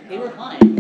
They were fine.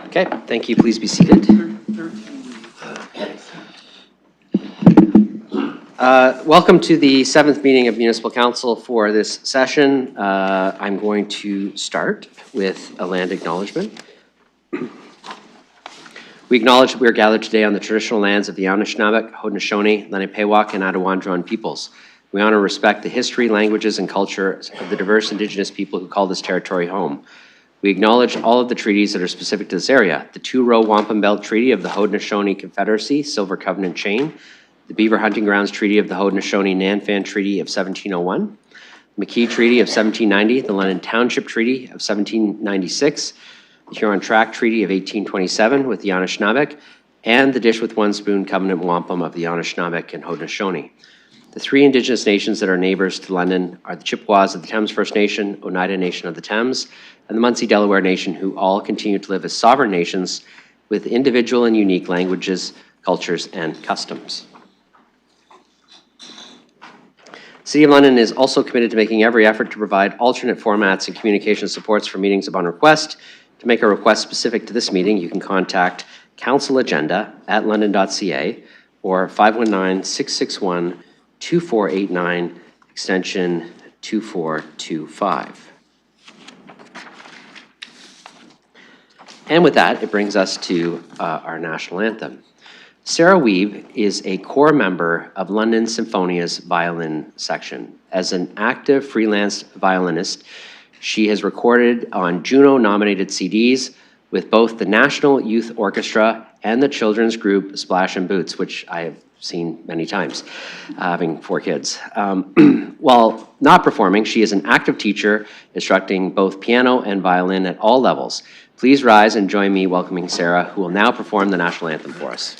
Okay, thank you. Please be seated. Welcome to the 7th meeting of Municipal Council for this session. I'm going to start with a land acknowledgement. We acknowledge that we are gathered today on the traditional lands of the Anishinaabe, Haudenosaunee, Lenape-Pewak, and Attawandaron peoples. We honor and respect the history, languages, and culture of the diverse Indigenous people who call this territory home. We acknowledge all of the treaties that are specific to this area: the Two-Row Wampum Belt Treaty of the Haudenosaunee Confederacy, Silver Covenant Chain, the Beaver Hunting Grounds Treaty of the Haudenosaunee-Nanfan Treaty of 1701, the McKee Treaty of 1790, the London Township Treaty of 1796, the Huron Tract Treaty of 1827 with the Anishinaabe, and the Dish with One Spoon Covenant Wampum of the Anishinaabe and Haudenosaunee. The three Indigenous nations that are neighbors to London are the Chippewas of the Thames First Nation, Oneida Nation of the Thames, and the Munsee Delaware Nation, who all continue to live as sovereign nations with individual and unique languages, cultures, and customs. City of London is also committed to making every effort to provide alternate formats and communication supports for meetings upon request. To make a request specific to this meeting, you can contact councilagenda@london.ca or 519-661-2489, extension 2425. And with that, it brings us to our national anthem. Sarah Wiebe is a core member of London Sinfonia's violin section. As an active freelance violinist, she has recorded on Juno-nominated CDs with both the National Youth Orchestra and the children's group Splash and Boots, which I have seen many times, having 4 kids. While not performing, she is an active teacher, instructing both piano and violin at all levels. Please rise and join me welcoming Sarah, who will now perform the national anthem for us.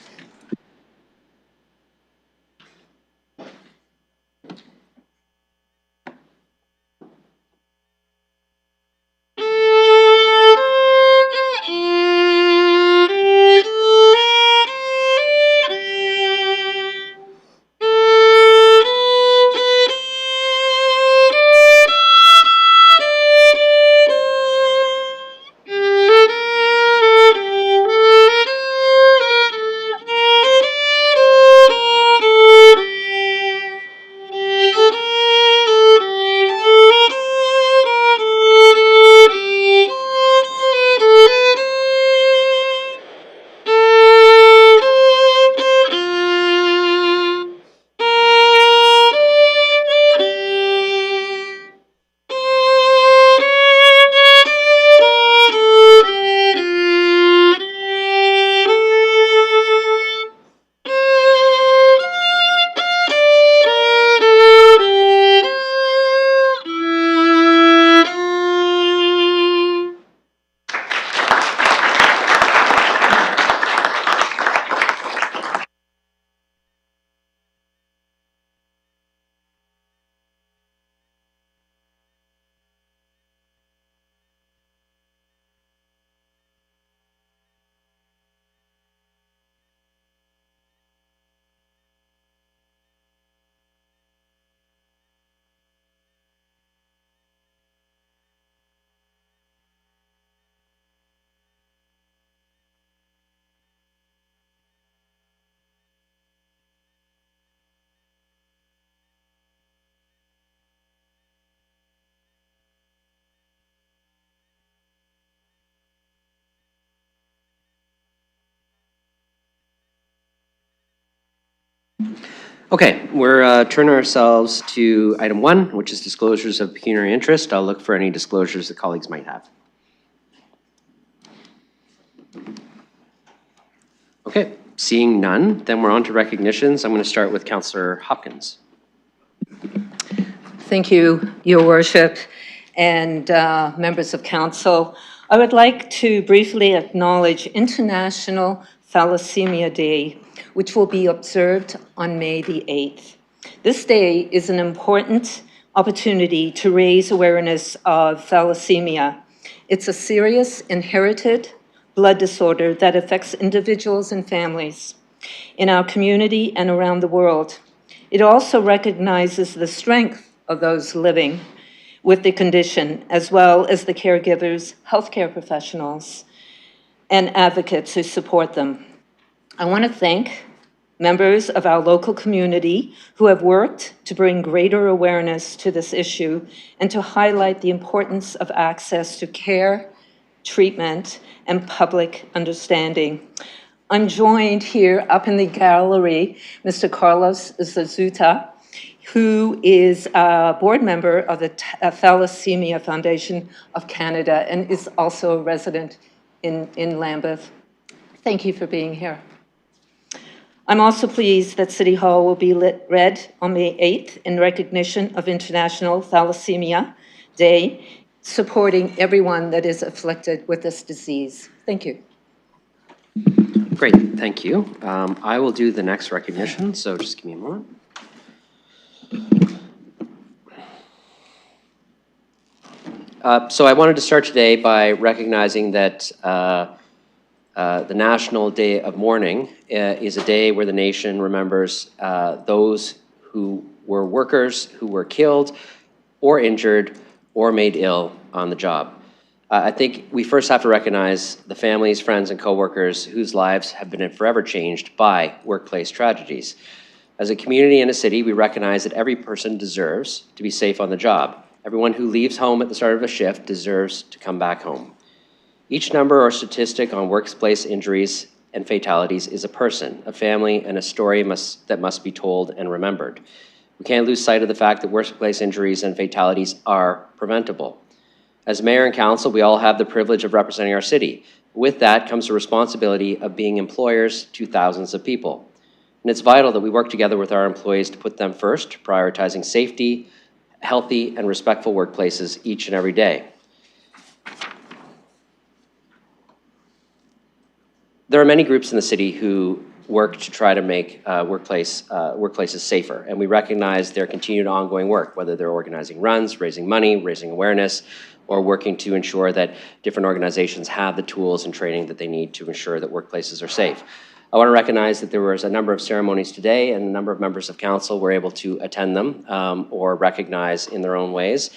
Okay, we're turning ourselves to item 1, which is disclosures of pecuniary interest. I'll look for any disclosures that colleagues might have. Okay, seeing none, then we're on to recognitions. I'm going to start with Councillor Hopkins. Thank you, Your Worship, and members of council. I would like to briefly acknowledge International Thalassemia Day, which will be observed on May the 8th. This day is an important opportunity to raise awareness of thalassemia. It's a serious inherited blood disorder that affects individuals and families in our community and around the world. It also recognizes the strength of those living with the condition, as well as the caregivers, healthcare professionals, and advocates who support them. I want to thank members of our local community who have worked to bring greater awareness to this issue and to highlight the importance of access to care, treatment, and public understanding. I'm joined here up in the gallery, Mr. Carlos Zazuta, who is a board member of the Thalassemia Foundation of Canada and is also a resident in Lambeth. Thank you for being here. I'm also pleased that City Hall will be read on May 8th in recognition of International Thalassemia Day, supporting everyone that is afflicted with this disease. Thank you. Great, thank you. I will do the next recognition, so just give me a moment. So I wanted to start today by recognizing that the National Day of Mourning is a day where the nation remembers those who were workers who were killed or injured or made ill on the job. I think we first have to recognize the families, friends, and coworkers whose lives have been forever changed by workplace tragedies. As a community and a city, we recognize that every person deserves to be safe on the job. Everyone who leaves home at the start of a shift deserves to come back home. Each number or statistic on workplace injuries and fatalities is a person, a family, and a story that must be told and remembered. We can't lose sight of the fact that workplace injuries and fatalities are preventable. As mayor and council, we all have the privilege of representing our city. With that comes the responsibility of being employers to thousands of people. And it's vital that we work together with our employees to put them first, prioritizing safety, healthy, and respectful workplaces each and every day. There are many groups in the city who work to try to make workplaces safer, and we recognize their continued ongoing work, whether they're organizing runs, raising money, raising awareness, or working to ensure that different organizations have the tools and training that they need to ensure that workplaces are safe. I want to recognize that there was a number of ceremonies today, and a number of members of council were able to attend them or recognize in their own ways.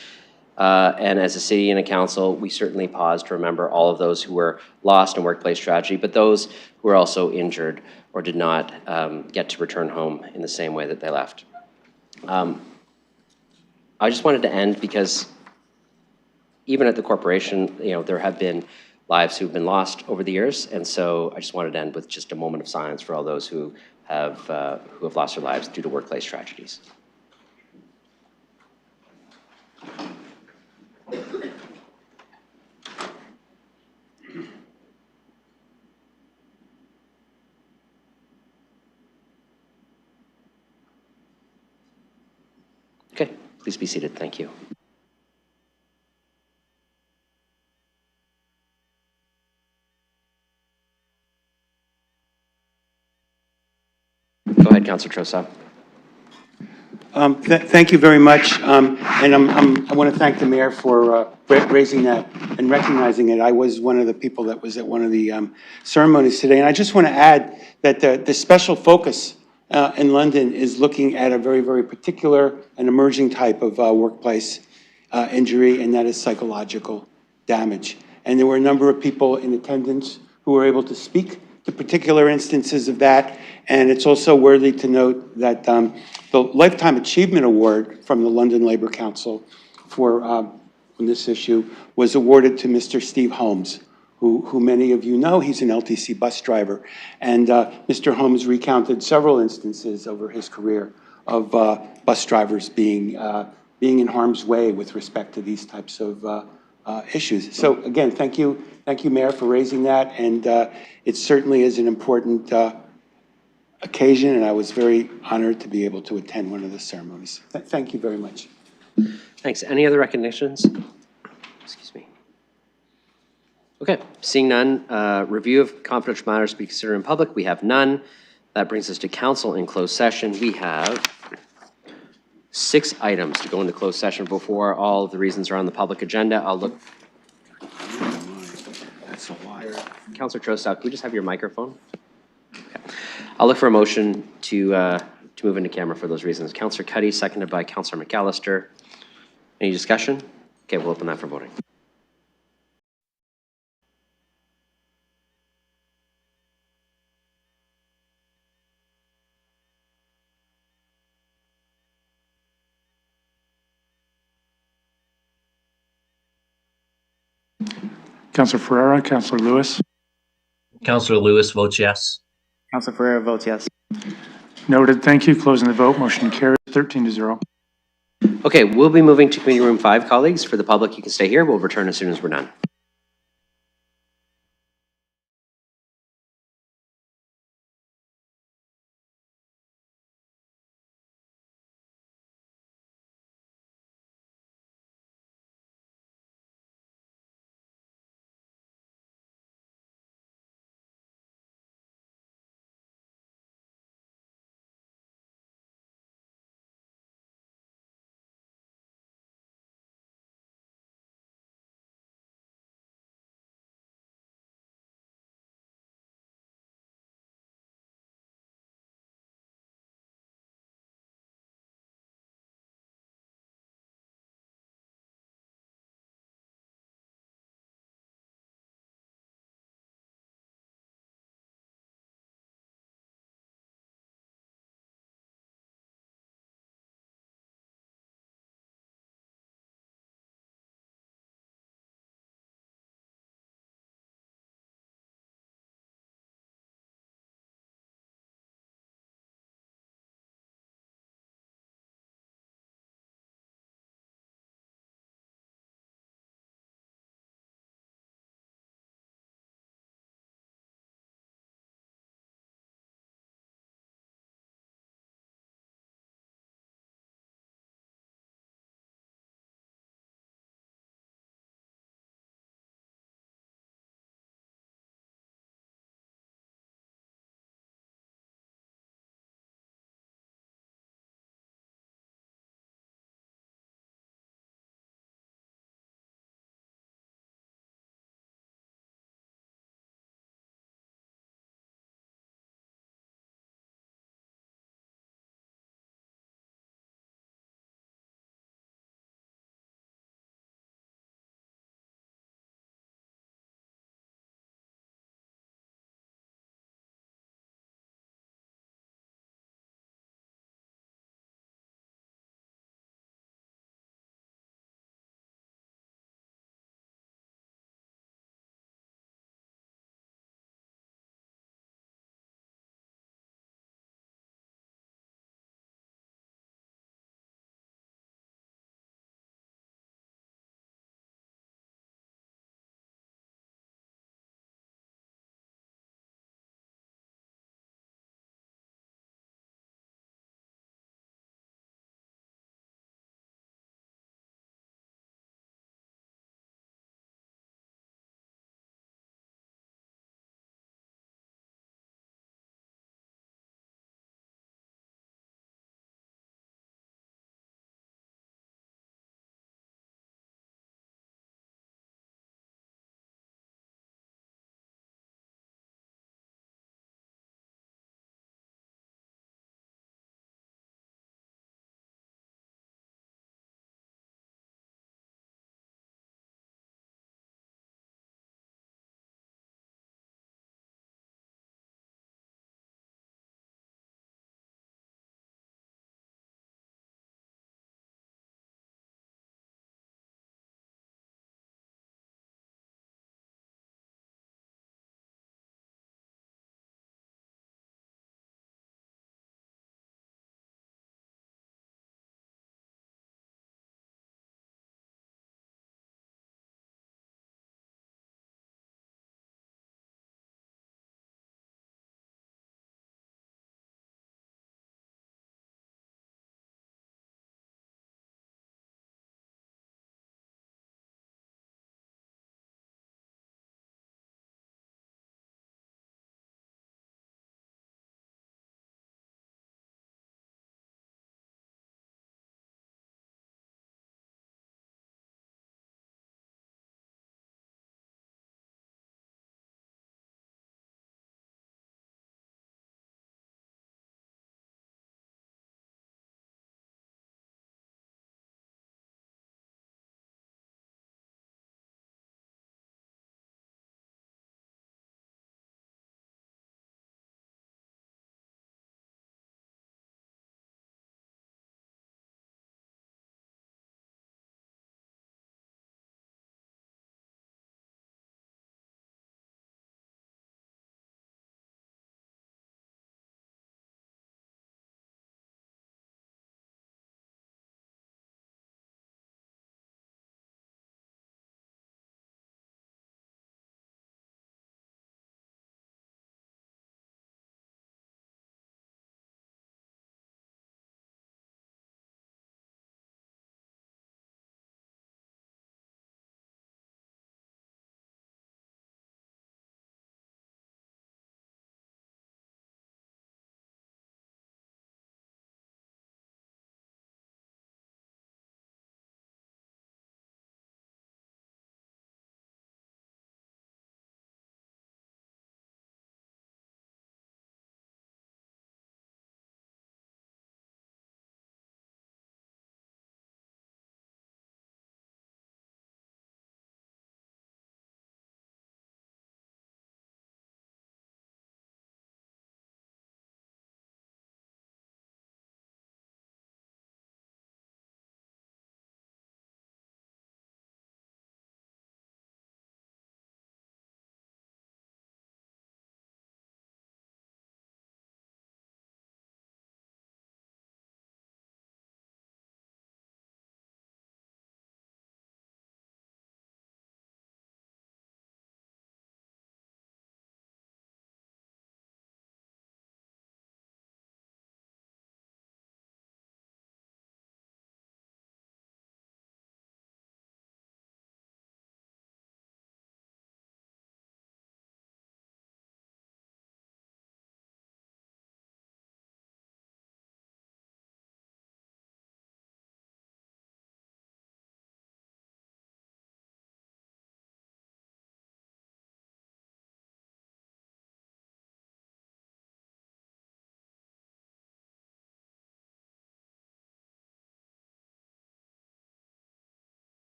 And as a city and a council, we certainly pause to remember all of those who were lost in workplace tragedy, but those who were also injured or did not get to return home in the same way that they left. I just wanted to end because even at the corporation, there have been lives who've been lost over the years, and so I just wanted to end with just a moment of silence for all those who have lost their lives due to workplace tragedies. Okay, please be seated. Thank you. Go ahead, Councillor Trosa. Thank you very much, and I want to thank the mayor for raising that and recognizing it. I was one of the people that was at one of the ceremonies today, and I just want to add that the special focus in London is looking at a very, very particular and emerging type of workplace injury, and that is psychological damage. And there were a number of people in attendance who were able to speak to particular instances of that, and it's also worthy to note that the Lifetime Achievement Award from the London Labour Council for on this issue was awarded to Mr. Steve Holmes, who many of you know. He's an LTC bus driver, and Mr. Holmes recounted several instances over his career of bus drivers being in harm's way with respect to these types of issues. So again, thank you, Mayor, for raising that, and it certainly is an important occasion, and I was very honored to be able to attend one of the ceremonies. Thank you very much. Thanks. Any other recognitions? Excuse me. Okay, seeing none, review of confidential matters to be considered in public. We have none. That brings us to council in closed session. We have 6 items to go into closed session before all of the reasons are on the public agenda. I'll look. That's a lot. Councillor Trosa, could we just have your microphone? Okay. I'll look for a motion to move into camera for those reasons. Councillor Cuddy, seconded by Councillor McAllister. Any discussion? Okay, we'll open that for voting. Councillor Ferreira, Councillor Lewis. Councillor Lewis votes yes. Councilor Ferreira votes yes. Noted. Thank you. Closing the vote. Motion carries 13-0. Okay, we'll be moving to Committee Room 5, colleagues. For the public, you can stay here. We'll return as soon as we're done.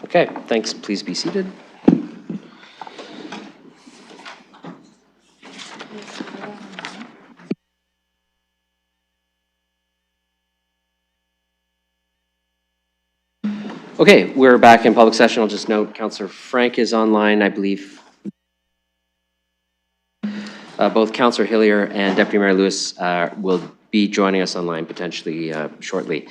Okay, thanks. Please be seated. Okay, we're back in public session. I'll just note Councillor Frank is online, I believe. Both Councillor Hillier and Deputy Mayor Lewis will be joining us online potentially shortly.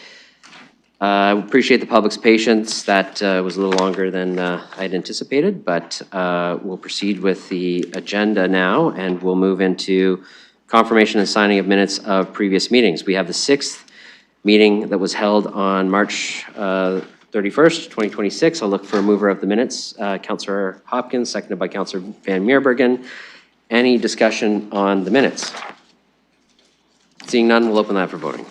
I appreciate the public's patience. That was a little longer than I had anticipated, but we'll proceed with the agenda now, and we'll move into confirmation and signing of minutes of previous meetings. We have the 6th meeting that was held on March 31st, 2026. I'll look for a mover of the minutes. Councillor Hopkins, seconded by Councillor Van Meerbergen. Any discussion on the minutes? Seeing none, we'll open that for voting.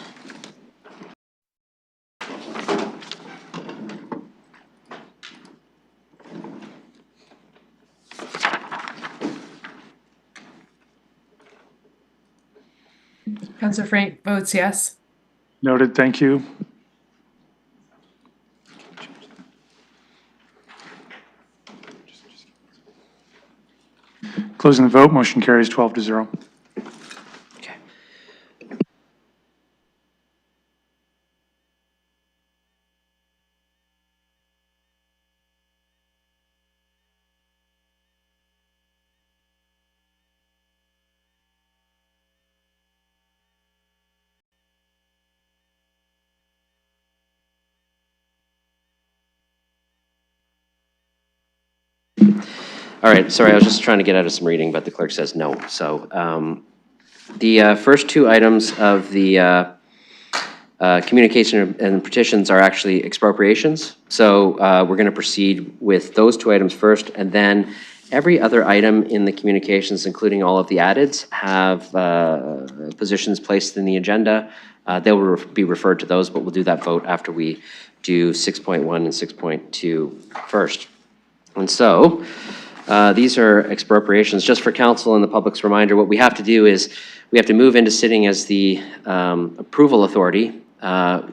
Councillor Frank votes yes. Noted, thank you. Closing the vote, motion carries 12-0. Okay. All right, sorry, I was just trying to get out of some reading, but the clerk says no. So the first two items of the communication and petitions are actually expropriations. So we're going to proceed with those two items first, and then every other item in the communications, including all of the addeds, have positions placed in the agenda. They will be referred to those, but we'll do that vote after we do 6.1 and 6.2 first. And so these are expropriations. Just for council and the public's reminder, what we have to do is we have to move into sitting as the approval authority.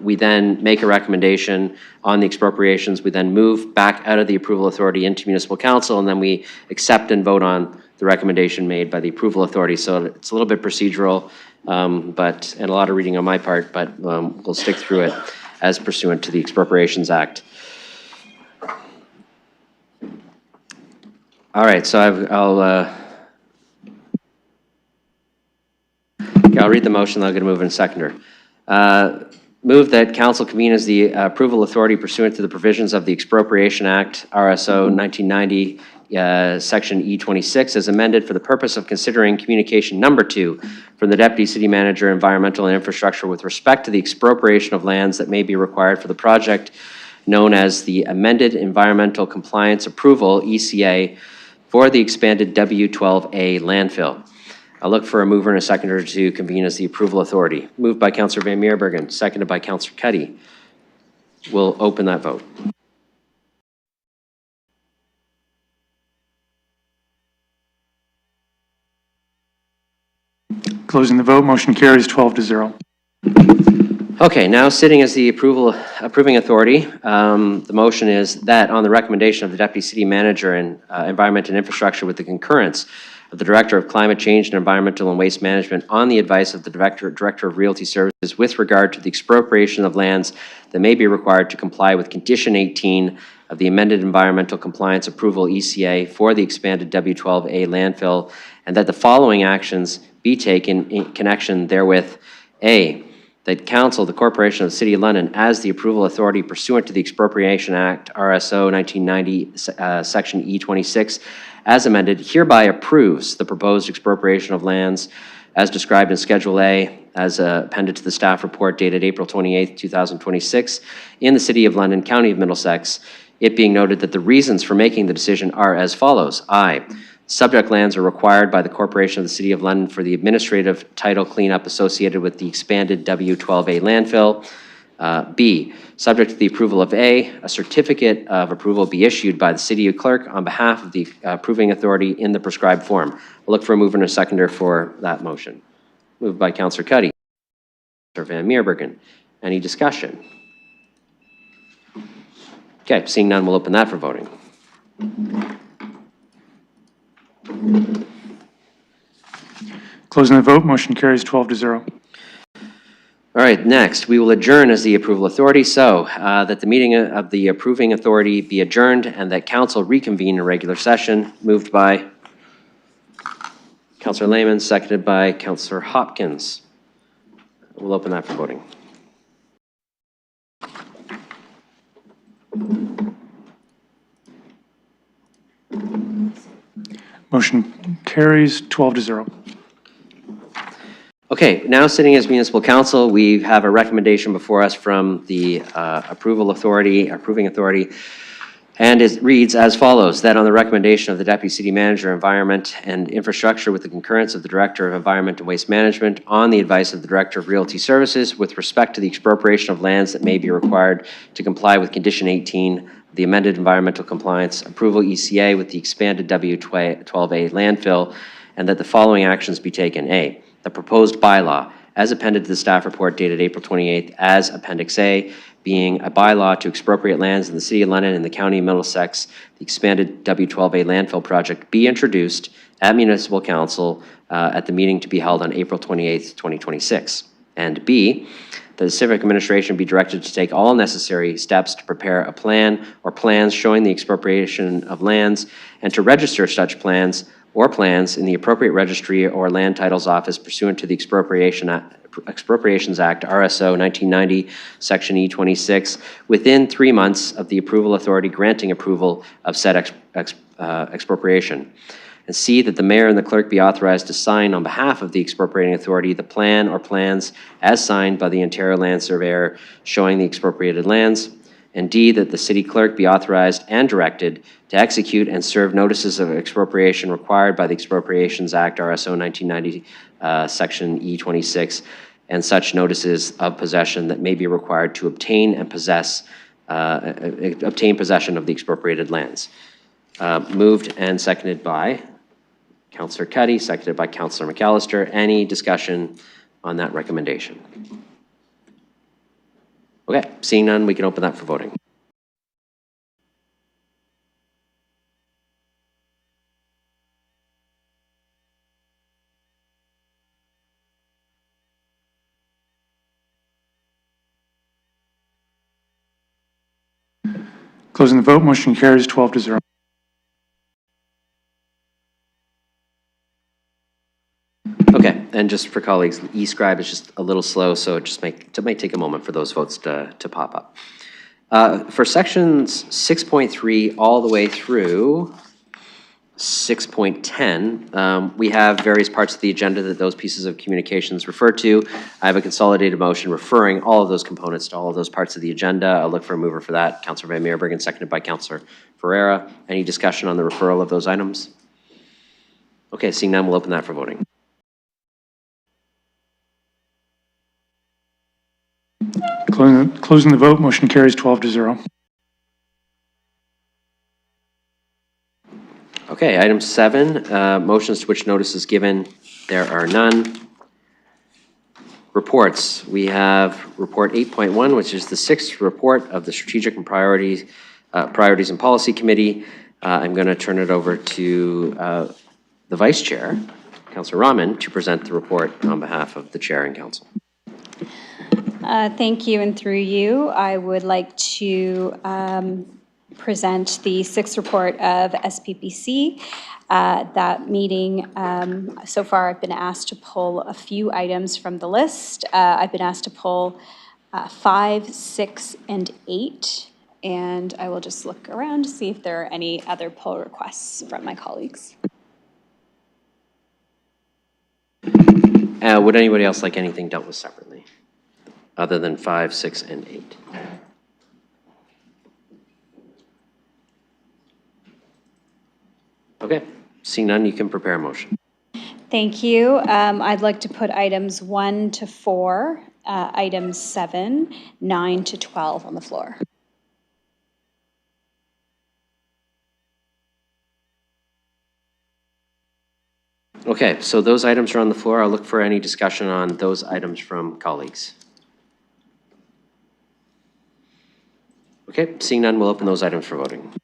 We then make a recommendation on the expropriations. We then move back out of the approval authority into municipal council, and then we accept and vote on the recommendation made by the approval authority. So it's a little bit procedural, and a lot of reading on my part, but we'll stick through it as pursuant to the Expropriations Act. All right, so I'll read the motion, I'll get a move and seconder. Move that council convene as the approval authority pursuant to the provisions of the Expropriation Act, RSO 1990, Section E26, as amended for the purpose of considering communication number 2 from the Deputy City Manager, Environmental and Infrastructure with respect to the expropriation of lands that may be required for the project known as the Amended Environmental Compliance Approval, ECA, for the expanded W12A landfill. I'll look for a mover and a seconder to convene as the approval authority. Moved by Councillor Van Meerbergen, seconded by Councillor Cuddy. We'll open that vote. Closing the vote, motion carries 12-0. Okay, now sitting as the approving authority, the motion is that on the recommendation of the Deputy City Manager and Environment and Infrastructure with the concurrence of the Director of Climate Change and Environmental and Waste Management on the advice of the Director of Realty Services with regard to the expropriation of lands that may be required to comply with Condition 18 of the Amended Environmental Compliance Approval ECA for the expanded W12A landfill, and that the following actions be taken in connection therewith. A, that council, the Corporation of the City of London, as the approval authority pursuant to the Expropriation Act, RSO 1990, Section E26, as amended, hereby approves the proposed expropriation of lands as described in Schedule A, as appended to the staff report dated April 28, 2026, in the City of London, County of Middlesex, it being noted that the reasons for making the decision are as follows. I, subject lands are required by the Corporation of the City of London for the administrative title cleanup associated with the expanded W12A landfill. B, subject to the approval of a certificate of approval be issued by the City Clerk on behalf of the approving authority in the prescribed form. I'll look for a mover and a seconder for that motion. Moved by Councillor Cuddy. Councillor Van Meerbergen. Any discussion? Okay, seeing none, we'll open that for voting. Closing the vote, motion carries 12-0. All right, next, we will adjourn as the approval authority, so that the meeting of the approving authority be adjourned and that council reconvene in regular session, moved by Councillor Lehman, seconded by Councillor Hopkins. We'll open that for voting. Motion carries 12-0. Okay, now sitting as municipal council, we have a recommendation before us from the approving authority, and it reads as follows, that on the recommendation of the Deputy City Manager, Environment and Infrastructure with the concurrence of the Director of Environment and Waste Management, on the advice of the Director of Realty Services with respect to the expropriation of lands that may be required to comply with Condition 18 of the amended Environmental Compliance Approval ECA with the expanded W12A landfill, and that the following actions be taken. A, the proposed bylaw, as appended to the staff report dated April 28th, as Appendix A, being a bylaw to expropriate lands in the City of London and the County of Middlesex, the expanded W12A landfill project, be introduced at Municipal Council at the meeting to be held on April 28th, 2026. And B, that the Civic Administration be directed to take all necessary steps to prepare a plan or plans showing the expropriation of lands and to register such plans or plans in the appropriate registry or land titles office pursuant to the Expropriations Act, RSO 1990, Section E26, within 3 months of the approval authority granting approval of said expropriation. And C, that the mayor and the clerk be authorized to sign on behalf of the expropriating authority the plan or plans as signed by the Ontario Land Surveyor showing the expropriated lands. And D, that the city clerk be authorized and directed to execute and serve notices of expropriation required by the Expropriations Act, RSO 1990, Section E26, and such notices of possession that may be required to obtain and obtain possession of the expropriated lands. Moved and seconded by Councillor Cuddy, seconded by Councillor McAllister. Any discussion on that recommendation? Okay, seeing none, we can open that for voting. Closing the vote, motion carries 12-0. Okay, and just for colleagues, e-scribe is just a little slow, so it might take a moment for those votes to pop up. For sections 6.3 all the way through 6.10, we have various parts of the agenda that those pieces of communications refer to. I have a consolidated motion referring all of those components to all of those parts of the agenda. I'll look for a mover for that. Councillor Van Meerbergen, seconded by Councillor Ferreira. Any discussion on the referral of those items? Okay, seeing none, we'll open that for voting. Closing the vote, motion carries 12-0. Okay, item 7, motions to which notice is given. There are none. Reports. We have report 8.1, which is the 6th report of the Strategic and Priorities and Policy Committee. I'm going to turn it over to the Vice Chair, Councillor Rahman, to present the report on behalf of the Chair and Council. Thank you, and through you, I would like to present the 6th report of SPPC. That meeting, so far I've been asked to pull a few items from the list. I've been asked to pull 5, 6, and 8, and I will just look around to see if there are any other pull requests from my colleagues. Would anybody else like anything dealt with separately, other than 5, 6, and 8? Okay, seeing none, you can prepare a motion. Thank you. I'd like to put items 1 to 4, items 7, 9 to 12 on the floor. Okay, so those items are on the floor. I'll look for any discussion on those items from colleagues. Okay, seeing none, we'll open those items for voting.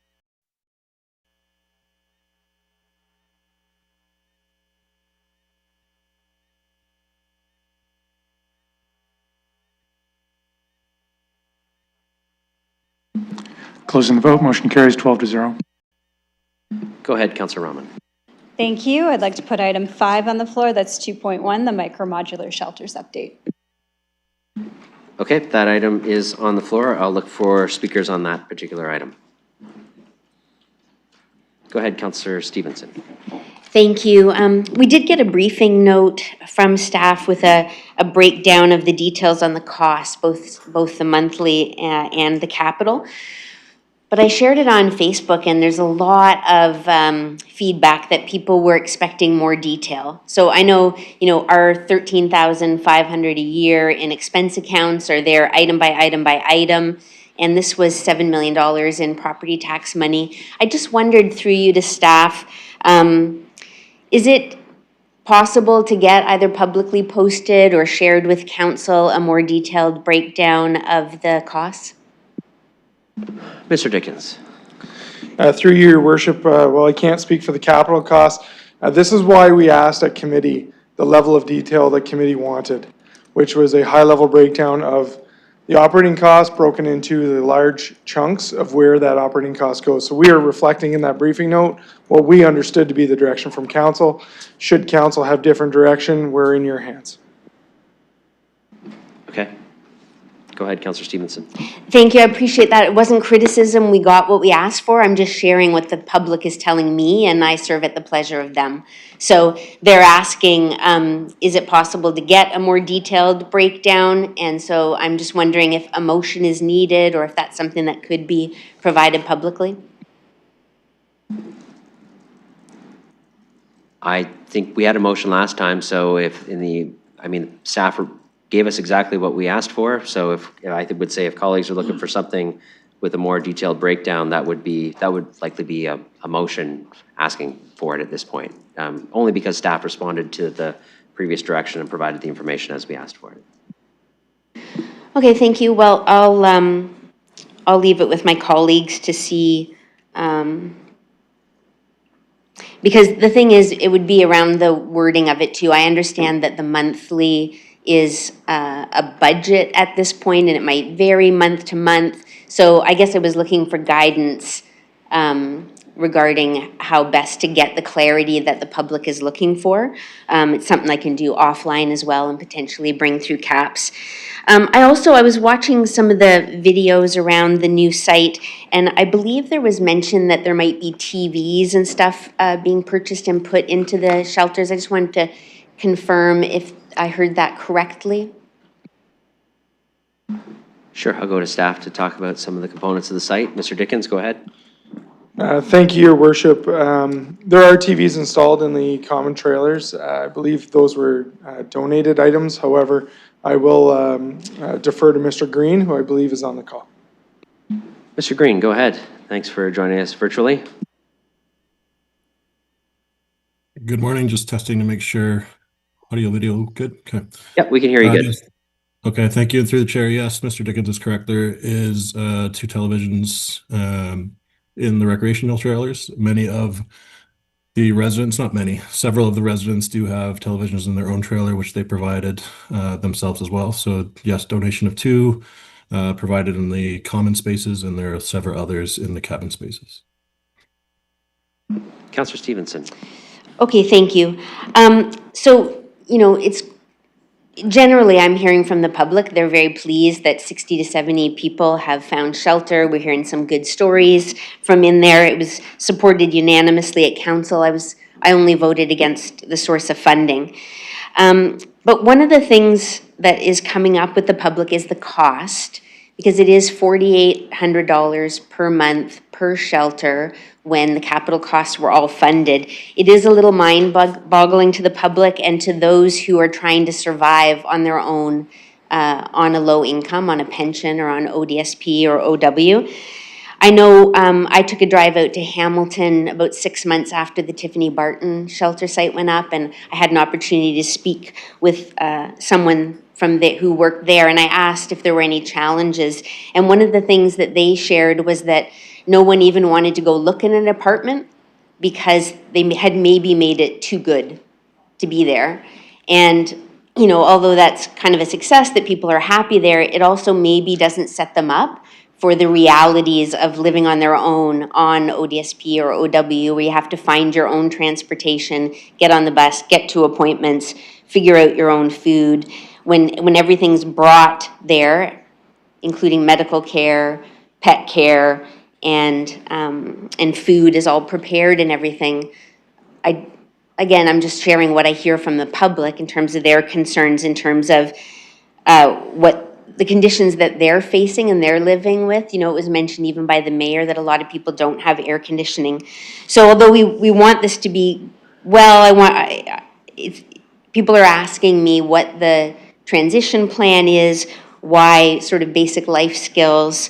Closing the vote, motion carries 12-0. Go ahead, Councillor Rahman. Thank you. I'd like to put item 5 on the floor. That's 2.1, the micro-modular shelters update. Okay, that item is on the floor. I'll look for speakers on that particular item. Go ahead, Councillor Stevenson. Thank you. We did get a briefing note from staff with a breakdown of the details on the cost, both the monthly and the capital. But I shared it on Facebook, and there's a lot of feedback that people were expecting more detail. So I know, our $13,500 a year in expense accounts are there item by item by item, and this was $7 million in property tax money. I just wondered through you to staff, is it possible to get either publicly posted or shared with council a more detailed breakdown of the costs? Mr. Dickens. Through you, Your Worship, while I can't speak for the capital costs, this is why we asked at committee the level of detail that committee wanted, which was a high-level breakdown of the operating costs broken into the large chunks of where that operating cost goes. So we are reflecting in that briefing note what we understood to be the direction from council. Should council have different direction, we're in your hands. Okay. Go ahead, Councillor Stevenson. Thank you, I appreciate that. It wasn't criticism, we got what we asked for. I'm just sharing what the public is telling me, and I serve at the pleasure of them. So they're asking, is it possible to get a more detailed breakdown? And so I'm just wondering if a motion is needed or if that's something that could be provided publicly. I think we had a motion last time, so if staff gave us exactly what we asked for. So I would say if colleagues are looking for something with a more detailed breakdown, that would likely be a motion asking for it at this point. Only because staff responded to the previous direction and provided the information as we asked for it. Okay, thank you. Well, I'll leave it with my colleagues to see, because the thing is, it would be around the wording of it too. I understand that the monthly is a budget at this point, and it might vary month to month. So I guess I was looking for guidance regarding how best to get the clarity that the public is looking for. It's something I can do offline as well and potentially bring through CAPS. I was watching some of the videos around the new site, and I believe there was mention that there might be TVs and stuff being purchased and put into the shelters. I just wanted to confirm if I heard that correctly. Sure, I'll go to staff to talk about some of the components of the site. Mr. Dickens, go ahead. Thank you, Your Worship. There are TVs installed in the common trailers. I believe those were donated items. However, I will defer to Mr. Green, who I believe is on the call. Mr. Green, go ahead. Thanks for joining us virtually. Good morning, just testing to make sure audio, video, good? Okay. Yeah, we can hear you good. Yes. Okay, thank you. And through the chair, yes, Mr. Dickens is correct. There is 2 televisions in the recreational trailers. Many of the residents, not many, several of the residents do have televisions in their own trailer, which they provided themselves as well. So yes, donation of 2 provided in the common spaces, and there are several others in the cabin spaces. Councillor Stevenson. Okay, thank you. It's generally, I'm hearing from the public, they're very pleased that 60 to 70 people have found shelter. We're hearing some good stories from in there. It was supported unanimously at council. I only voted against the source of funding. But one of the things that is coming up with the public is the cost, because it is $4,800 per month per shelter when the capital costs were all funded. It is a little mind-boggling to the public and to those who are trying to survive on their own, on a low income, on a pension or on ODSP or OW. I know I took a drive out to Hamilton about 6 months after the Tiffany Barton shelter site went up, and I had an opportunity to speak with someone who worked there, and I asked if there were any challenges. And one of the things that they shared was that no one even wanted to go look in an apartment because they had maybe made it too good to be there. And, you know, although that's kind of a success that people are happy there, it also maybe doesn't set them up for the realities of living on their own on ODSP or OW, where you have to find your own transportation, get on the bus, get to appointments, figure out your own food. When everything's brought there, including medical care, pet care, and food is all prepared and everything. Again, I'm just sharing what I hear from the public in terms of their concerns, in terms of what the conditions that they're facing and they're living with. You know, it was mentioned even by the mayor that a lot of people don't have air conditioning. So although we want this to be, well, people are asking me what the transition plan is, why sort of basic life skills,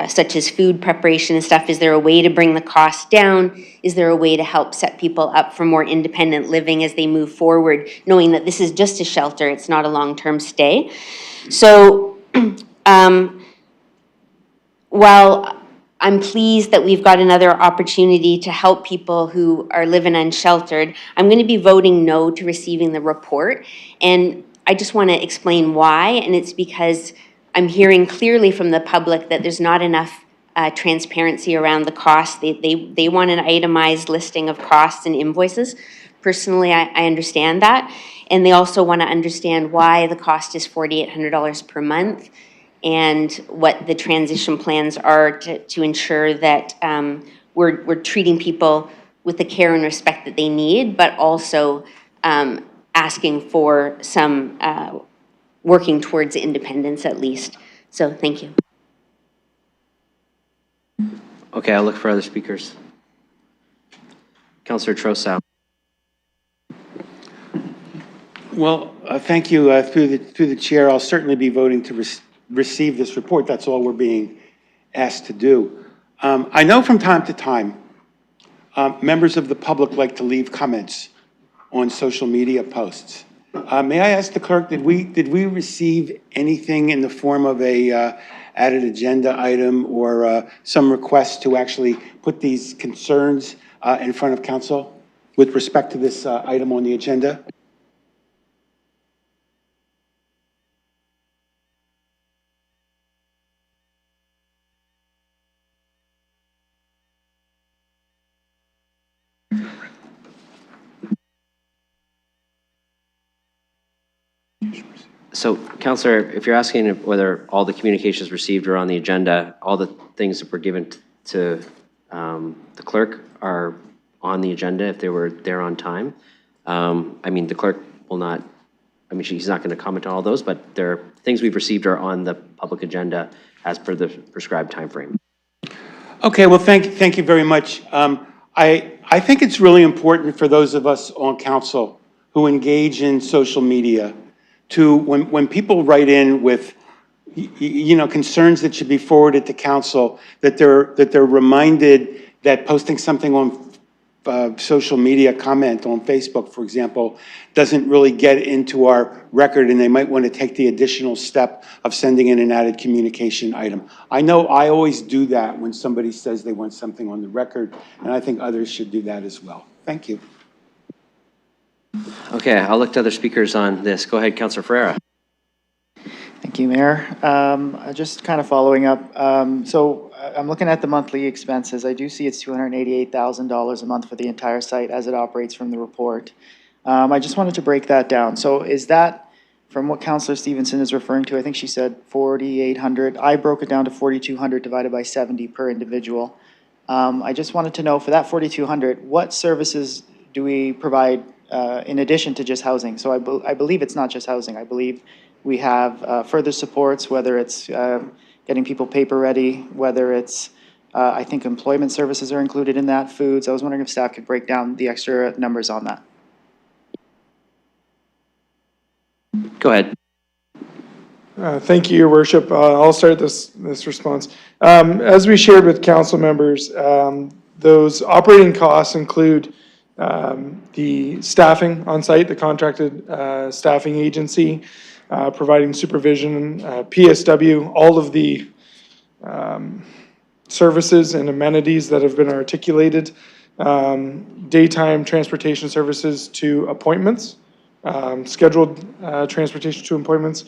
such as food preparation and stuff, is there a way to bring the cost down? Is there a way to help set people up for more independent living as they move forward, knowing that this is just a shelter, it's not a long-term stay? So while I'm pleased that we've got another opportunity to help people who are living unsheltered, I'm going to be voting no to receiving the report. And I just want to explain why, and it's because I'm hearing clearly from the public that there's not enough transparency around the cost. They want an itemized listing of costs and invoices. Personally, I understand that. And they also want to understand why the cost is $4,800 per month and what the transition plans are to ensure that we're treating people with the care and respect that they need, but also asking for some working towards independence at least. So thank you. Okay, I'll look for other speakers. Councillor Trossau. Well, thank you. Through the chair, I'll certainly be voting to receive this report. That's all we're being asked to do. I know from time to time, members of the public like to leave comments on social media posts. May I ask the clerk, did we receive anything in the form of a added agenda item or some request to actually put these concerns in front of council with respect to this item on the agenda? So, Councillor, if you're asking whether all the communications received are on the agenda, all the things that were given to the clerk are on the agenda if they were there on time. I mean, the clerk will not, I mean, she's not going to comment on all those, but things we've received are on the public agenda as per the prescribed timeframe. Okay, well, thank you very much. I think it's really important for those of us on council who engage in social media to, when people write in with, you know, concerns that should be forwarded to council, that they're reminded that posting something on social media, comment on Facebook, for example, doesn't really get into our record, and they might want to take the additional step of sending in an added communication item. I know I always do that when somebody says they want something on the record, and I think others should do that as well. Thank you. Okay, I'll look to other speakers on this. Go ahead, Councillor Ferreira. Thank you, Mayor. Just kind of following up. So I'm looking at the monthly expenses. I do see it's $288,000 a month for the entire site as it operates from the report. I just wanted to break that down. So is that, from what Councillor Stevenson is referring to, I think she said 4,800. I broke it down to 4,200 divided by 70 per individual. I just wanted to know, for that 4,200, what services do we provide in addition to just housing? So I believe it's not just housing. I believe we have further supports, whether it's getting people paper ready, whether it's, I think employment services are included in that, foods. I was wondering if staff could break down the extra numbers on that. Go ahead. Thank you, Your Worship. I'll start this response. As we shared with council members, those operating costs include the staffing on site, the contracted staffing agency, providing supervision, PSW, all of the services and amenities that have been articulated, daytime transportation services to appointments, scheduled transportation to appointments,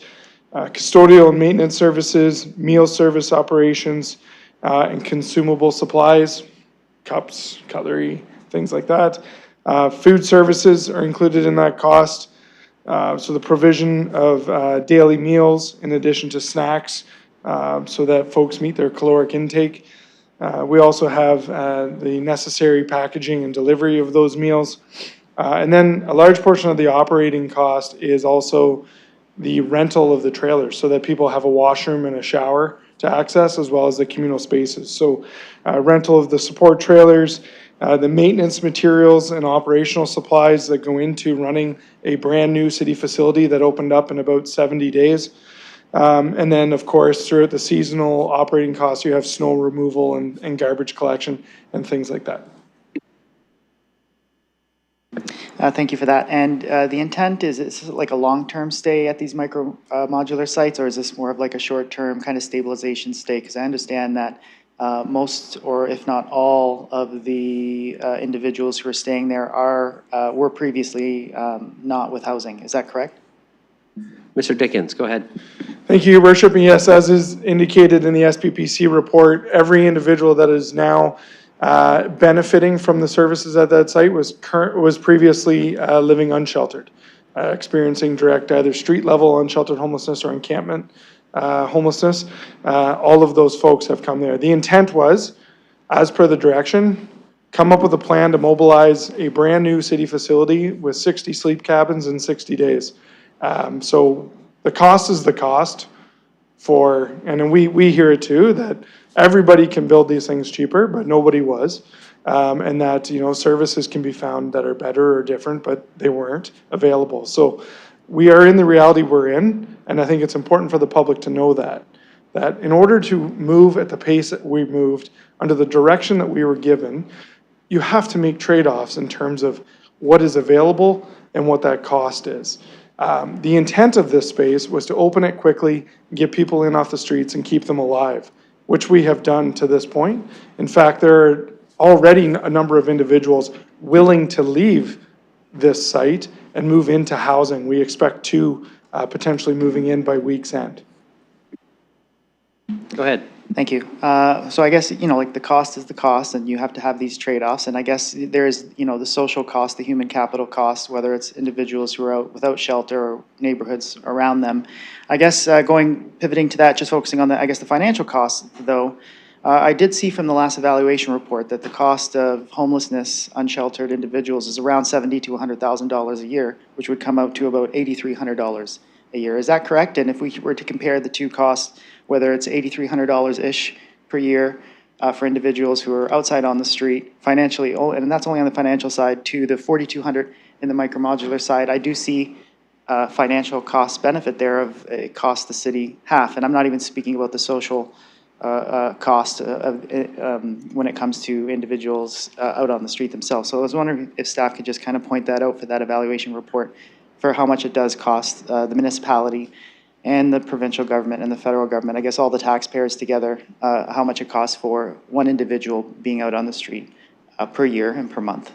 custodial and maintenance services, meal service operations, and consumable supplies, cups, cutlery, things like that. Food services are included in that cost. So the provision of daily meals in addition to snacks, so that folks meet their caloric intake. We also have the necessary packaging and delivery of those meals. And then a large portion of the operating cost is also the rental of the trailers so that people have a washroom and a shower to access, as well as the communal spaces. So rental of the support trailers, the maintenance materials and operational supplies that go into running a brand new city facility that opened up in about 70 days. And then, of course, throughout the seasonal operating costs, you have snow removal and garbage collection and things like that. Thank you for that. And the intent is this like a long-term stay at these micro modular sites, or is this more of like a short-term kind of stabilization stay? Because I understand that most, or if not all, of the individuals who are staying there were previously not with housing. Is that correct? Mr. Dickens, go ahead. Thank you, Your Worship. And yes, as is indicated in the SPPC report, every individual that is now benefiting from the services at that site was previously living unsheltered, experiencing direct either street level unsheltered homelessness or encampment homelessness. All of those folks have come there. The intent was, as per the direction, come up with a plan to mobilize a brand new city facility with 60 sleep cabins in 60 days. So the cost is the cost for, and we hear it too, that everybody can build these things cheaper, but nobody was. And that, you know, services can be found that are better or different, but they weren't available. So we are in the reality we're in, and I think it's important for the public to know that in order to move at the pace that we moved, under the direction that we were given, you have to make trade-offs in terms of what is available and what that cost is. The intent of this space was to open it quickly, get people in off the streets and keep them alive, which we have done to this point. In fact, there are already a number of individuals willing to leave this site and move into housing. We expect two potentially moving in by week's end. Go ahead. Thank you. So I guess, you know, like the cost is the cost, and you have to have these trade-offs. And I guess there is, you know, the social cost, the human capital cost, whether it's individuals who are out without shelter or neighborhoods around them. I guess pivoting to that, just focusing on the, I guess, the financial costs, though, I did see from the last evaluation report that the cost of homelessness, unsheltered individuals is around $70,000 to $100,000 a year, which would come out to about $8,300 a year. Is that correct? And if we were to compare the two costs, whether it's $8,300-ish per year for individuals who are outside on the street financially, and that's only on the financial side, to the $4,200 in the micromodular side, I do see financial cost benefit there of it costs the city half. And I'm not even speaking about the social cost when it comes to individuals out on the street themselves. So I was wondering if staff could just kind of point that out for that evaluation report for how much it does cost the municipality and the provincial government and the federal government, I guess all the taxpayers together, how much it costs for one individual being out on the street per year and per month.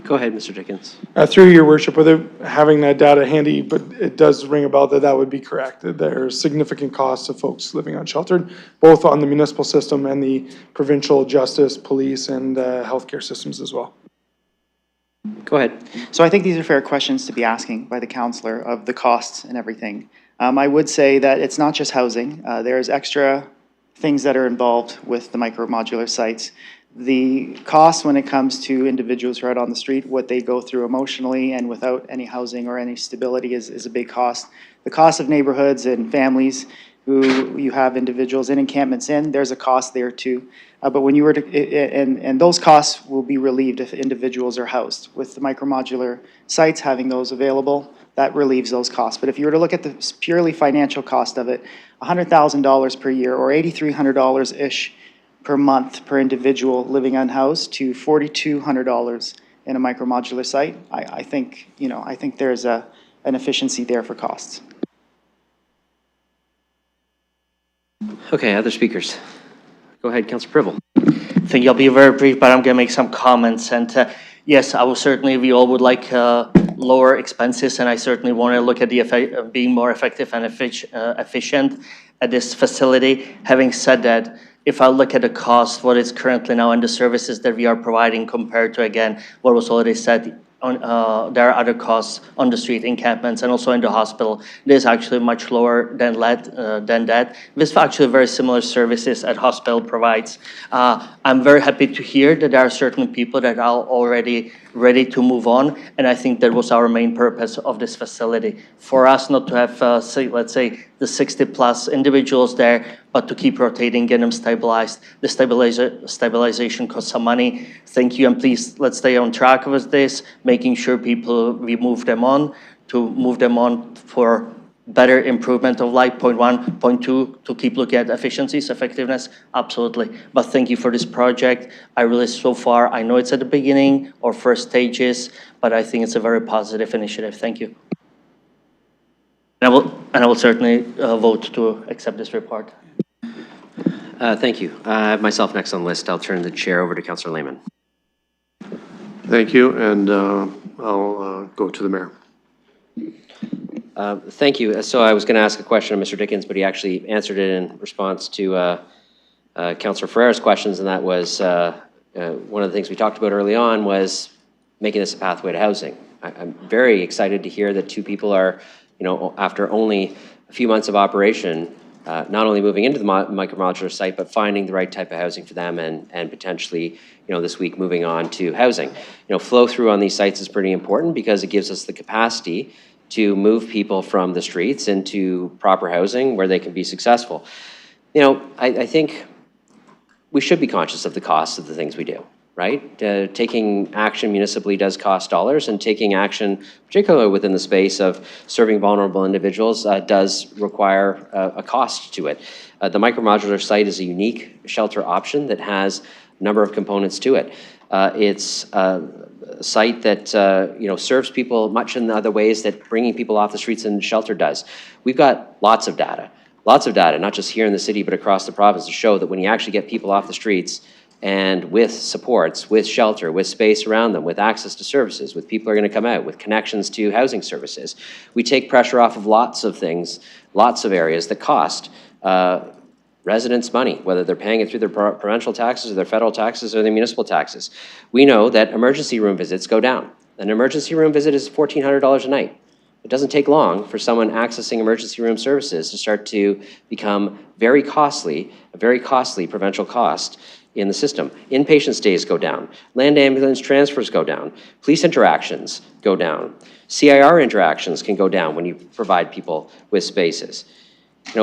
Go ahead, Mr. Dickens. Through Your Worship, without having that data handy, but it does ring a bell that would be correct. That there are significant costs of folks living unsheltered, both on the municipal system and the provincial justice, police, and healthcare systems as well. Go ahead. So I think these are fair questions to be asking by the councillor of the costs and everything. I would say that it's not just housing. There's extra things that are involved with the micro-modular sites. The cost when it comes to individuals who are out on the street, what they go through emotionally and without any housing or any stability is a big cost. The cost of neighborhoods and families who you have individuals in encampments in, there's a cost there too. But when you were to, and those costs will be relieved if individuals are housed. With the micromodular sites having those available, that relieves those costs. But if you were to look at the purely financial cost of it, $100,000 per year or $8,300-ish per month per individual living unhoused to $4,200 in a micromodular site, I think, I think there's an efficiency there for costs. Okay, other speakers? Go ahead, Councillor Privel. Thank you. I'll be very brief, but I'm going to make some comments. And yes, I will certainly, we all would like lower expenses, and I certainly want to look at the effect of being more effective and efficient at this facility. Having said that, if I look at the cost, what is currently now and the services that we are providing compared to, again, what was already said, there are other costs on the street encampments and also in the hospital. It is actually much lower than that. With actually very similar services that hospital provides. I'm very happy to hear that there are certain people that are already ready to move on, and I think that was our main purpose of this facility. For us not to have, let's say, the 60+ individuals there, but to keep rotating, get them stabilized. The stabilization costs some money. Thank you, and please, let's stay on track with this, making sure we move them on for better improvement of life, point 1, point 2, to keep looking at efficiencies, effectiveness, absolutely. But thank you for this project. I really, so far, I know it's at the beginning or first stages, but I think it's a very positive initiative. Thank you. And I will certainly vote to accept this report. Thank you. I have myself next on the list. I'll turn the chair over to Councillor Lehman. Thank you, and I'll go to the mayor. Thank you. So I was going to ask a question of Mr. Dickens, but he actually answered it in response to Councillor Ferrer's questions, and that was one of the things we talked about early on was making this a pathway to housing. I'm very excited to hear that 2 people are, after only a few months of operation, not only moving into the micromodular site, but finding the right type of housing for them and potentially, this week moving on to housing. Flow through on these sites is pretty important because it gives us the capacity to move people from the streets into proper housing where they can be successful. I think we should be conscious of the costs of the things we do, right? Taking action municipally does cost dollars, and taking action, particularly within the space of serving vulnerable individuals, does require a cost to it. The micromodular site is a unique shelter option that has a number of components to it. It's a site that serves people much in the other ways that bringing people off the streets and shelter does. We've got lots of data, not just here in the city, but across the province, to show that when you actually get people off the streets and with supports, with shelter, with space around them, with access to services, with people who are going to come out, with connections to housing services, we take pressure off of lots of things, lots of areas that cost residents money, whether they're paying it through their provincial taxes or their federal taxes or their municipal taxes. We know that emergency room visits go down. An emergency room visit is $1,400 a night. It doesn't take long for someone accessing emergency room services to start to become a very costly provincial cost in the system. Inpatient stays go down. Land ambulance transfers go down. Police interactions go down. CIR interactions can go down when you provide people with spaces.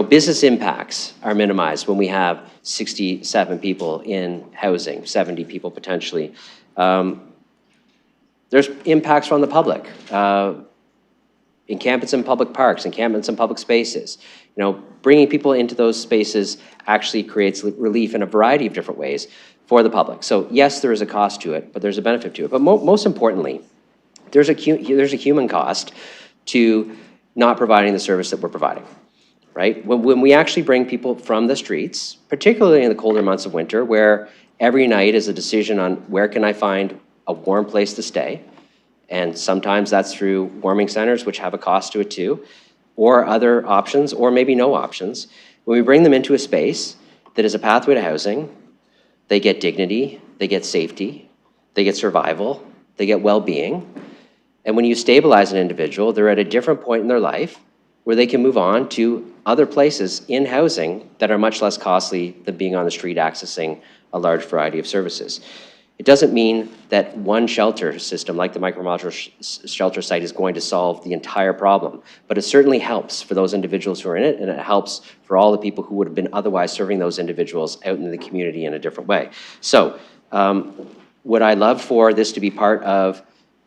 Business impacts are minimized when we have 67 people in housing, 70 people potentially. There's impacts from the public. Encampments in public parks, encampments in public spaces. Bringing people into those spaces actually creates relief in a variety of different ways for the public. So yes, there is a cost to it, but there's a benefit to it. But most importantly, there's a human cost to not providing the service that we're providing, right? When we actually bring people from the streets, particularly in the colder months of winter, where every night is a decision on where can I find a warm place to stay, and sometimes that's through warming centers, which have a cost to it too, or other options, or maybe no options. When we bring them into a space that is a pathway to housing, they get dignity, they get safety, they get survival, they get well-being. And when you stabilize an individual, they're at a different point in their life where they can move on to other places in housing that are much less costly than being on the street accessing a large variety of services. It doesn't mean that one shelter system like the micromodular shelter site is going to solve the entire problem, but it certainly helps for those individuals who are in it, and it helps for all the people who would have been otherwise serving those individuals out in the community in a different way. So would I love for this to be part of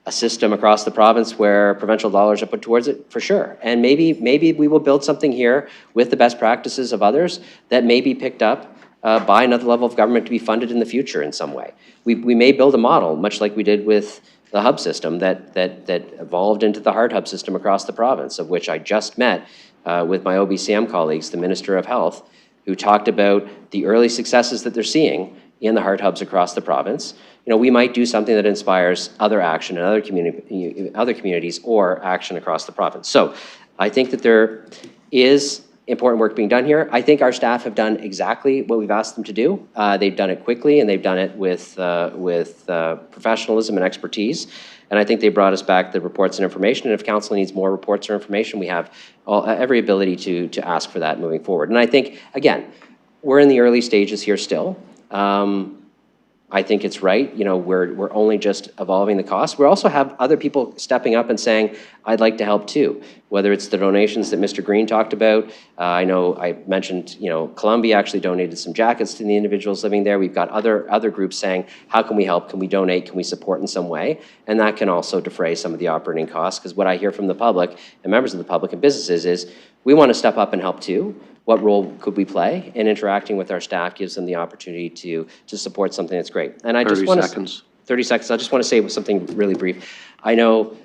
a system across the province where provincial dollars are put towards it? For sure. And maybe we will build something here with the best practices of others that may be picked up by another level of government to be funded in the future in some way. We may build a model, much like we did with the hub system that evolved into the Heart Hub system across the province, of which I just met with my OBCM colleagues, the Minister of Health, who talked about the early successes that they're seeing in the Heart Hubs across the province. You know, we might do something that inspires other action in other communities or action across the province. So I think that there is important work being done here. I think our staff have done exactly what we've asked them to do. They've done it quickly, and they've done it with professionalism and expertise. And I think they brought us back the reports and information. And if council needs more reports or information, we have every ability to ask for that moving forward. And I think, again, we're in the early stages here still. I think it's right. You know, we're only just evolving the cost. We also have other people stepping up and saying, I'd like to help too. Whether it's the donations that Mr. Green talked about. I know I mentioned, you know, Columbia actually donated some jackets to the individuals living there. We've got other groups saying, how can we help? Can we donate? Can we support in some way? And that can also defray some of the operating costs. Because what I hear from the public and members of the public and businesses is, we want to step up and help too. What role could we play in interacting with our staff gives them the opportunity to support something that's great. And I just want to 30 seconds. 30 seconds. I just want to say something really brief. I know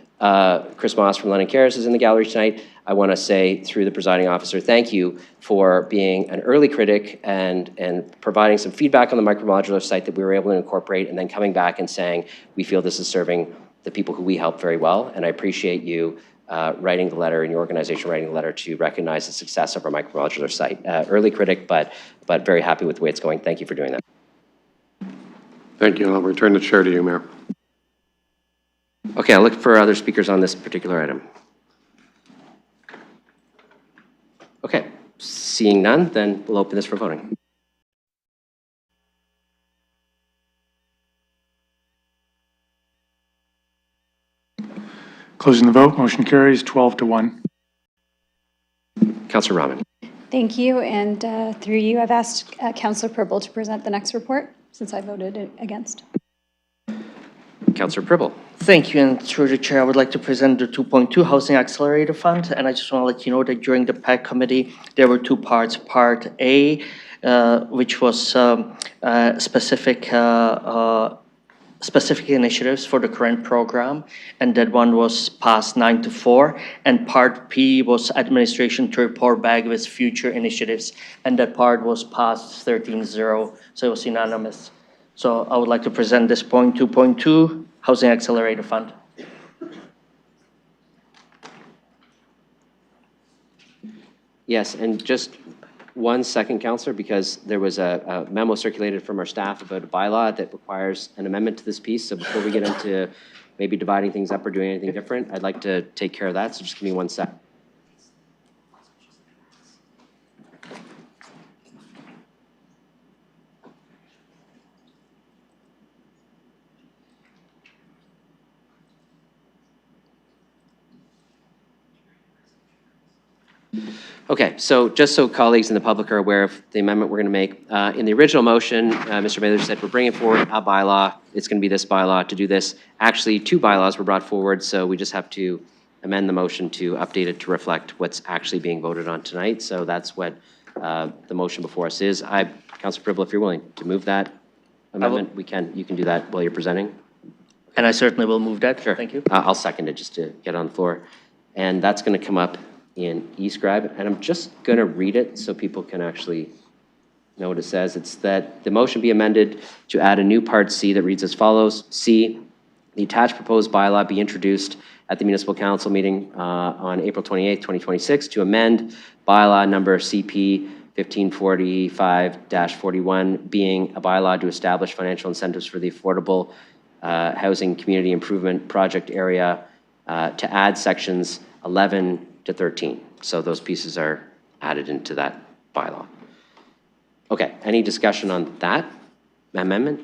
Chris Moss from Lennon Cares is in the gallery tonight. I want to say through the presiding officer, thank you for being an early critic and providing some feedback on the micromodular site that we were able to incorporate, and then coming back and saying, we feel this is serving the people who we help very well. And I appreciate you writing the letter and your organization writing the letter to recognize the success of our micromodular site. Early critic, but very happy with the way it's going. Thank you for doing that. Thank you. I'll return the chair to you, Mayor. Okay, I'll look for other speakers on this particular item. Okay, seeing none, then we'll open this for voting. Closing the vote, motion carries 12-1. Councillor Rahman. Thank you, and through you, I've asked Councillor Purple to present the next report, since I voted against. Councillor Pribble. Thank you, and through the chair, I would like to present the 2.2 Housing Accelerator Fund, and I just want to let you know that during the PAC committee, there were two parts. Part A, which was specific initiatives for the current program, and that one was passed 9-4, and Part P was administration to report back with future initiatives, and that part was passed 13-0, so it was unanimous. So I would like to present this point 2.2 Housing Accelerator Fund. Yes, and just 1 second, Councillor, because there was a memo circulated from our staff about a bylaw that requires an amendment to this piece. So before we get into maybe dividing things up or doing anything different, I'd like to take care of that. So just give me 1 sec. Okay, so just so colleagues and the public are aware of the amendment we're going to make, in the original motion, Mr. Baylor said we're bringing forward a bylaw. It's going to be this bylaw to do this. Actually, two bylaws were brought forward, so we just have to amend the motion to update it to reflect what's actually being voted on tonight. So that's what the motion before us is. Councilor Pribble, if you're willing to move that amendment, you can do that while you're presenting. And I certainly will move that. Sure. Thank you. I'll second it just to get on the floor. And that's going to come up in eScribe, and I'm just going to read it so people can actually know what it says. It's that the motion be amended to add a new Part C that reads as follows. C, the attached proposed bylaw be introduced at the Municipal Council meeting on April 28th, 2026 to amend bylaw number CP 1545-41, being a bylaw to establish financial incentives for the affordable housing community improvement project area to add sections 11 to 13. So those pieces are added into that bylaw. Okay, any discussion on that amendment?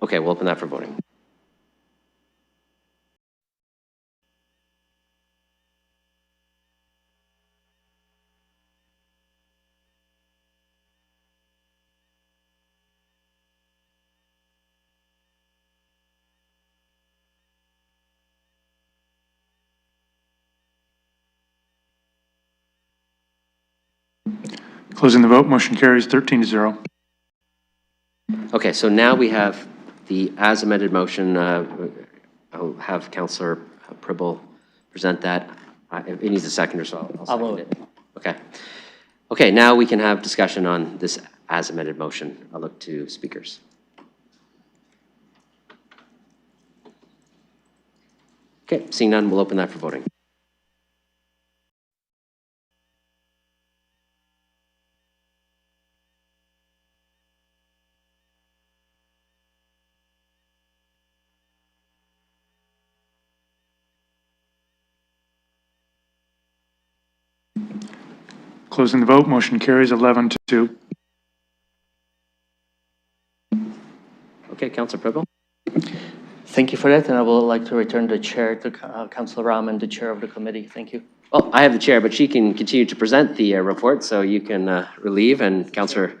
Okay, we'll open that for voting. Closing the vote, motion carries 13-0. Okay, so now we have the as amended motion I'll have Councillor Pribble present that. It needs a seconder, so I'll second it. Okay. Okay, now we can have discussion on this as amended motion. I'll look to speakers. Okay, seeing none, we'll open that for voting. Closing the vote, motion carries 11-2. Okay, Councillor Pribble. Thank you for that, and I would like to return the chair to Councillor Rahman, the chair of the committee. Thank you. Well, I have the chair, but she can continue to present the report, so you can relieve, and Councillor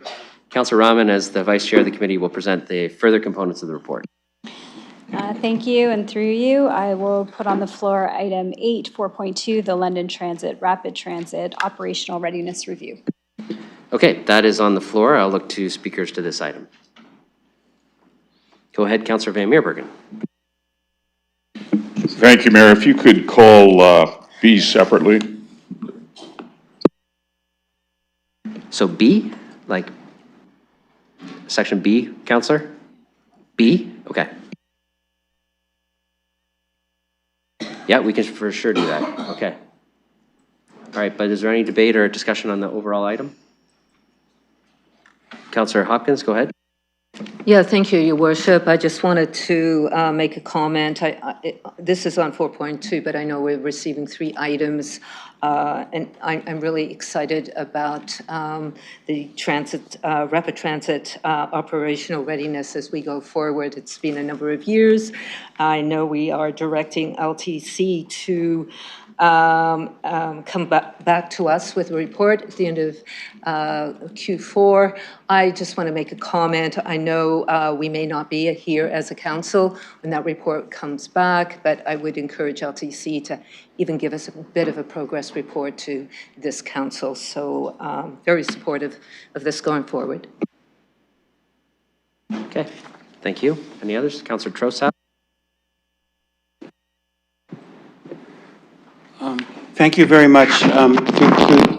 Rahman, as the vice chair of the committee, will present the further components of the report. Thank you, and through you, I will put on the floor item 8, 4.2, the London Transit Rapid Transit Operational Readiness Review. Okay, that is on the floor. I'll look to speakers to this item. Go ahead, Councillor Van Meerbergen. Thank you, Mayor. If you could call B separately. So B, like section B, Councillor? B? Okay. Yeah, we can for sure do that. Okay. All right, but is there any debate or discussion on the overall item? Councillor Hopkins, go ahead. Yeah, thank you, Your Worship. I just wanted to make a comment. This is on 4.2, but I know we're receiving 3 items, and I'm really excited about the transit, rapid transit operational readiness as we go forward. It's been a number of years. I know we are directing LTC to come back to us with a report at the end of Q4. I just want to make a comment. I know we may not be here as a council when that report comes back, but I would encourage LTC to even give us a bit of a progress report to this council. So very supportive of this going forward. Okay, thank you. Any others? Councillor Trossat? Thank you very much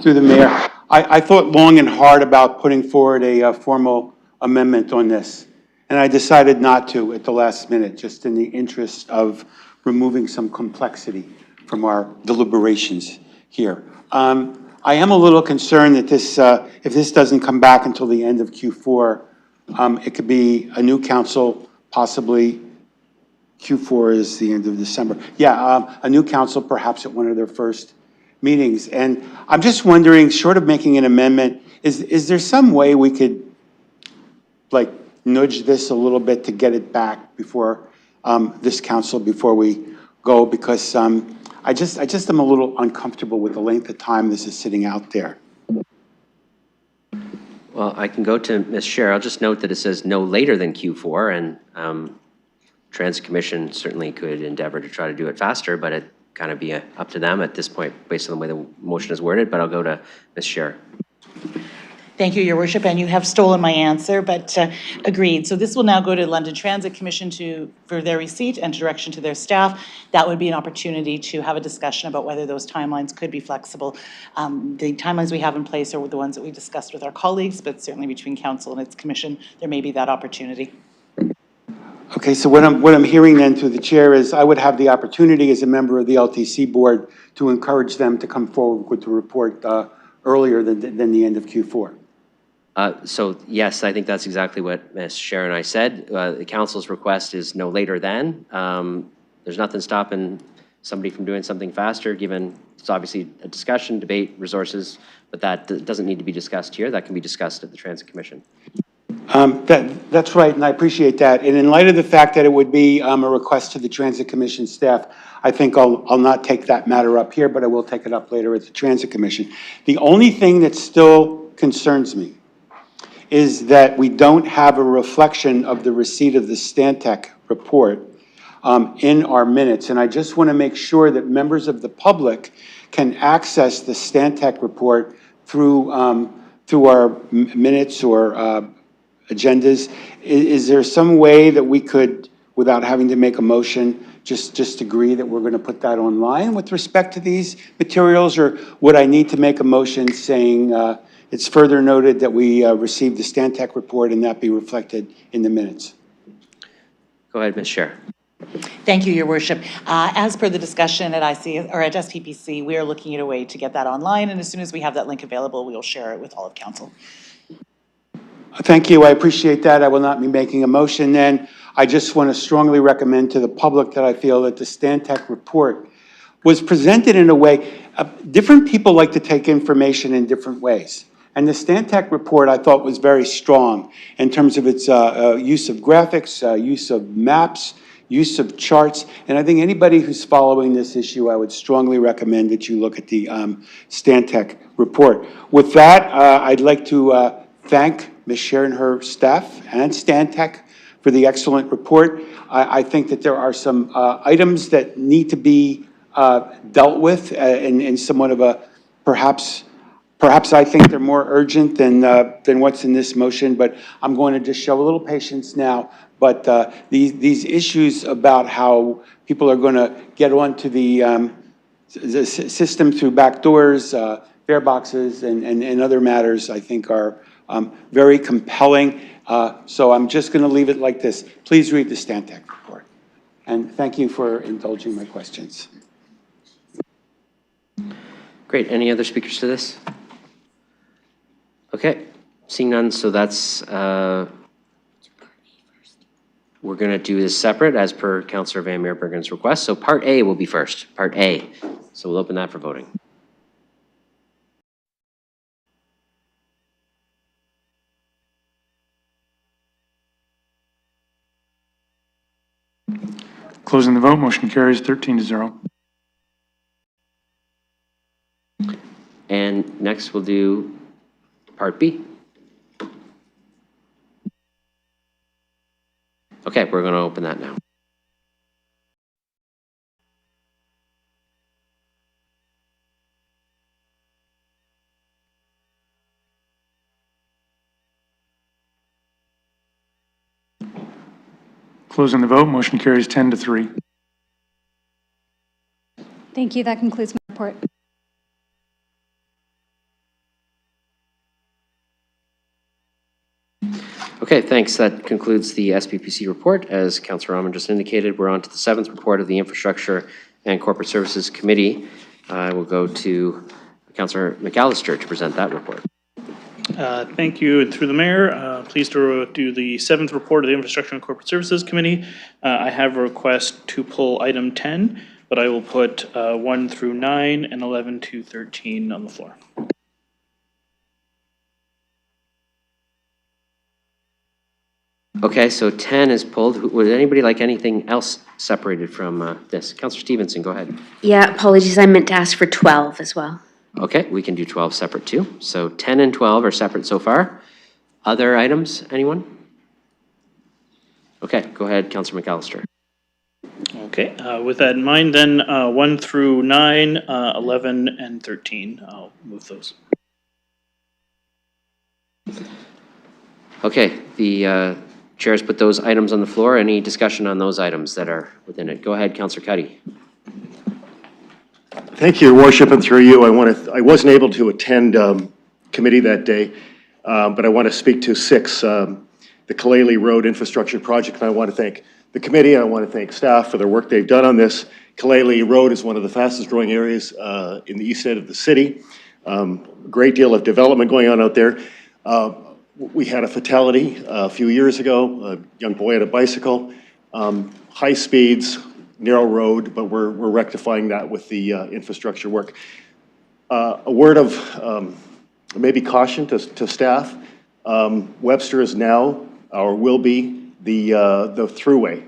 through the mayor. I thought long and hard about putting forward a formal amendment on this, and I decided not to at the last minute, just in the interest of removing some complexity from our deliberations here. I am a little concerned that this, if this doesn't come back until the end of Q4, it could be a new council, possibly. Q4 is the end of December. Yeah, a new council perhaps at one of their first meetings. And I'm just wondering, short of making an amendment, is there some way we could like nudge this a little bit to get it back before this council, before we go? Because I just am a little uncomfortable with the length of time this is sitting out there. Well, I can go to Ms. Scher. I'll just note that it says no later than Q4, and Transit Commission certainly could endeavor to try to do it faster, but it kind of be up to them at this point based on the way the motion is worded. But I'll go to Ms. Scher. Thank you, Your Worship, and you have stolen my answer, but agreed. So this will now go to London Transit Commission for their receipt and direction to their staff. That would be an opportunity to have a discussion about whether those timelines could be flexible. The timelines we have in place are the ones that we discussed with our colleagues, but certainly between council and its commission, there may be that opportunity. Okay, so what I'm hearing then through the chair is I would have the opportunity as a member of the LTC board to encourage them to come forward with the report earlier than the end of Q4. So yes, I think that's exactly what Ms. Scher and I said. The council's request is no later than. There's nothing stopping somebody from doing something faster, given it's obviously a discussion, debate, resources, but that doesn't need to be discussed here. That can be discussed at the Transit Commission. That's right, and I appreciate that. And in light of the fact that it would be a request to the Transit Commission staff, I think I'll not take that matter up here, but I will take it up later at the Transit Commission. The only thing that still concerns me is that we don't have a reflection of the receipt of the Stantec report in our minutes. And I just want to make sure that members of the public can access the Stantec report through our minutes or agendas. Is there some way that we could, without having to make a motion, just agree that we're going to put that online with respect to these materials? Or would I need to make a motion saying it's further noted that we received the Stantec report and that be reflected in the minutes? Go ahead, Ms. Chair. Thank you, Your Worship. As per the discussion at SPPC, we are looking at a way to get that online, and as soon as we have that link available, we will share it with all of council. Thank you. I appreciate that. I will not be making a motion then. I just want to strongly recommend to the public that I feel that the Stantec report was presented in a way, different people like to take information in different ways. And the Stantec report, I thought, was very strong in terms of its use of graphics, use of maps, use of charts. And I think anybody who's following this issue, I would strongly recommend that you look at the Stantec report. With that, I'd like to thank Ms. Scher and her staff and Stantec for the excellent report. I think that there are some items that need to be dealt with in somewhat of a, perhaps I think they're more urgent than what's in this motion, but I'm going to just show a little patience now. But these issues about how people are going to get onto the system through back doors, fare boxes, and other matters, I think are very compelling. So I'm just going to leave it like this. Please read the Stantec report. And thank you for indulging my questions. Great. Any other speakers to this? Okay. Seeing none, so that's, we're going to do this separate as per Councillor Van Meerbergen's request. So Part A will be first. Part A. So we'll open that for voting. Closing the vote, motion carries 13-0. And next we'll do Part B. Okay, we're going to open that now. Closing the vote, motion carries 10-3. Thank you. That concludes my report. Okay, thanks. That concludes the SPPC report. As Councillor Rahman just indicated, we're on to the 7th report of the Infrastructure and Corporate Services Committee. I will go to Councillor McAllister to present that report. Thank you, and through the mayor, pleased to do the 7th report of the Infrastructure and Corporate Services Committee. I have a request to pull item 10, but I will put 1 through 9 and 11 to 13 on the floor. Okay, so 10 is pulled. Would anybody like anything else separated from this? Councillor Stevenson, go ahead. Yeah, apologies, I meant to ask for 12 as well. Okay, we can do 12 separate too. So 10 and 12 are separate so far. Other items, anyone? Okay, go ahead, Councillor McAllister. Okay, with that in mind, then 1 through 9, 11, and 13. I'll move those. Okay, the chair's put those items on the floor. Any discussion on those items that are within it? Go ahead, Councillor Cuddy. Thank you, Your Worship, and through you, I wasn't able to attend committee that day, but I want to speak to 6, the Kaleli Road Infrastructure Project, and I want to thank the committee, and I want to thank staff for their work they've done on this. Kaleli Road is one of the fastest growing areas in the east side of the city. A great deal of development going on out there. We had a fatality a few years ago, a young boy on a bicycle, high speeds, narrow road, but we're rectifying that with the infrastructure work. A word of maybe caution to staff. Webster is now, or will be, the throughway.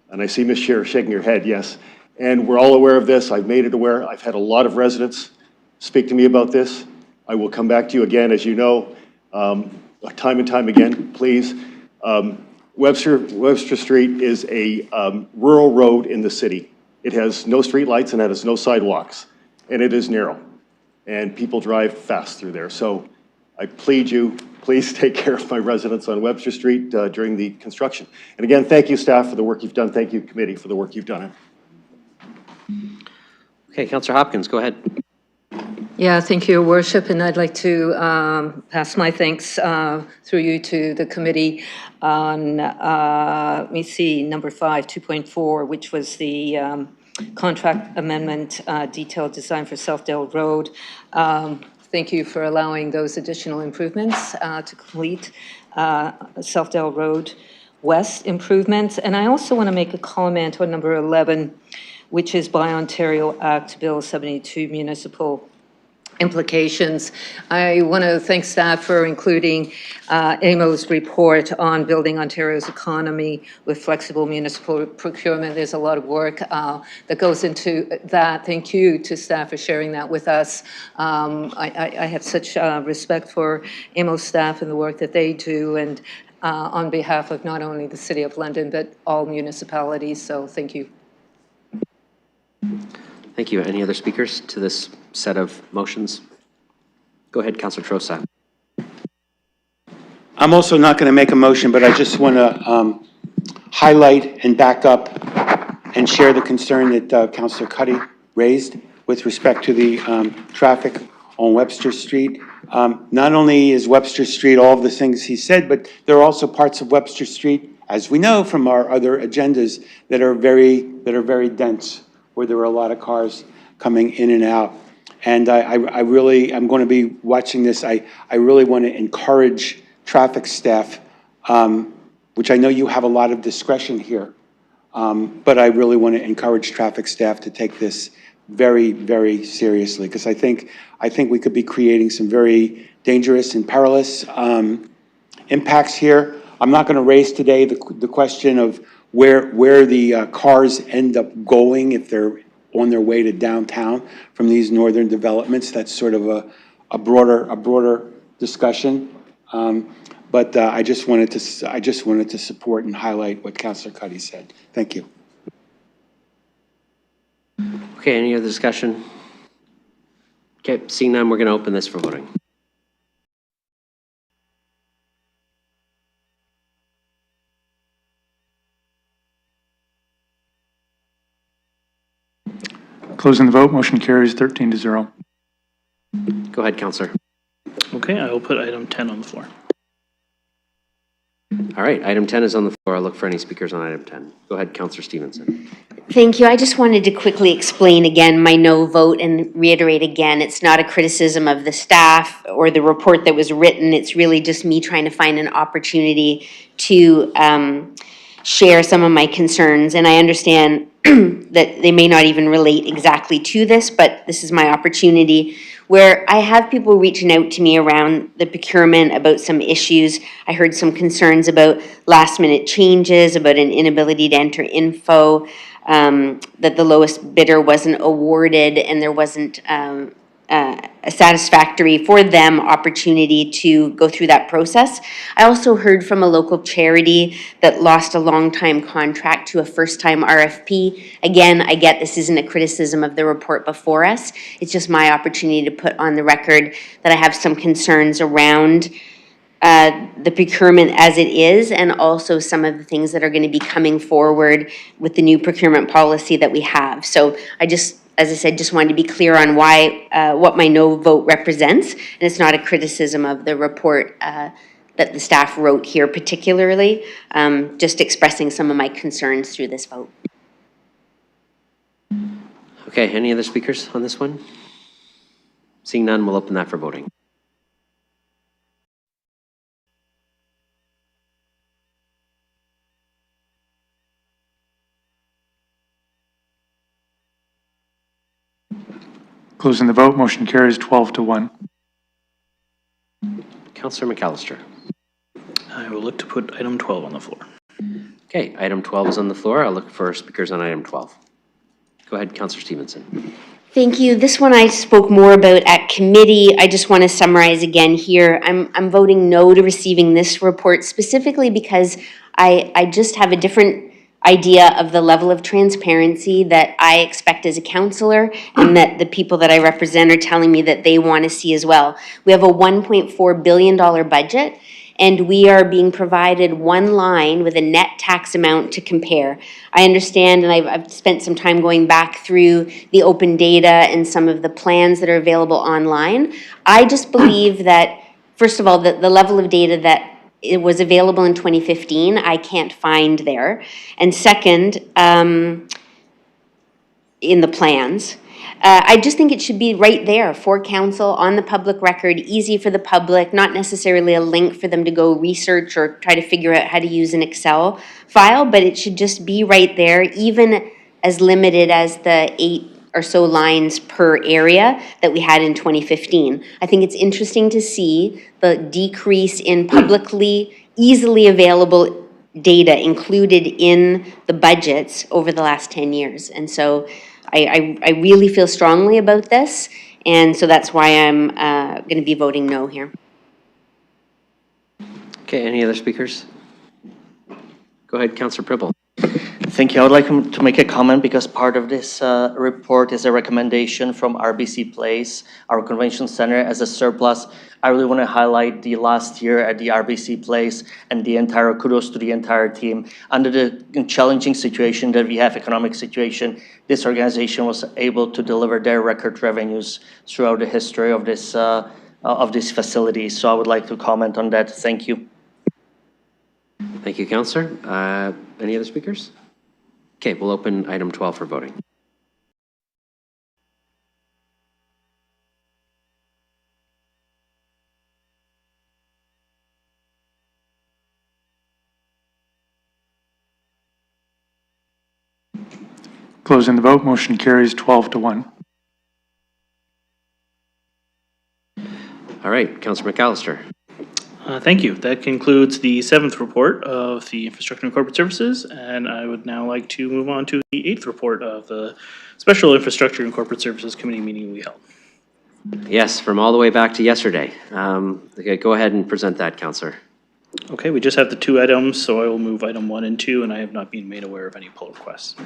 And I see Ms. Scher shaking her head, yes. And we're all aware of this. I've made it aware. I've had a lot of residents speak to me about this. I will come back to you again, as you know, time and time again, please. Webster Street is a rural road in the city. It has no street lights and it has no sidewalks, and it is narrow, and people drive fast through there. So I plead you, please take care of my residents on Webster Street during the construction. And again, thank you, staff, for the work you've done. Thank you, committee, for the work you've done. Okay, Councillor Hopkins, go ahead. Yeah, thank you, Your Worship, and I'd like to pass my thanks through you to the committee on, let me see, number 5, 2.4, which was the contract amendment, detailed design for Southdale Road. Thank you for allowing those additional improvements to complete Southdale Road West improvements. And I also want to make a comment on number 11, which is by Ontario Act Bill 72 municipal implications. I want to thank staff for including AMO's report on building Ontario's economy with flexible municipal procurement. There's a lot of work that goes into that. Thank you to staff for sharing that with us. I have such respect for AMO staff and the work that they do, and on behalf of not only the City of London, but all municipalities, so thank you. Thank you. Any other speakers to this set of motions? Go ahead, Councillor Trosa. I'm also not going to make a motion, but I just want to highlight and back up and share the concern that Councillor Cuddy raised with respect to the traffic on Webster Street. Not only is Webster Street all of the things he said, but there are also parts of Webster Street, as we know from our other agendas, that are very dense, where there are a lot of cars coming in and out. And I'm going to be watching this. I really want to encourage traffic staff, which I know you have a lot of discretion here, but I really want to encourage traffic staff to take this very, very seriously, because I think we could be creating some very dangerous and perilous impacts here. I'm not going to raise today the question of where the cars end up going if they're on their way to downtown from these northern developments. That's sort of a broader discussion. But I just wanted to support and highlight what Councillor Cuddy said. Thank you. Okay, any other discussion? Okay, seeing none, we're going to open this for voting. Closing the vote, motion carries 13-0. Go ahead, Councillor. Okay, I will put item 10 on the floor. All right, item 10 is on the floor. I'll look for any speakers on item 10. Go ahead, Councillor Stevenson. Thank you. I just wanted to quickly explain again my no vote and reiterate again, it's not a criticism of the staff or the report that was written. It's really just me trying to find an opportunity to share some of my concerns. And I understand that they may not even relate exactly to this, but this is my opportunity where I have people reaching out to me around the procurement about some issues. I heard some concerns about last minute changes, about an inability to enter info, that the lowest bidder wasn't awarded and there wasn't a satisfactory for them opportunity to go through that process. I also heard from a local charity that lost a long time contract to a first time RFP. Again, I get this isn't a criticism of the report before us. It's just my opportunity to put on the record that I have some concerns around the procurement as it is, and also some of the things that are going to be coming forward with the new procurement policy that we have. So I just, as I said, just wanted to be clear on why, what my no vote represents, and it's not a criticism of the report that the staff wrote here particularly, just expressing some of my concerns through this vote. Okay, any other speakers on this one? Seeing none, we'll open that for voting. Closing the vote, motion carries 12-1. Councillor McAllister. I will look to put item 12 on the floor. Okay, item 12 is on the floor. I'll look for speakers on item 12. Go ahead, Councillor Stevenson. Thank you. This one I spoke more about at committee. I just want to summarize again here. I'm voting no to receiving this report specifically because I just have a different idea of the level of transparency that I expect as a counselor and that the people that I represent are telling me that they want to see as well. We have a $1.4 billion budget, and we are being provided one line with a net tax amount to compare. I understand, and I've spent some time going back through the open data and some of the plans that are available online. I just believe that, first of all, the level of data that it was available in 2015, I can't find there. And second, in the plans, I just think it should be right there for council, on the public record, easy for the public, not necessarily a link for them to go research or try to figure out how to use an Excel file, but it should just be right there, even as limited as the 8 or so lines per area that we had in 2015. I think it's interesting to see the decrease in publicly easily available data included in the budgets over the last 10 years. And so I really feel strongly about this, and so that's why I'm going to be voting no here. Okay, any other speakers? Go ahead, Councillor Pribble. Thank you. I would like to make a comment because part of this report is a recommendation from RBC Place, our convention center, as a surplus. I really want to highlight the last year at the RBC Place and the entire kudos to the entire team. Under the challenging situation that we have, economic situation, this organization was able to deliver their record revenues throughout the history of this facility. So I would like to comment on that. Thank you. Thank you, Councillor. Any other speakers? Okay, we'll open item 12 for voting. Closing the vote, motion carries 12-1. All right, Councillor McAllister. Thank you. That concludes the 7th report of the Infrastructure and Corporate Services, and I would now like to move on to the 8th report of the Special Infrastructure and Corporate Services Committee meeting we held. Yes, from all the way back to yesterday. Okay, go ahead and present that, Councillor. Okay, we just have the 2 items, so I will move item 1 and 2, and I have not been made aware of any pull requests.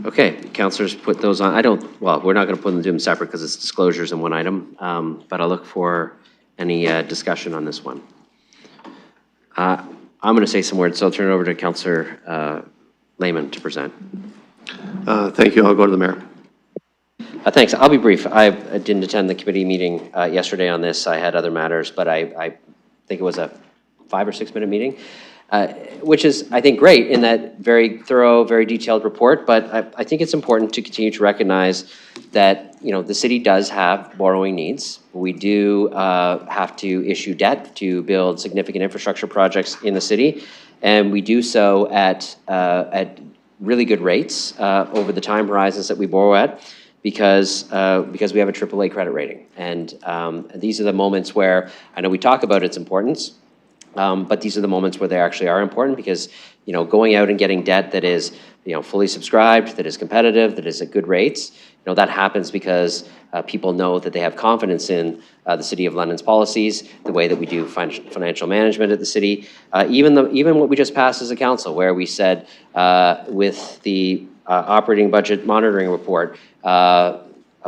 Okay, councillors put those on. Well, we're not going to put them separate because it's disclosures in one item, but I'll look for any discussion on this one. I'm going to say some words, so I'll turn it over to Councillor Lehman to present. Thank you. I'll go to the mayor. Thanks. I'll be brief. I didn't attend the committee meeting yesterday on this. I had other matters, but I think it was a 5 or 6 minute meeting, which is, I think, great in that very thorough, very detailed report. But I think it's important to continue to recognize that, you know, the city does have borrowing needs. We do have to issue debt to build significant infrastructure projects in the city, and we do so at really good rates over the time horizons that we borrow at, because we have a AAA credit rating. And these are the moments where I know we talk about its importance, but these are the moments where they actually are important, because, you know, going out and getting debt that is, you know, fully subscribed, that is competitive, that is at good rates, you know, that happens because people know that they have confidence in the City of London's policies, the way that we do financial management at the city, even what we just passed as a council, where we said with the operating budget monitoring report, a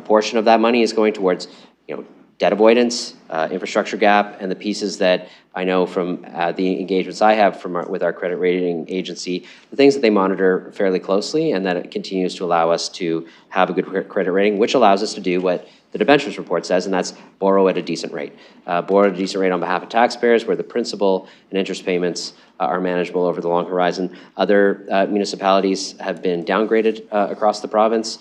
portion of that money is going towards, you know, debt avoidance, infrastructure gap, and the pieces that I know from the engagements I have with our credit rating agency, the things that they monitor fairly closely, and that it continues to allow us to have a good credit rating, which allows us to do what the debentures report says, and that's borrow at a decent rate. Borrow at a decent rate on behalf of taxpayers, where the principal and interest payments are manageable over the long horizon. Other municipalities have been downgraded across the province.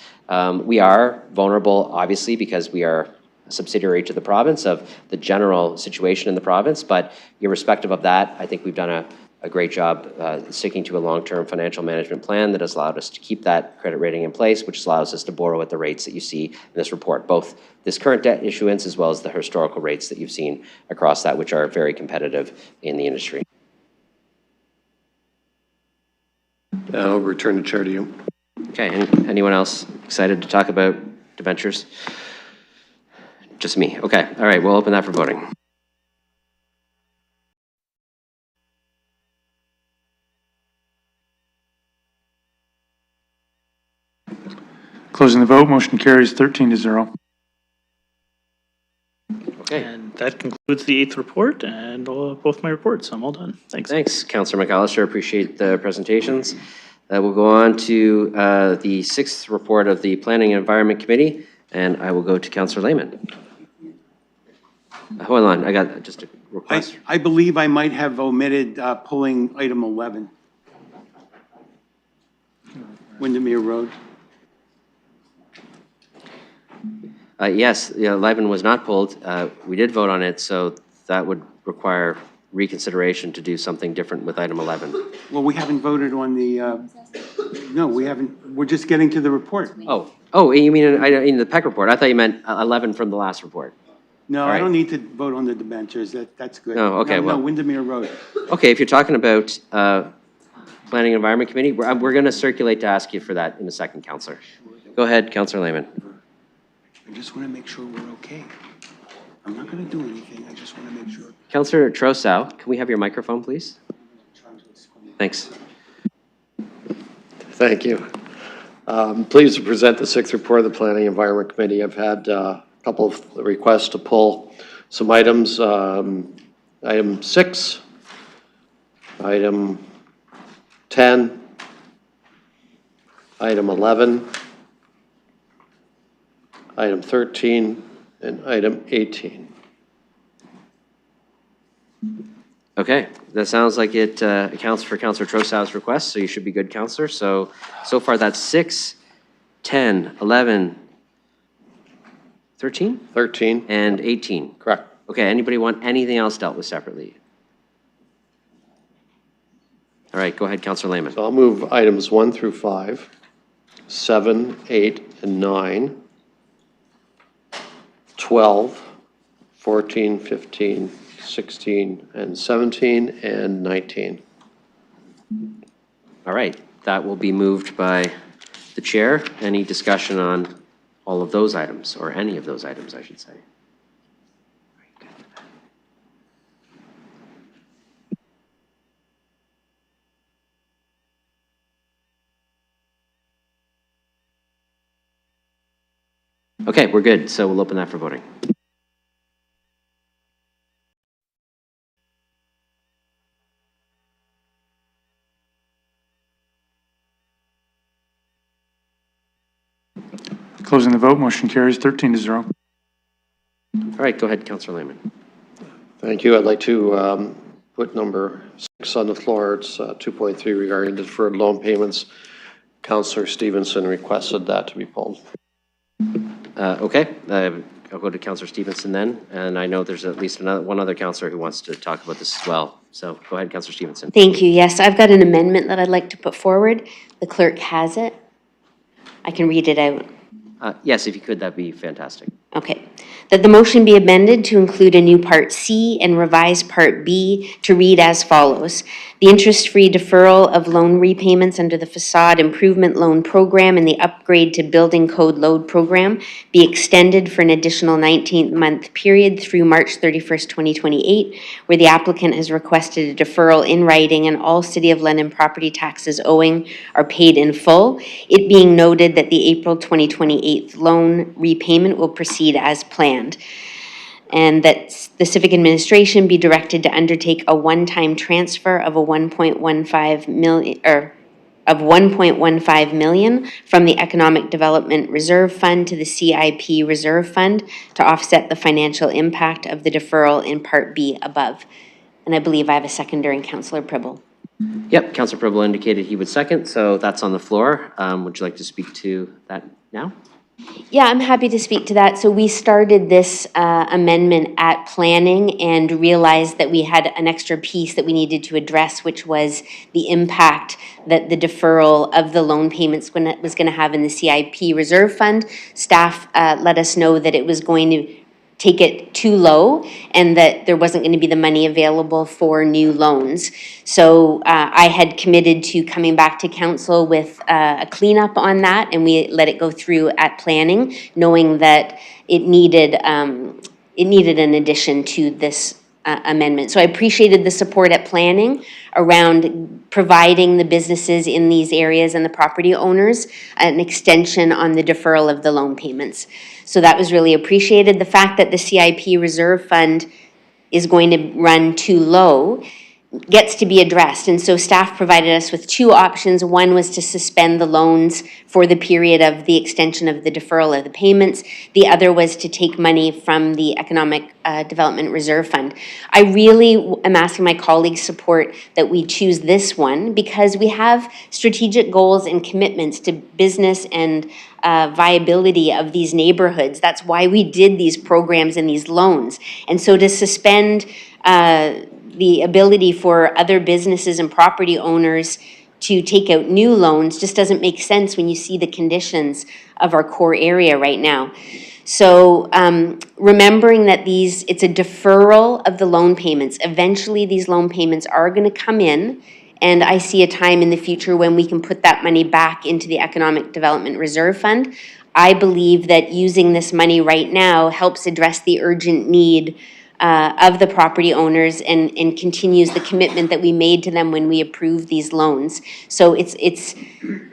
We are vulnerable, obviously, because we are subsidiary to the province of the general situation in the province, but irrespective of that, I think we've done a great job sticking to a long-term financial management plan that has allowed us to keep that credit rating in place, which allows us to borrow at the rates that you see in this report, both this current debt issuance as well as the historical rates that you've seen across that, which are very competitive in the industry. I'll return the chair to you. Okay, anyone else excited to talk about debentures? Just me. Okay, all right, we'll open that for voting. Closing the vote, motion carries 13-0. Okay. And that concludes the 8th report and both my reports. I'm all done. Thanks. Thanks, Councillor McAllister. Appreciate the presentations. We'll go on to the 6th report of the Planning and Environment Committee, and I will go to Councillor Lehman. Hold on, I got just a request. I believe I might have omitted pulling item 11. Windermere Road. Yes, 11 was not pulled. We did vote on it, so that would require reconsideration to do something different with item 11. Well, we haven't voted on the, no, we haven't, we're just getting to the report. Oh, you mean in the PEC report? I thought you meant 11 from the last report. No, All I right. don't need to vote on the debentures, that's good. No, okay, well. No, Windermere Road. Okay, if you're talking about Planning and Environment Committee, we're going to circulate to ask you for that in a second, Councillor. Go ahead, Councillor Lehman. I just want to make sure we're okay. I'm not going to do anything, I just want to make sure. Councillor Trossau, can we have your microphone, please? Thanks. Thank you. Pleased to present the 6th report of the Planning and Environment Committee. I've had a couple of requests to pull some items. Item 6, item 10, item 11, item 13, and item 18. Okay, that sounds like it accounts for Councillor Trossau's request, so you should be good, Councillor. So far that's 6, 10, 11, 13? 13. And 18. Correct. Okay, anybody want anything else dealt with separately? All right, go ahead, Councillor Lehman. So I'll move items 1 through 5, 7, 8, and 9, 12, 14, 15, 16, and 17, and 19. All right, that will be moved by the chair. Any discussion on all of those items, or any of those items, I should say? Okay, we're good, so we'll open that for voting. Closing the vote, motion carries 13-0. All right, go ahead, Councillor Lehman. Thank you. I'd like to put number 6 on the floor. It's 2.3 regarding deferred loan payments. Councillor Stevenson requested that to be pulled. Okay, I'll go to Councillor Stevenson then, and I know there's at least one other councillor who wants to talk about this as well. So go ahead, Councillor Stevenson. Thank you. Yes, I've got an amendment that I'd like to put forward. The clerk has it. I can read it out. Yes, if you could, that'd be fantastic. Okay. That the motion be amended to include a new Part C and revised Part B to read as follows. The interest-free deferral of loan repayments under the Facade Improvement Loan Program and the Upgrade to Building Code Load Program be extended for an additional 19-month period through March 31st, 2028, where the applicant has requested a deferral in writing and all City of London property taxes owing are paid in full, it being noted that the April 2028 loan repayment will proceed as planned. And that the civic administration be directed to undertake a one-time transfer of a 1.15 million from the Economic Development Reserve Fund to the CIP Reserve Fund to offset the financial impact of the deferral in Part B above. And I believe I have a seconder in Councillor Pribble. Yep, Councillor Pribble indicated he would second, so that's on the floor. Would you like to speak to that now? Yeah, I'm happy to speak to that. So we started this amendment at planning and realized that we had an extra piece that we needed to address, which was the impact that the deferral of the loan payments was going to have in the CIP Reserve Fund. Staff let us know that it was going to take it too low and that there wasn't going to be the money available for new loans. So I had committed to coming back to council with a cleanup on that, and we let it go through at planning, knowing that it needed an addition to this amendment. So I appreciated the support at planning around providing the businesses in these areas and the property owners an extension on the deferral of the loan payments. So that was really appreciated. The fact that the CIP reserve fund is going to run too low gets to be addressed. And so staff provided us with two options. One was to suspend the loans for the period of the extension of the deferral of the payments. The other was to take money from the Economic Development Reserve Fund. I really am asking my colleagues' support that we choose this one because we have strategic goals and commitments to business and viability of these neighborhoods. That's why we did these programs and these loans. And so to suspend the ability for other businesses and property owners to take out new loans just doesn't make sense when you see the conditions of our core area right now. So remembering that it's a deferral of the loan payments. Eventually, these loan payments are going to come in, and I see a time in the future when we can put that money back into the Economic Development Reserve Fund. I believe that using this money right now helps address the urgent need of the property owners and continues the commitment that we made to them when we approved these loans. So it's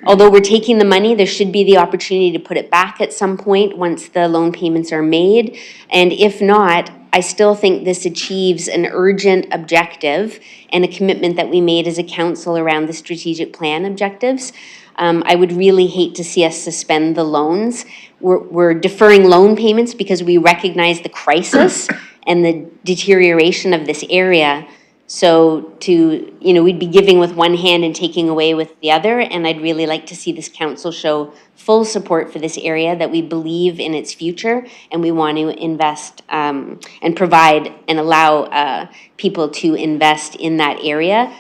although we're taking the money, there should be the opportunity to put it back at some point once the loan payments are made. And if not, I still think this achieves an urgent objective and a commitment that we made as a council around the strategic plan objectives. I would really hate to see us suspend the loans. We're deferring loan payments because we recognize the crisis and the deterioration of this area. So we'd be giving with one hand and taking away with the other. And I'd really like to see this council show full support for this area, that we believe in its future and we want to invest and provide and allow people to invest in that area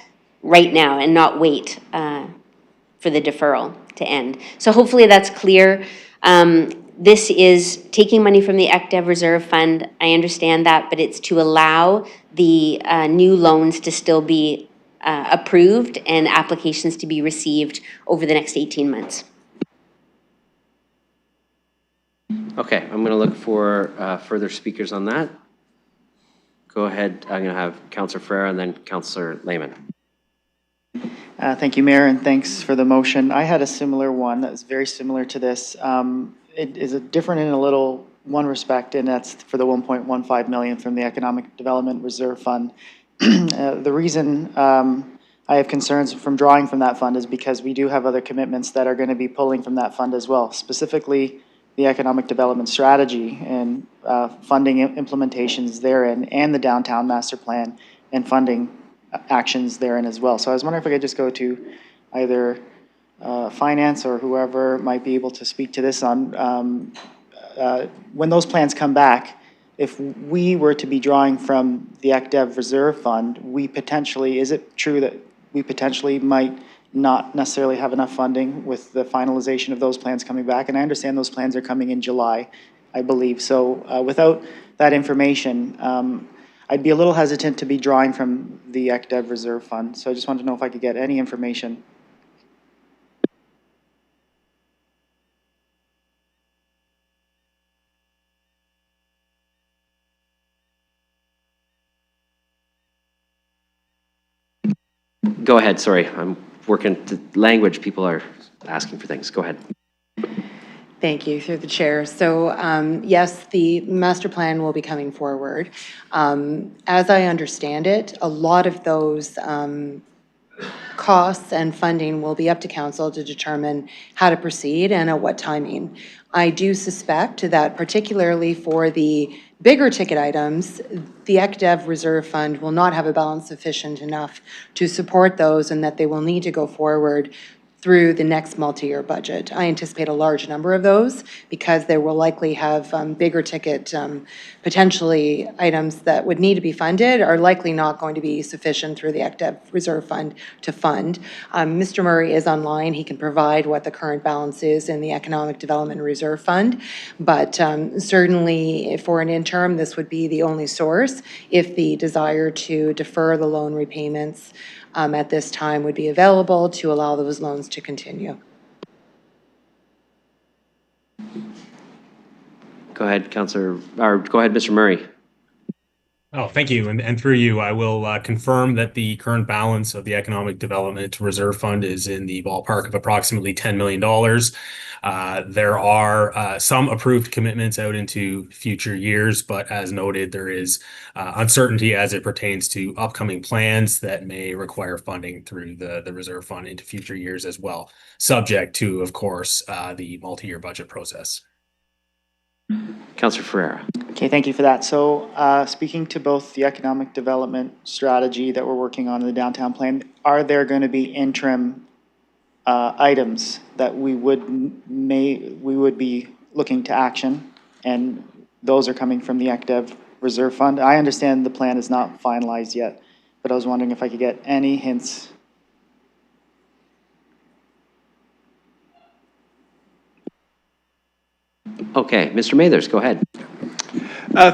right now and not wait for the deferral to end. So hopefully that's clear. This is taking money from the ECDEV Reserve Fund. I understand that, but it's to allow the new loans to still be approved and applications to be received over the next 18 months. Okay, I'm going to look for further speakers on that. Go ahead. I'm going to have Councillor Ferreira and then Councillor Lehman. Thank you, Mayor, and thanks for the motion. I had a similar one that was very similar to this. It is different in one respect, and that's for the 1.15 million from the Economic Development Reserve Fund. The reason I have concerns from drawing from that fund is because we do have other commitments that are going to be pulling from that fund as well, specifically the economic development strategy and funding implementations therein, and the downtown master plan and funding actions therein as well. So I was wondering if I could just go to either finance or whoever might be able to speak to this on when those plans come back. If we were to be drawing from the ECDEV Reserve Fund, is it true that we potentially might not necessarily have enough funding with the finalization of those plans coming back? And I understand those plans are coming in July, I believe. So without that information, I'd be a little hesitant to be drawing from the ECDEV Reserve Fund. So I just wanted to know if I could get any information. Go ahead, sorry. I'm working the language. People are asking for things. Go ahead. Thank you, through the chair. So yes, the master plan will be coming forward. As I understand it, a lot of those costs and funding will be up to council to determine how to proceed and at what timing. I do suspect that particularly for the bigger ticket items, the ECDEV Reserve Fund will not have a balance sufficient enough to support those, and that they will need to go forward through the next multi-year budget. I anticipate a large number of those because they will likely have bigger ticket, potentially items that would need to be funded are likely not going to be sufficient through the ECDEV Reserve Fund to fund. Mr. Murray is online. He can provide what the current balance is in the Economic Development Reserve Fund, but certainly for an interim, this would be the only source if the desire to defer the loan repayments at this time would be available to allow those loans to continue. Go ahead, Councillor, or go ahead, Mr. Murray. Oh, thank you. And through you, I will confirm that the current balance of the Economic Development Reserve Fund is in the ballpark of approximately $10 million. There are some approved commitments out into future years, but as noted, there is uncertainty as it pertains to upcoming plans that may require funding through the reserve fund into future years as well, subject to, of course, the multi-year budget process. Councillor Ferreira. Okay, thank you for that. So speaking to both the economic development strategy that we're working on in the downtown plan, are there going to be interim items that we would be looking to action, and those are coming from the ECDEV Reserve Fund? I understand the plan is not finalized yet, but I was wondering if I could get any hints. Okay, Mr. Mathers, go ahead.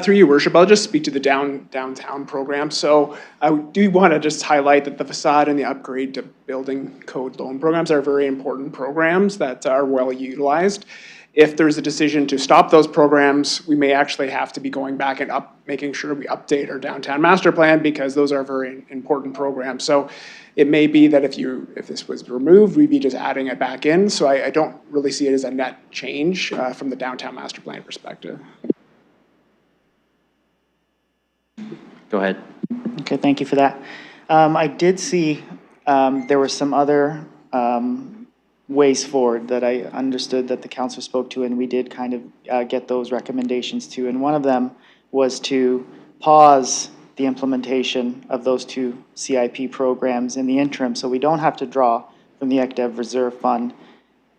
Through your worship, I'll just speak to the downtown program. So I do want to just highlight that the facade and the upgrade to building code loan programs are very important programs that are well utilized. If there's a decision to stop those programs, we may actually have to be going back and making sure we update our downtown master plan, because those are very important programs. So it may be that if this was removed, we'd be just adding it back in. So I don't really see it as a net change from the downtown master plan perspective. Go ahead. Okay, thank you for that. I did see there were some other ways forward that I understood that the council spoke to, and we did kind of get those recommendations to. And one of them was to pause the implementation of those two CIP programs in the interim, so we don't have to draw from the ECDEV Reserve Fund.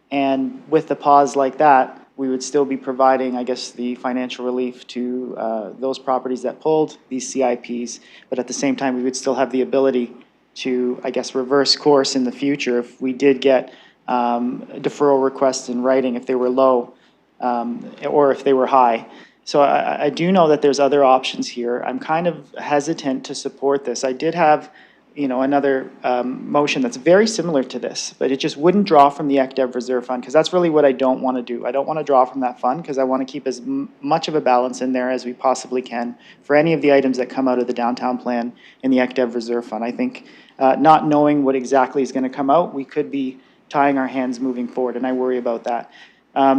And with the pause like that, we would still be providing, I guess, the financial relief to those properties that pulled these CIPs, but at the same time, we would still have the ability to, I guess, reverse course in the future if we did get deferral requests in writing, if they were low or if they were high. So I do know that there's other options here. I'm kind of hesitant to support this. I did have, another motion that's very similar to this, but it just wouldn't draw from the ECDEV Reserve Fund, because that's really what I don't want to do. I don't want to draw from that fund, because I want to keep as much of a balance in there as we possibly can for any of the items that come out of the downtown plan in the ECDEV Reserve Fund. I think not knowing what exactly is going to come out, we could be tying our hands moving forward, and I worry about that.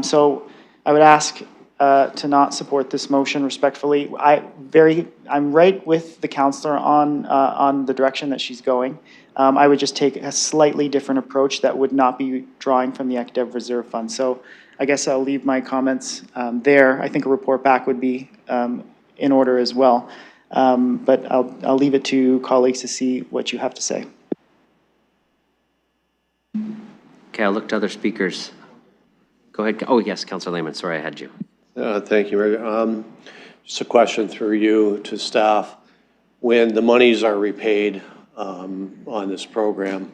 So I would ask to not support this motion respectfully. I'm right with the councillor on the direction that she's going. I would just take a slightly different approach that would not be drawing from the ECDEV Reserve Fund. So I guess I'll leave my comments there. I think a report back would be in order as well. But I'll leave it to colleagues to see what you have to say. Okay, I'll look to other speakers. Go ahead. Oh, yes, Councillor Lehman. Sorry, I had you. Thank you, Mayor. Just a question through you to staff. When the monies are repaid on this program,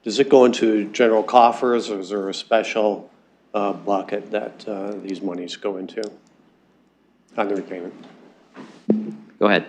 does it go into general coffers, or is there a special bucket that these monies go into on the repayment? Go ahead.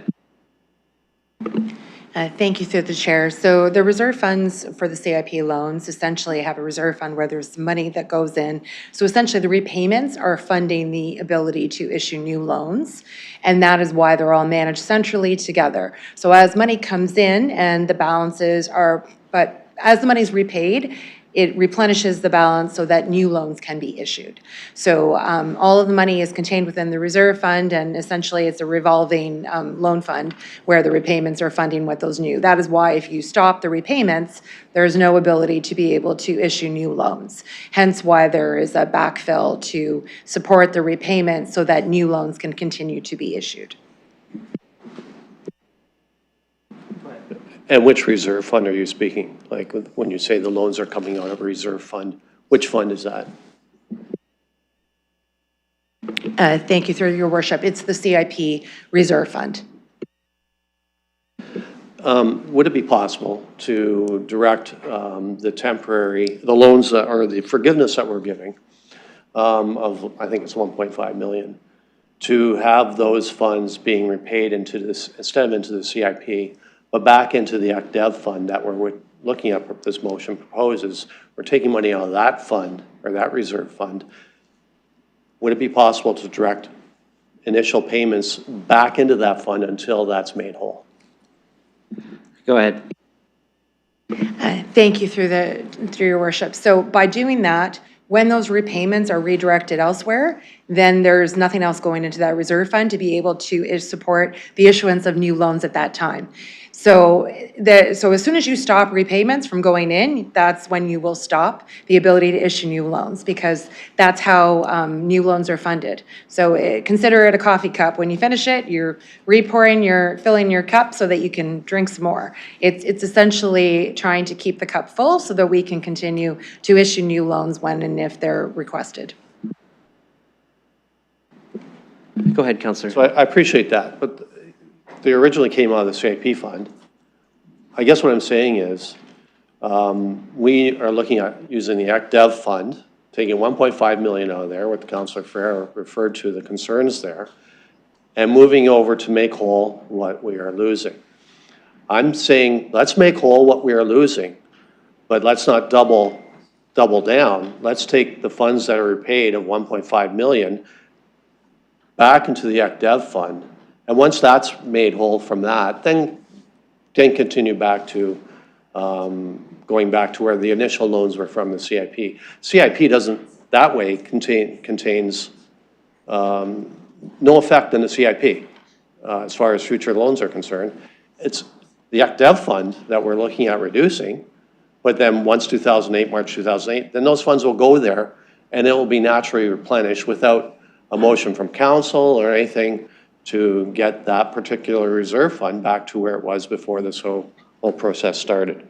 Thank you, through the chair. So the reserve funds for the CIP loans essentially have a reserve fund where there's money that goes in. So essentially the repayments are funding the ability to issue new loans. And that is why they're all managed centrally together. So as money comes in and the balances are, but as the money is repaid, it replenishes the balance so that new loans can be issued. So all of the money is contained within the reserve fund, and essentially it's a revolving loan fund where the repayments are funding what those new. That is why if you stop the repayments, there's no ability to be able to issue new loans. Hence why there is a backfill to support the repayments so that new loans can continue to be issued. And which reserve fund are you speaking? Like when you say the loans are coming out of a reserve fund, which fund is that? Thank you, through your worship. It's the CIP Reserve Fund. Would it be possible to direct the loans that are the forgiveness that we're giving of, I think it's 1.5 million, to have those funds being repaid into this, instead of into the CIP, but back into the ECDEV fund that we're looking at, what this motion proposes? We're taking money out of that fund, or that reserve fund. Would it be possible to direct initial payments back into that fund until that's made whole. Go ahead. Thank you through your worship. So by doing that, when those repayments are redirected elsewhere, then there's nothing else going into that reserve fund to be able to support the issuance of new loans at that time. So as soon as you stop repayments from going in, that's when you will stop the ability to issue new loans, because that's how new loans are funded. So consider it a coffee cup. When you finish it, you're filling your cup so that you can drink some more. It's essentially trying to keep the cup full so that we can continue to issue new loans when and if they're requested. Go ahead, Councillor. So I appreciate that, but they originally came out of the CIP fund. I guess what I'm saying is, we are looking at using the ECDEV fund, taking 1.5 million out of there, what Councillor Ferrer referred to, the concerns there, and moving over to make whole what we are losing. I'm saying, let's make whole what we are losing, but let's not double down. Let's take the funds that are repaid of 1.5 million back into the ECDEV fund. And once that's made whole from that, then continue back to going back to where the initial loans were from the CIP. CIP doesn't, that way, contains no effect in the CIP as far as future loans are concerned. It's the ECDEV fund that we're looking at reducing, but then once 2008, March 2008, then those funds will go there and it will be naturally replenished without a motion from council or anything to get that particular reserve fund back to where it was before this whole process started.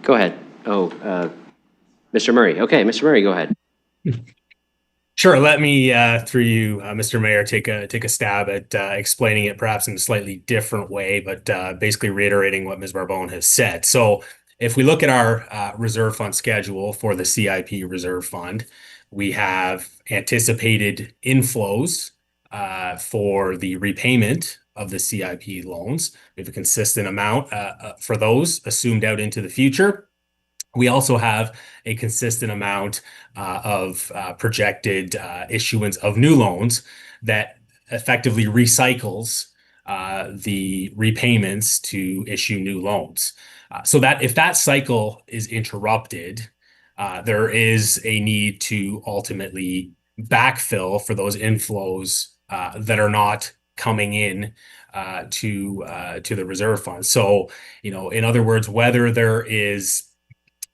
Go ahead. Mr. Murray. Okay, Mr. Murray, go ahead. Sure. Let me, through you, Mr. Mayor, take a stab at explaining it perhaps in a slightly different way, but basically reiterating what Ms. Barbone has said. So if we look at our reserve fund schedule for the CIP reserve fund, we have anticipated inflows for the repayment of the CIP loans. We have a consistent amount for those assumed out into the future. We also have a consistent amount of projected issuance of new loans that effectively recycles the repayments to issue new loans. So that if that cycle is interrupted, there is a need to ultimately backfill for those inflows that are not coming in to the reserve fund. So, in other words, whether there is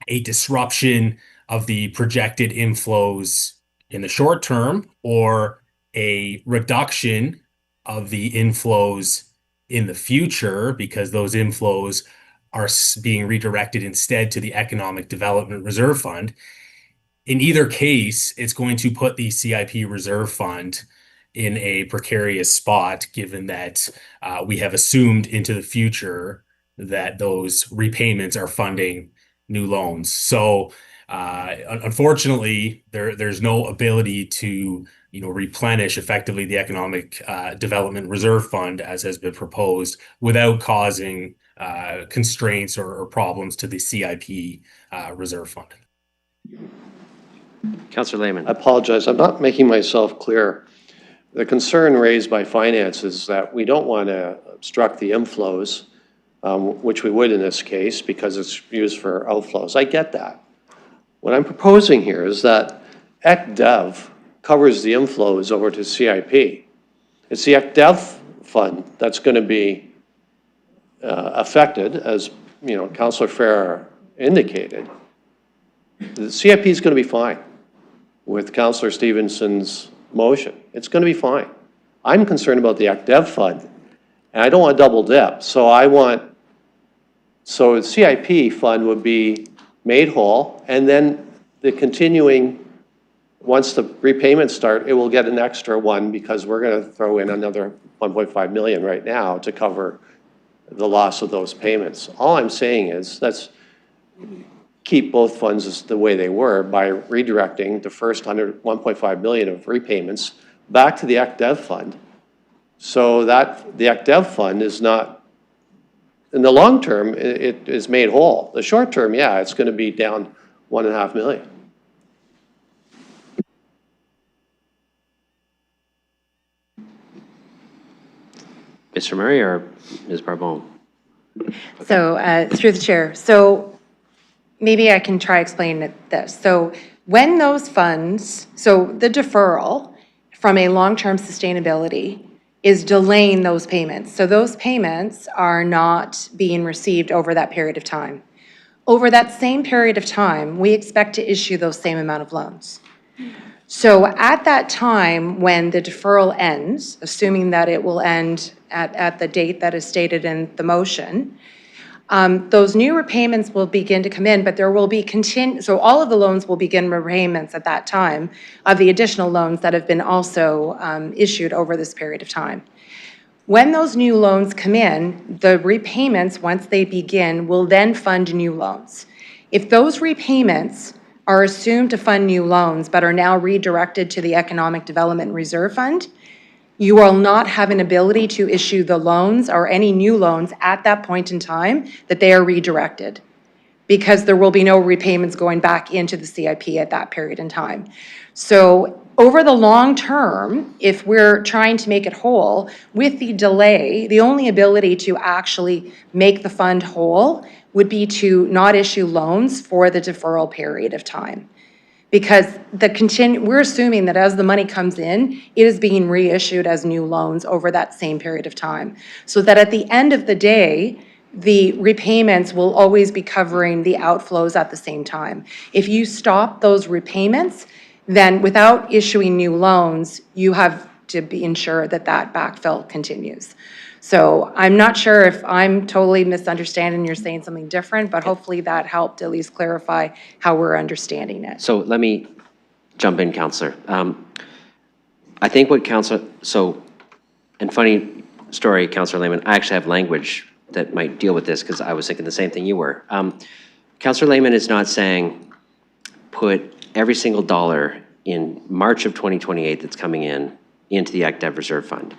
a disruption of the projected inflows in the short term or a reduction of the inflows in the future because those inflows are being redirected instead to the Economic Development Reserve Fund. In either case, it's going to put the CIP Reserve Fund in a precarious spot, given that we have assumed into the future that those repayments are funding new loans. So unfortunately, there's no ability to replenish effectively the Economic Development Reserve Fund as has been proposed without causing constraints or problems to the CIP Reserve Fund. Councillor Lehman. I apologize. I'm not making myself clear. The concern raised by finance is that we don't want to obstruct the inflows, which we would in this case because it's used for outflows. I get that. What I'm proposing here is that ECDEV covers the inflows over to CIP. It's the ECDEV fund that's going to be affected, as Councillor Ferrer indicated. The CIP is going to be fine with Councillor Stevenson's motion. It's going to be fine. I'm concerned about the ECDEV fund, and I don't want double dip. So the CIP fund would be made whole, and then the continuing, once the repayments start, it will get an extra one because we're going to throw in another 1.5 million right now to cover the loss of those payments. All I'm saying is let's keep both funds the way they were by redirecting the first 1.5 million of repayments back to the ECDEV fund, so that the ECDEV fund is not, in the long term, it is made whole. The short term, yeah, it's going to be down 1.5 million. Mr. Murray or Ms. Barbone? So, through the chair, so maybe I can try explaining this. So when those funds, so the deferral from a long-term sustainability is delaying those payments. So those payments are not being received over that period of time. Over that same period of time, we expect to issue those same amount of loans. So at that time, when the deferral ends, assuming that it will end at the date that is stated in the motion, those new repayments will begin to come in, but there will be so all of the loans will begin repayments at that time of the additional loans that have been also issued over this period of time. When those new loans come in, the repayments, once they begin, will then fund new loans. If those repayments are assumed to fund new loans but are now redirected to the Economic Development Reserve Fund, you will not have an ability to issue the loans or any new loans at that point in time that they are redirected, because there will be no repayments going back into the CIP at that period in time. So over the long term, if we're trying to make it whole, with the delay, the only ability to actually make the fund whole would be to not issue loans for the deferral period of time. Because we're assuming that as the money comes in, it is being reissued as new loans over that same period of time. So that at the end of the day, the repayments will always be covering the outflows at the same time. If you stop those repayments, then without issuing new loans, you have to be ensured that that backfill continues. So I'm not sure if I'm totally misunderstanding, you're saying something different, but hopefully that helped at least clarify how we're understanding it. So let me jump in, Councillor. I think what and funny story, Councillor Lehman, I actually have language that might deal with this because I was thinking the same thing you were. Councillor Lehman is not saying put every single dollar in March of 2028 that's coming in into the ECDEV Reserve Fund.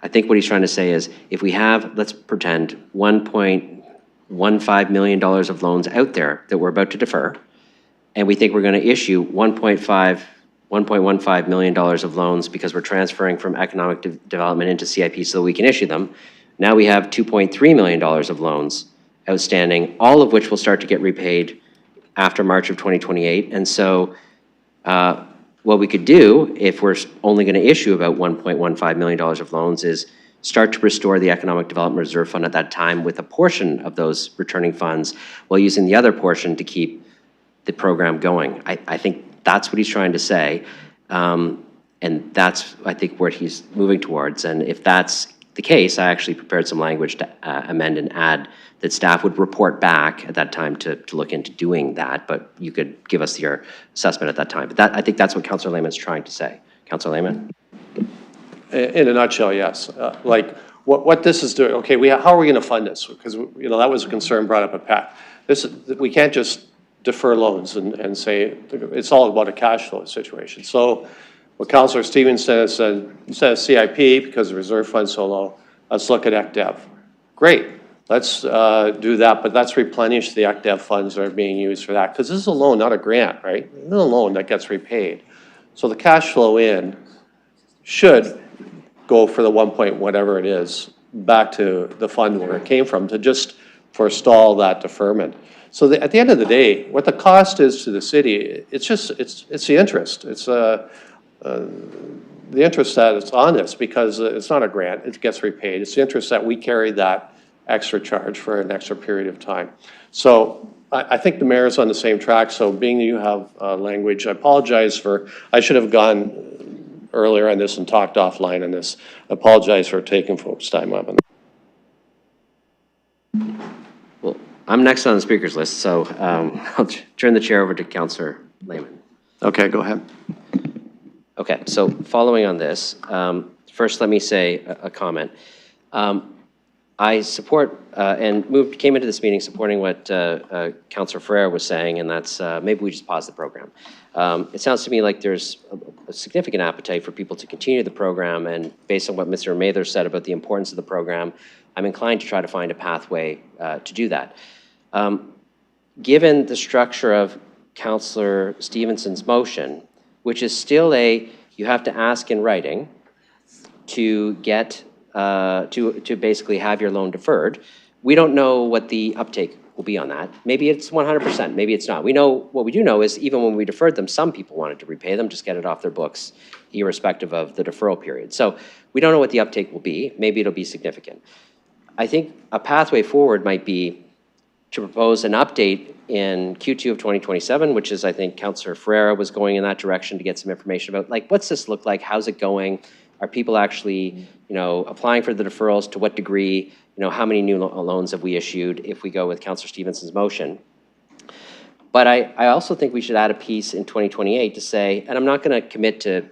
I think what he's trying to say is if we have, let's pretend, $1.15 million of loans out there that we're about to defer, and we think we're going to issue $1.15 million of loans because we're transferring from economic development into CIP so that we can issue them. Now we have $2.3 million of loans outstanding, all of which will start to get repaid after March of 2028. And so what we could do, if we're only going to issue about $1.15 million of loans, is start to restore the Economic Development Reserve Fund at that time with a portion of those returning funds while using the other portion to keep the program going. I think that's what he's trying to say. And that's, I think, where he's moving towards. And if that's the case, I actually prepared some language to amend and add that staff would report back at that time to look into doing that, but you could give us your assessment at that time. But I think that's what Councillor Lehman's trying to say. Councillor Lehman? In a nutshell, yes. Like what this is doing, okay, how are we going to fund this? Because that was a concern brought up at Pat. We can't just defer loans and say it's all about a cash flow situation. So what Councillor Stevenson said, instead of CIP, because the reserve fund's so low, let's look at ECDEV. Great. Let's do that, but let's replenish the ECDEV funds that are being used for that, because this is a loan, not a grant, right? This is a loan that gets repaid. So the cash flow in should go for the 1 point whatever it is back to the fund where it came from to just forestall that deferment. So at the end of the day, what the cost is to the city, it's the interest. It's the interest that is on this, because it's not a grant, it gets repaid. It's the interest that we carry that extra charge for an extra period of time. So I think the mayor's on the same track. So being that you have language, I apologize I should have gone earlier on this and talked offline on this. I apologize for taking folks' time up on that. Well, I'm next on the speaker's list, so I'll turn the chair over to Councillor Lehman. Okay, go ahead. Okay, so following on this, first let me say a comment. I support and came into this meeting supporting what Councillor Ferrer was saying, and that's maybe we just pause the program. It sounds to me like there's a significant appetite for people to continue the program, and based on what Mr. Mather said about the importance of the program, I'm inclined to try to find a pathway to do that. Given the structure of Councillor Stevenson's motion, which is still you have to ask in writing to get to basically have your loan deferred. We don't know what the uptake will be on that. Maybe it's 100%, maybe it's not. What we do know is even when we deferred them, some people wanted to repay them, just get it off their books, irrespective of the deferral period. So we don't know what the uptake will be. Maybe it'll be significant. I think a pathway forward might be to propose an update in Q2 of 2027, which is, I think, Councillor Ferreira was going in that direction to get some information about, like, what's this look like? How's it going? Are people actually, applying for the deferrals? To what degree? How many new loans have we issued if we go with Councillor Stevenson's motion? But I also think we should add a piece in 2028 to say, and I'm not going to commit to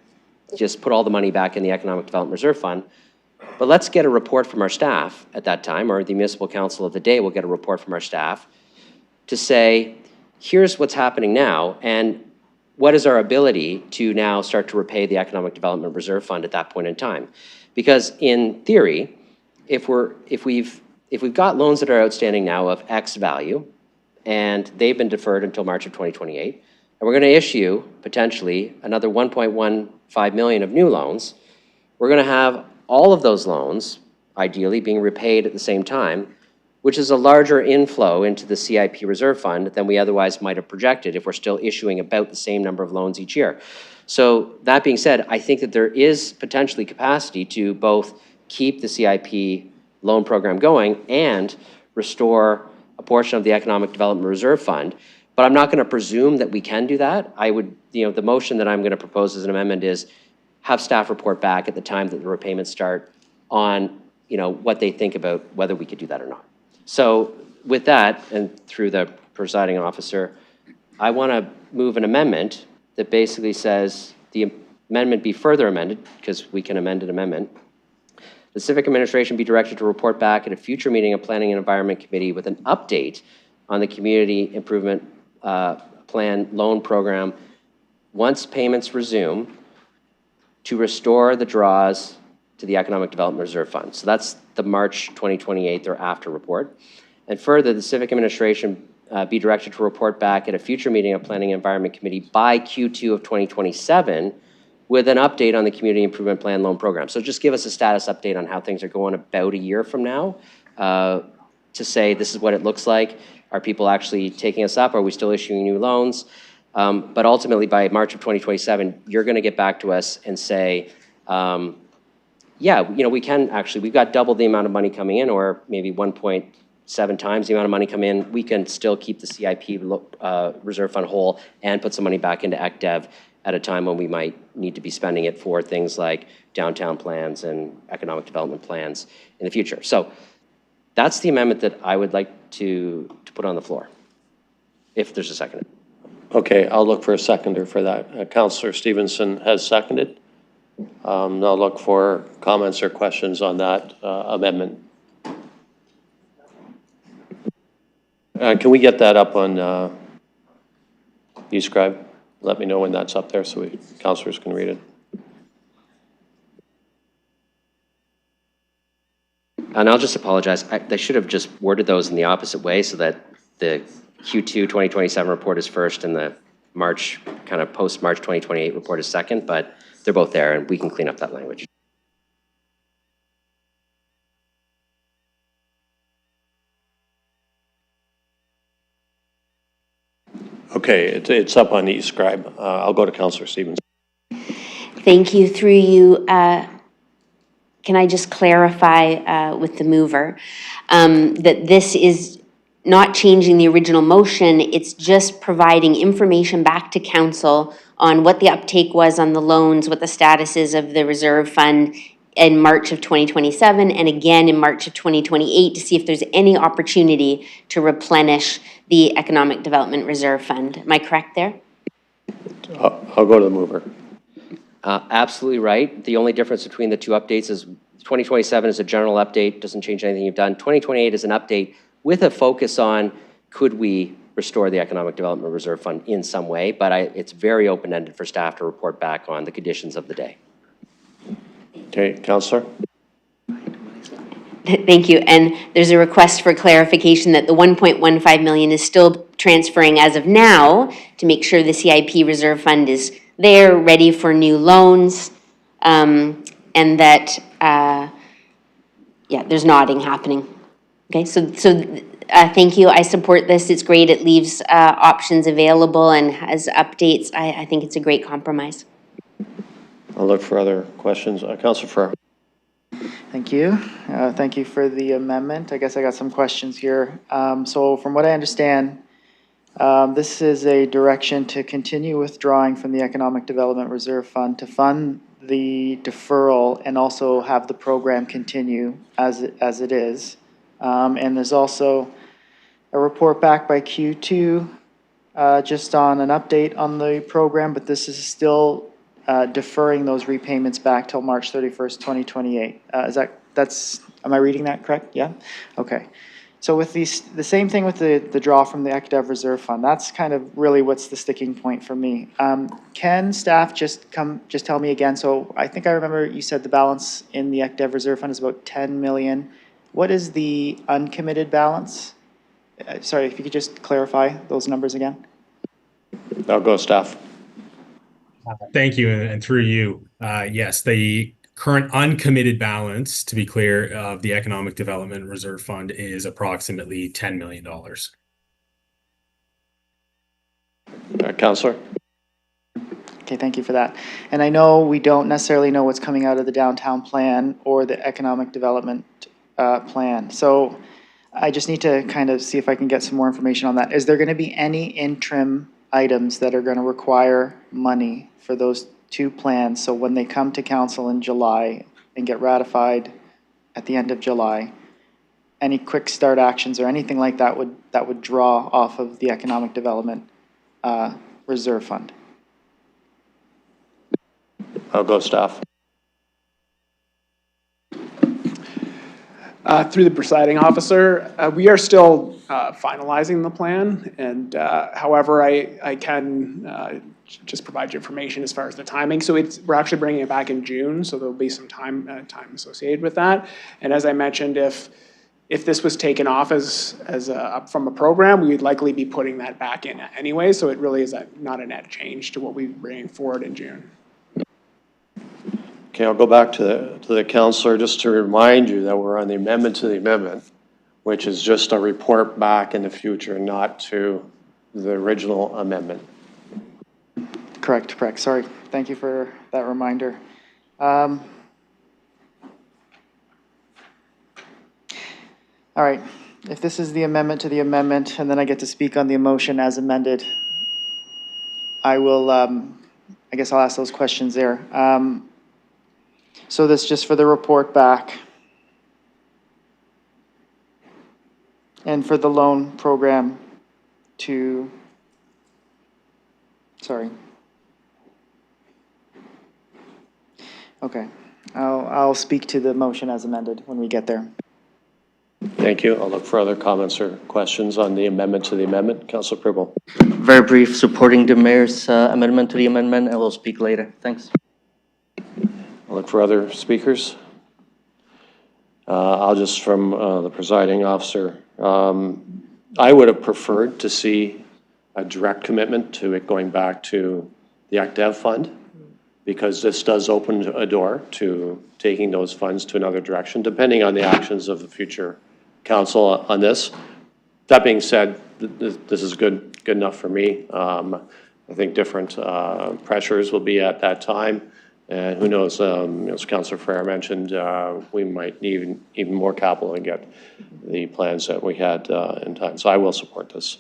just put all the money back in the Economic Development Reserve Fund, but let's get a report from our staff at that time, or the Municipal Council of the day will get a report from our staff to say, here's what's happening now, and what is our ability to now start to repay the Economic Development Reserve Fund at that point in time? Because in theory, if we've got loans that are outstanding now of X value, and they've been deferred until March of 2028, and we're going to issue potentially another 1.15 million of new loans, we're going to have all of those loans ideally being repaid at the same time, which is a larger inflow into the CIP reserve fund than we otherwise might have projected if we're still issuing about the same number of loans each year. So that being said, I think that there is potentially capacity to both keep the CIP loan program going and restore a portion of the Economic Development Reserve Fund. But I'm not going to presume that we can do that. I would, the motion that I'm going to propose as an amendment is have staff report back at the time that the repayments start on, what they think about whether we could do that or not. So with that, and through the presiding officer, I want to move an amendment that basically says the amendment be further amended, because we can amend an amendment. The Civic Administration be directed to report back at a future meeting of Planning and Environment Committee with an update on the Community Improvement Plan loan program once payments resume to restore the draws to the Economic Development Reserve Fund. So that's the March 2028 or after report. And further, the Civic Administration be directed to report back at a future meeting of Planning and Environment Committee by Q2 of 2027 with an update on the Community Improvement Plan loan program. So just give us a status update on how things are going about a year from now to say this is what it looks like. Are people actually taking us up? Are we still issuing new loans? But ultimately, by March of 2027, you're going to get back to us and say, yeah, we can actually, we've got double the amount of money coming in, or maybe 1.7 times the amount of money come in. We can still keep the CIP reserve fund whole and put some money back into ECDEV at a time when we might need to be spending it for things like downtown plans and economic development plans in the future. So that's the amendment that I would like to put on the floor, if there's a second. Okay, I'll look for a seconder for that. Councillor Stevenson has seconded. I'll look for comments or questions on that amendment. Can we get that up on eScribe? Let me know when that's up there so councillors can read it. And I'll just apologize. They should have just worded those in the opposite way so that the Q2 2027 report is first and the March, kind of post-March 2028 report is second, but they're both there and we can clean up that language. Okay, it's up on eScribe. I'll go to Councillor Stevens. Thank you. Through you, can I just clarify with the mover that this is not changing the original motion, it's just providing information back to council on what the uptake was on the loans, what the status is of the reserve fund in March of 2027 and again in March of 2028 to see if there's any opportunity to replenish the Economic Development Reserve Fund. Am I correct there? I'll go to the mover. Absolutely right. The only difference between the two updates is 2027 is a general update, doesn't change anything you've done. 2028 is an update with a focus on could we restore the Economic Development Reserve Fund in some way, but it's very open-ended for staff to report back on the conditions of the day. Okay, Councillor. Thank you. And there's a request for clarification that the 1.15 million is still transferring as of now to make sure the CIP reserve fund is there, ready for new loans, and that Yeah, there's nodding happening. Okay, so thank you. I support this. It's great. It leaves options available and has updates. I think it's a great compromise. I'll look for other questions. Councillor Ferrer. Thank you. Thank you for the amendment. I guess I got some questions here. So from what I understand, this is a direction to continue withdrawing from the Economic Development Reserve Fund to fund the deferral and also have the program continue as it is. And there's also a report back by Q2 just on an update on the program, but this is still deferring those repayments back till March 31st, 2028. Am I reading that correct? Yeah? Okay. So with the same thing with the draw from the ECDEV Reserve Fund, that's kind of really what's the sticking point for me. Can staff just tell me again, so I think I remember you said the balance in the ECDEV Reserve Fund is about 10 million. What is the uncommitted balance? Sorry, if you could just clarify those numbers again. I'll go staff. Thank you, and through you, yes, the current uncommitted balance, to be clear, of the Economic Development Reserve Fund is approximately $10 million. Councillor? Okay, thank you for that. And I know we don't necessarily know what's coming out of the downtown plan or the economic development plan. So I just need to kind of see if I can get some more information on that. Is there going to be any interim items that are going to require money for those two plans? So when they come to council in July and get ratified at the end of July, any quick start actions or anything like that would draw off of the economic development reserve fund? I'll go staff. Through the presiding officer, we are still finalizing the plan, and however, I can just provide you information as far as the timing. So we're actually bringing it back in June, so there'll be some time associated with that. And as I mentioned, if this was taken off from a program, we would likely be putting that back in anyway. So it really is not a net change to what we bring forward in June. Okay, I'll go back to the councillor just to remind you that we're on the amendment to the amendment, which is just a report back in the future, not to the original amendment. Correct. Sorry. Thank you for that reminder. All right. If this is the amendment to the amendment, and then I get to speak on the motion as amended, I will, I guess I'll ask those questions there. So this just for the report back. And for the loan program to, sorry. Okay, I'll speak to the motion as amended when we get there. Thank you. I'll look for other comments or questions on the amendment to the amendment. Councillor Pribble. Very brief, supporting the mayor's amendment to the amendment. I will speak later. Thanks. I'll look for other speakers. I'll just, from the presiding officer, I would have preferred to see a direct commitment to it going back to the ECDEV fund, because this does open a door to taking those funds to another direction, depending on the actions of the future council on this. That being said, this is good enough for me. I think different pressures will be at that time. And who knows, as Councillor Ferrer mentioned, we might need even more capital and get the plans that we had in time. So I will support this.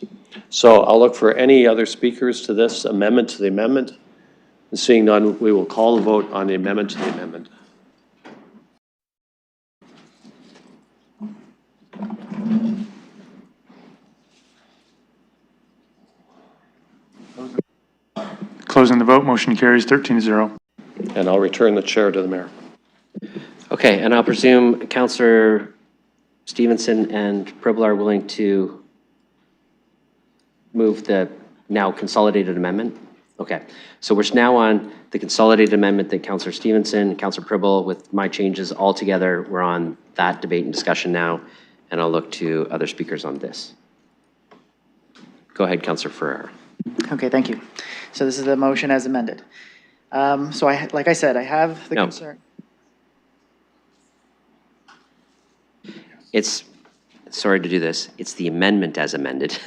So I'll look for any other speakers to this amendment to the amendment. And seeing none, we will call the vote on the amendment to the amendment. Closing the vote, motion carries 13-0. And I'll return the chair to the mayor. Okay, and I'll presume Councillor Stevenson and Pribble are willing to move the now consolidated amendment? Okay, so we're now on the consolidated amendment that Councillor Stevenson, Councillor Pribble, with my changes all together, we're on that debate and discussion now, and I'll look to other speakers on this. Go ahead, Councillor Ferrer. Okay, thank you. So this is the motion as amended. So like I said, I have the concern. It's, sorry to do this, it's the amendment as amended,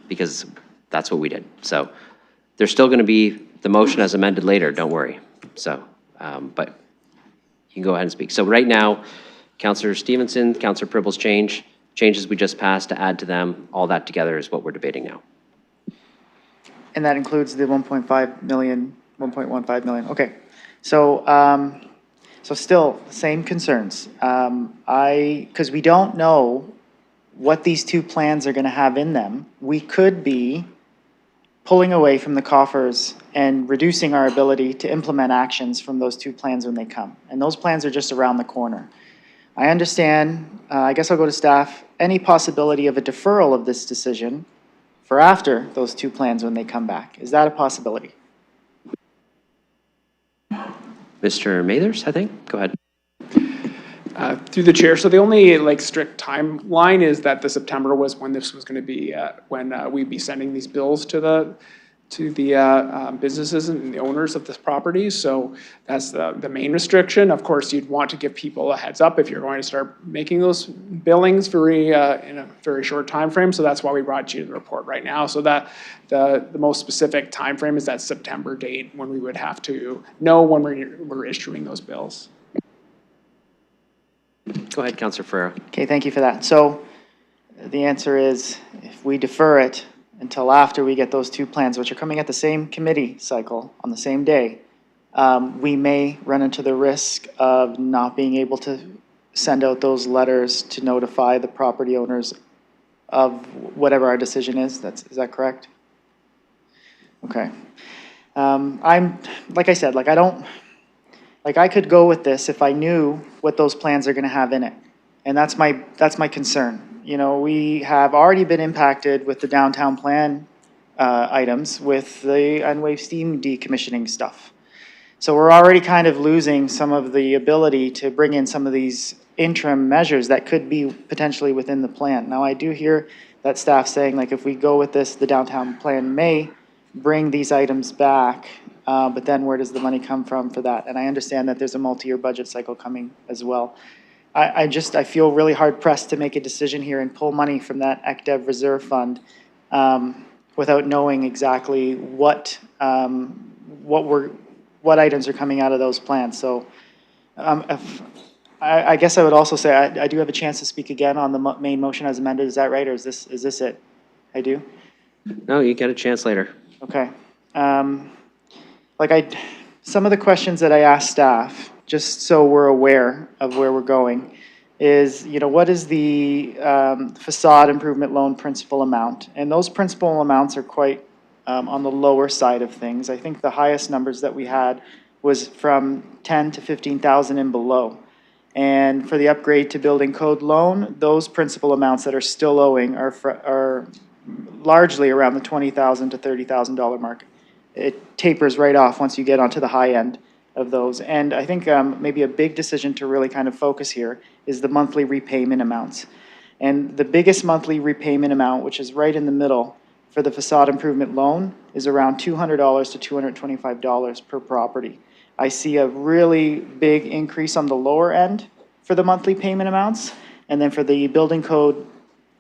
because that's what we did. So there's still going to be the motion as amended later, don't worry. So, but you can go ahead and speak. So right now, Councillor Stevenson, Councillor Pribble's changes we just passed to add to them, all that together is what we're debating now. And that includes the 1.5 million, 1.15 million, okay. So, so still, same concerns. Because we don't know what these two plans are gonna have in them. We could be pulling away from the coffers and reducing our ability to implement actions from those two plans when they come. And those plans are just around the corner. I understand, I guess I'll go to staff, any possibility of a deferral of this decision for after those two plans when they come back. Is that a possibility? Mr. Mathers, I think, go ahead. Through the chair, so the only like strict timeline is that the September was when this was going to be, when we'd be sending these bills to the businesses and the owners of this property. So that's the main restriction. Of course, you'd want to give people a heads up if you're going to start making those billings in a very short time frame. So that's why we brought you the report right now. So that the most specific time frame is that September date when we would have to know when we're issuing those bills. Go ahead, Councillor Ferreira. Okay, thank you for that. So the answer is if we defer it until after we get those two plans, which are coming at the same committee cycle on the same day, we may run into the risk of not being able to send out those letters to notify the property owners of whatever our decision is. Is that correct? Okay. I'm, like I said, I could go with this if I knew what those plans are gonna have in it. And that's my concern. You know, we have already been impacted with the downtown plan items with the unwave steam decommissioning stuff. So we're already kind of losing some of the ability to bring in some of these interim measures that could be potentially within the plan. Now, I do hear that staff saying, like, if we go with this, the downtown plan may bring these items back, but then where does the money come from for that? And I understand that there's a multi-year budget cycle coming as well. I feel really hard pressed to make a decision here and pull money from that ECDEV reserve fund without knowing exactly what items are coming out of those plans. So I guess I would also say I do have a chance to speak again on the main motion as amended. Is that right, or is this it? I do? No, you get a chance later. Okay. Some of the questions that I asked staff, just so we're aware of where we're going, is, you know, what is the facade improvement loan principal amount? And those principal amounts are quite on the lower side of things. I think the highest numbers that we had was from 10 to 15,000 and below. And for the upgrade to building code loan, those principal amounts that are still owing are largely around the $20,000 to $30,000 mark. It tapers right off once you get onto the high end of those. And I think maybe a big decision to really kind of focus here is the monthly repayment amounts. And the biggest monthly repayment amount, which is right in the middle for the facade improvement loan, is around $200 to $225 per property. I see a really big increase on the lower end for the monthly payment amounts. And then for the building code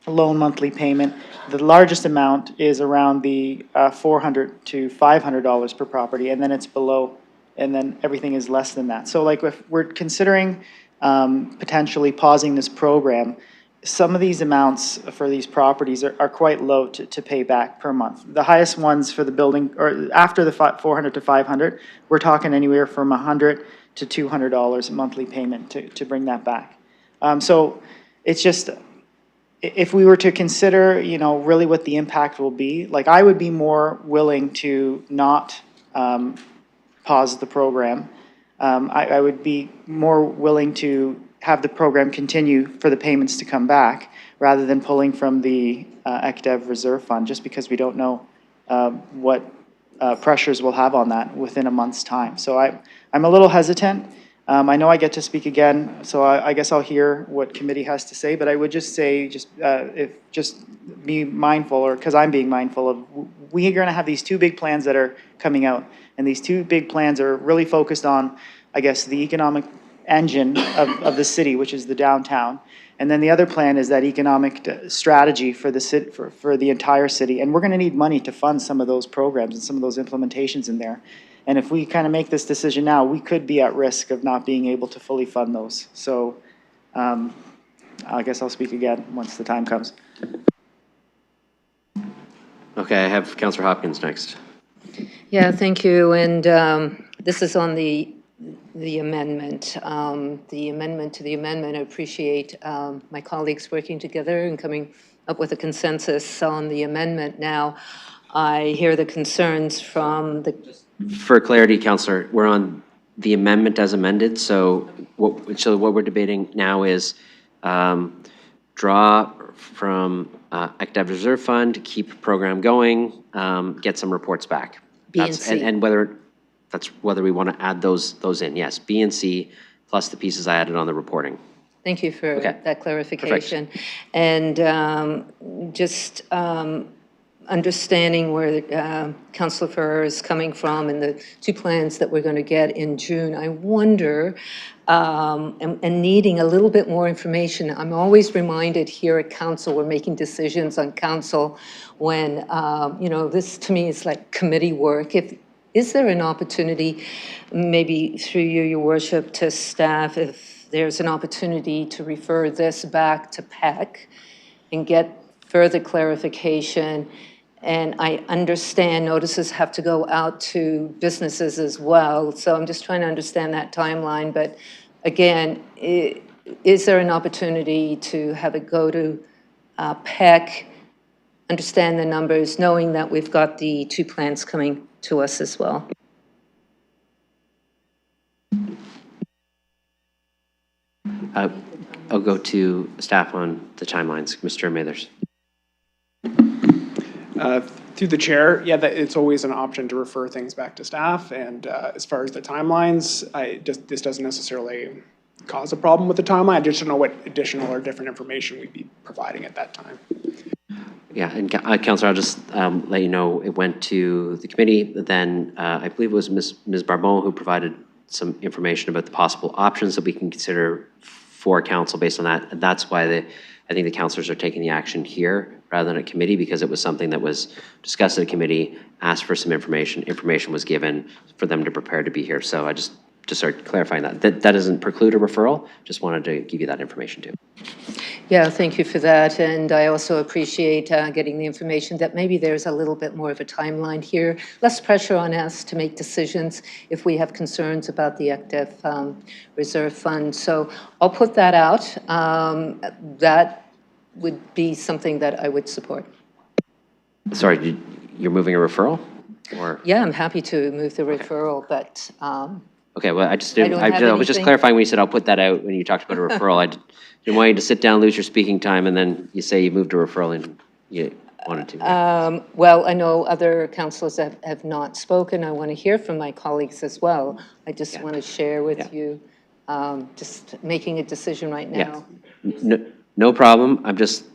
loan monthly payment, the largest amount is around the $400 to $500 per property, and then it's below, and then everything is less than that. So like if we're considering potentially pausing this program, some of these amounts for these properties are quite low to pay back per month. The highest ones for the building, or after the $400 to $500, we're talking anywhere from $100 to $200 a monthly payment to bring that back. So it's just, if we were to consider, you know, really what the impact will be, like I would be more willing to not pause the program. I would be more willing to have the program continue for the payments to come back rather than pulling from the ECDEV reserve fund, just because we don't know what pressures we'll have on that within a month's time. So I'm a little hesitant. I know I get to speak again, so I guess I'll hear what committee has to say, but I would just say, just be mindful, or because I'm being mindful of, we are going to have these two big plans that are coming out, and these two big plans are really focused on, I guess, the economic engine of the city, which is the downtown. And then the other plan is that economic strategy for the for the entire city. And we're going to need money to fund some of those programs and some of those implementations in there. And if we kind of make this decision now, we could be at risk of not being able to fully fund those. So I guess I'll speak again once the time comes. Okay, I have Councillor Hopkins next. Yeah, thank you. And this is on the amendment. The amendment to the amendment. I appreciate my colleagues working together and coming up with a consensus on the amendment. Now, I hear the concerns from the... For clarity, Councillor, we're on the amendment as amended. So what we're debating now is draw from ECDEV Reserve Fund, keep program going, get some reports back. B and C. And whether we want to add those in. Yes, B and C plus the pieces I added on the reporting. Thank you for Okay. that clarification. And just understanding where Councillor Ferrer is coming from and the two plans that we're going to get in June, I wonder, and needing a little bit more information. I'm always reminded here at council, we're making decisions on council when, this to me is like committee work. Is there an opportunity, maybe through you, Your Worship, to staff, if there's an opportunity to refer this back to PEC and get further clarification? And I understand notices have to go out to businesses as well, so I'm just trying to understand that timeline. But again, is there an opportunity to have it go to PEC, understand the numbers, knowing that we've got the two plans coming to us as well? I'll go to staff on the timelines. Mr. Mathers. Through the chair, yeah, it's always an option to refer things back to staff. And as far as the timelines, this doesn't necessarily cause a problem with the timeline. I just don't know what additional or different information we'd be providing at that time. Yeah, and Councillor, I'll just let you know, it went to the committee. Then I believe it was Ms. Barbon who provided some information about the possible options that we can consider for council based on that. And that's why I think the councillors are taking the action here rather than a committee, because it was something that was discussed at a committee, asked for some information was given for them to prepare to be here. So I just start clarifying that. That doesn't preclude a referral, just wanted to give you that information too. Yeah, thank you for that. And I also appreciate getting the information that maybe there's a little bit more of a timeline here, less pressure on us to make decisions if we have concerns about the ECDEV Reserve Fund. So I'll put that out. That would be something that I would support. Sorry, you're moving a referral? Or? Yeah, I'm happy to move the referral, but okay, well, I was just anything. clarifying when you said I'll put that out when you talked about a referral. I didn't want you to sit down, lose your speaking time, and then you say you moved a referral and you wanted to. Well, I know other councillors have not spoken. I want to hear from my colleagues as well. I just want to share with you, just making a decision right now. No problem. I'm just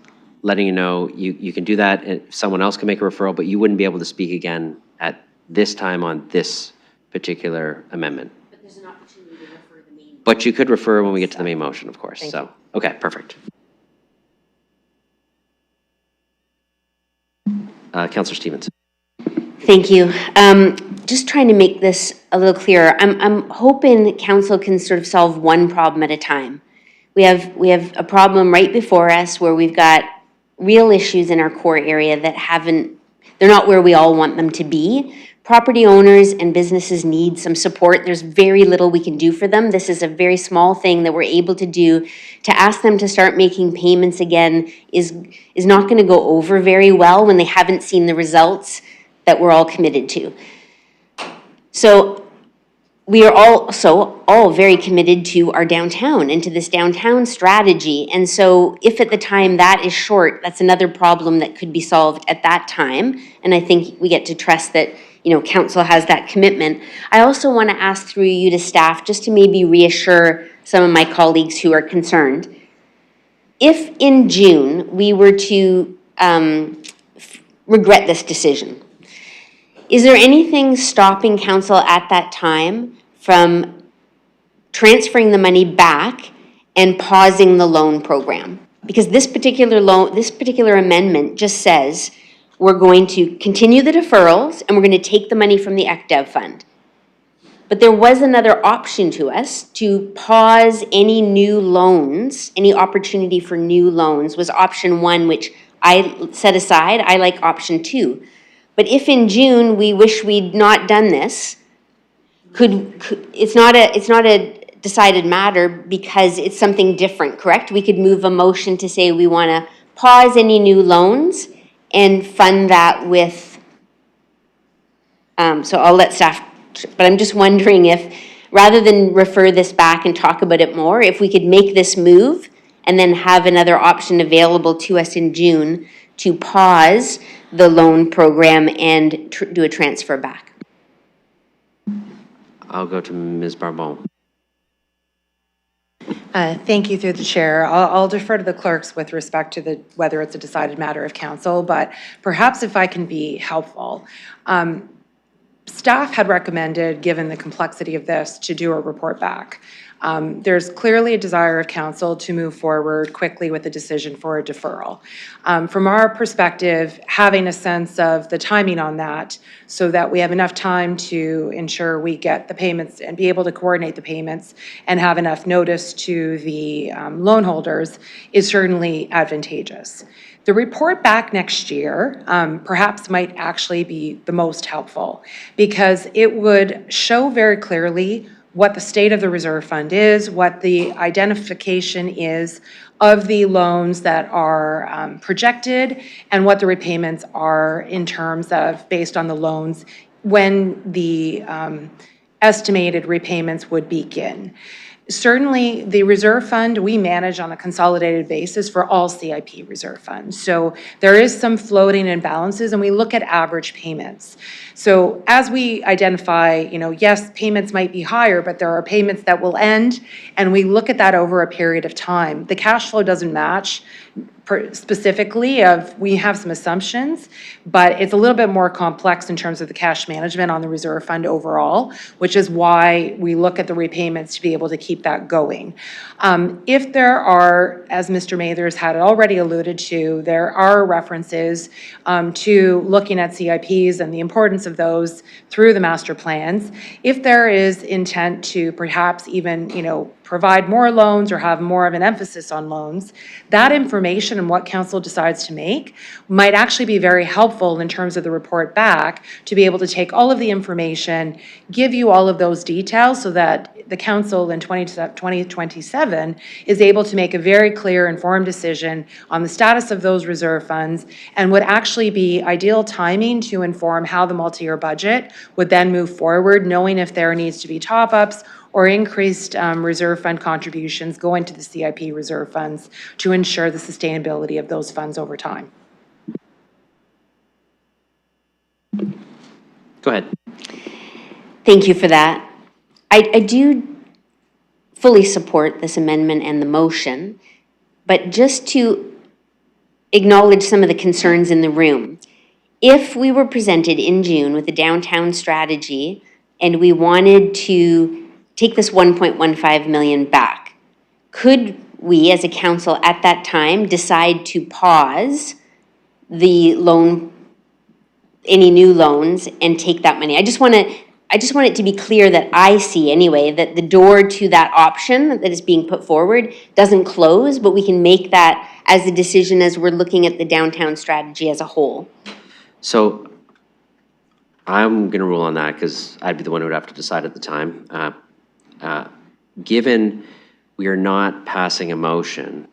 letting you know you can do that. And someone else can make a referral, but you wouldn't be able to speak again at this time on this particular amendment. But there's an opportunity to refer the main. But you could refer when we get to the main motion, of course. Thank So, you. okay, perfect. Councillor Stevens. Thank you. Just trying to make this a little clearer. I'm hoping council can sort of solve one problem at a time. We have a problem right before us where we've got real issues in our core area that they're not where we all want them to be. Property owners and businesses need some support. There's very little we can do for them. This is a very small thing that we're able to do. To ask them to start making payments again is not going to go over very well when they haven't seen the results that we're all committed to. So we are also all very committed to our downtown and to this downtown strategy. And so if at the time that is short, that's another problem that could be solved at that time. And I think we get to trust that, council has that commitment. I also want to ask through you to staff, just to maybe reassure some of my colleagues who are concerned. If in June we were to regret this decision, is there anything stopping council at that time from transferring the money back and pausing the loan program. Because this particular amendment just says, we're going to continue the deferrals and we're going to take the money from the ECDEV fund. But there was another option to us to pause any new loans, any opportunity for new loans was option 1, which I set aside. I like option 2. But if in June we wish we'd not done this, it's not a decided matter because it's something different, correct? We could move a motion to say we want to pause any new loans and fund that with, so I'll let staff, but I'm just wondering if, rather than refer this back and talk about it more, if we could make this move and then have another option available to us in June to pause the loan program and do a transfer back. I'll go to Ms. Barbon. Thank you through the chair. I'll defer to the clerks with respect to whether it's a decided matter of council, but perhaps if I can be helpful. Staff had recommended, given the complexity of this, to do a report back. There's clearly a desire of council to move forward quickly with a decision for a deferral. From our perspective, having a sense of the timing on that so that we have enough time to ensure we get the payments and be able to coordinate the payments and have enough notice to the loan holders is certainly advantageous. The report back next year perhaps might actually be the most helpful because it would show very clearly what the state of the reserve fund is, what the identification is of the loans that are projected, and what the repayments are in terms of based on the loans when the estimated repayments would begin. Certainly, the reserve fund we manage on a consolidated basis for all CIP reserve funds. So there is some floating imbalances, and we look at average payments. So as we identify, yes, payments might be higher, but there are payments that will end, and we look at that over a period of time. The cash flow doesn't match specifically we have some assumptions, but it's a little bit more complex in terms of the cash management on the reserve fund overall, which is why we look at the repayments to be able to keep that going. If there are, as Mr. Mathers had already alluded to, there are references to looking at CIPs and the importance of those through the master plans. If there is intent to perhaps even, provide more loans or have more of an emphasis on loans, that information and what council decides to make might actually be very helpful in terms of the report back to be able to take all of the information, give you all of those details so that the council in 2027 is able to make a very clear, informed decision on the status of those reserve funds and would actually be ideal timing to inform how the multi-year budget would then move forward, knowing if there needs to be top-ups or increased reserve fund contributions go into the CIP reserve funds to ensure the sustainability of those funds over time. Go ahead. Thank you for that. I do fully support this amendment and the motion, but just to acknowledge some of the concerns in the room. If we were presented in June with a downtown strategy and we wanted to take this 1.15 million back, could we as a council at that time decide to pause the loan, any new loans, and take that money? I just want it to be clear that I see anyway, that the door to that option that is being put forward doesn't close, but we can make that as a decision as we're looking at the downtown strategy as a whole. So I'm going to rule on that because I'd be the one who would have to decide at the time. Given we are not passing a motion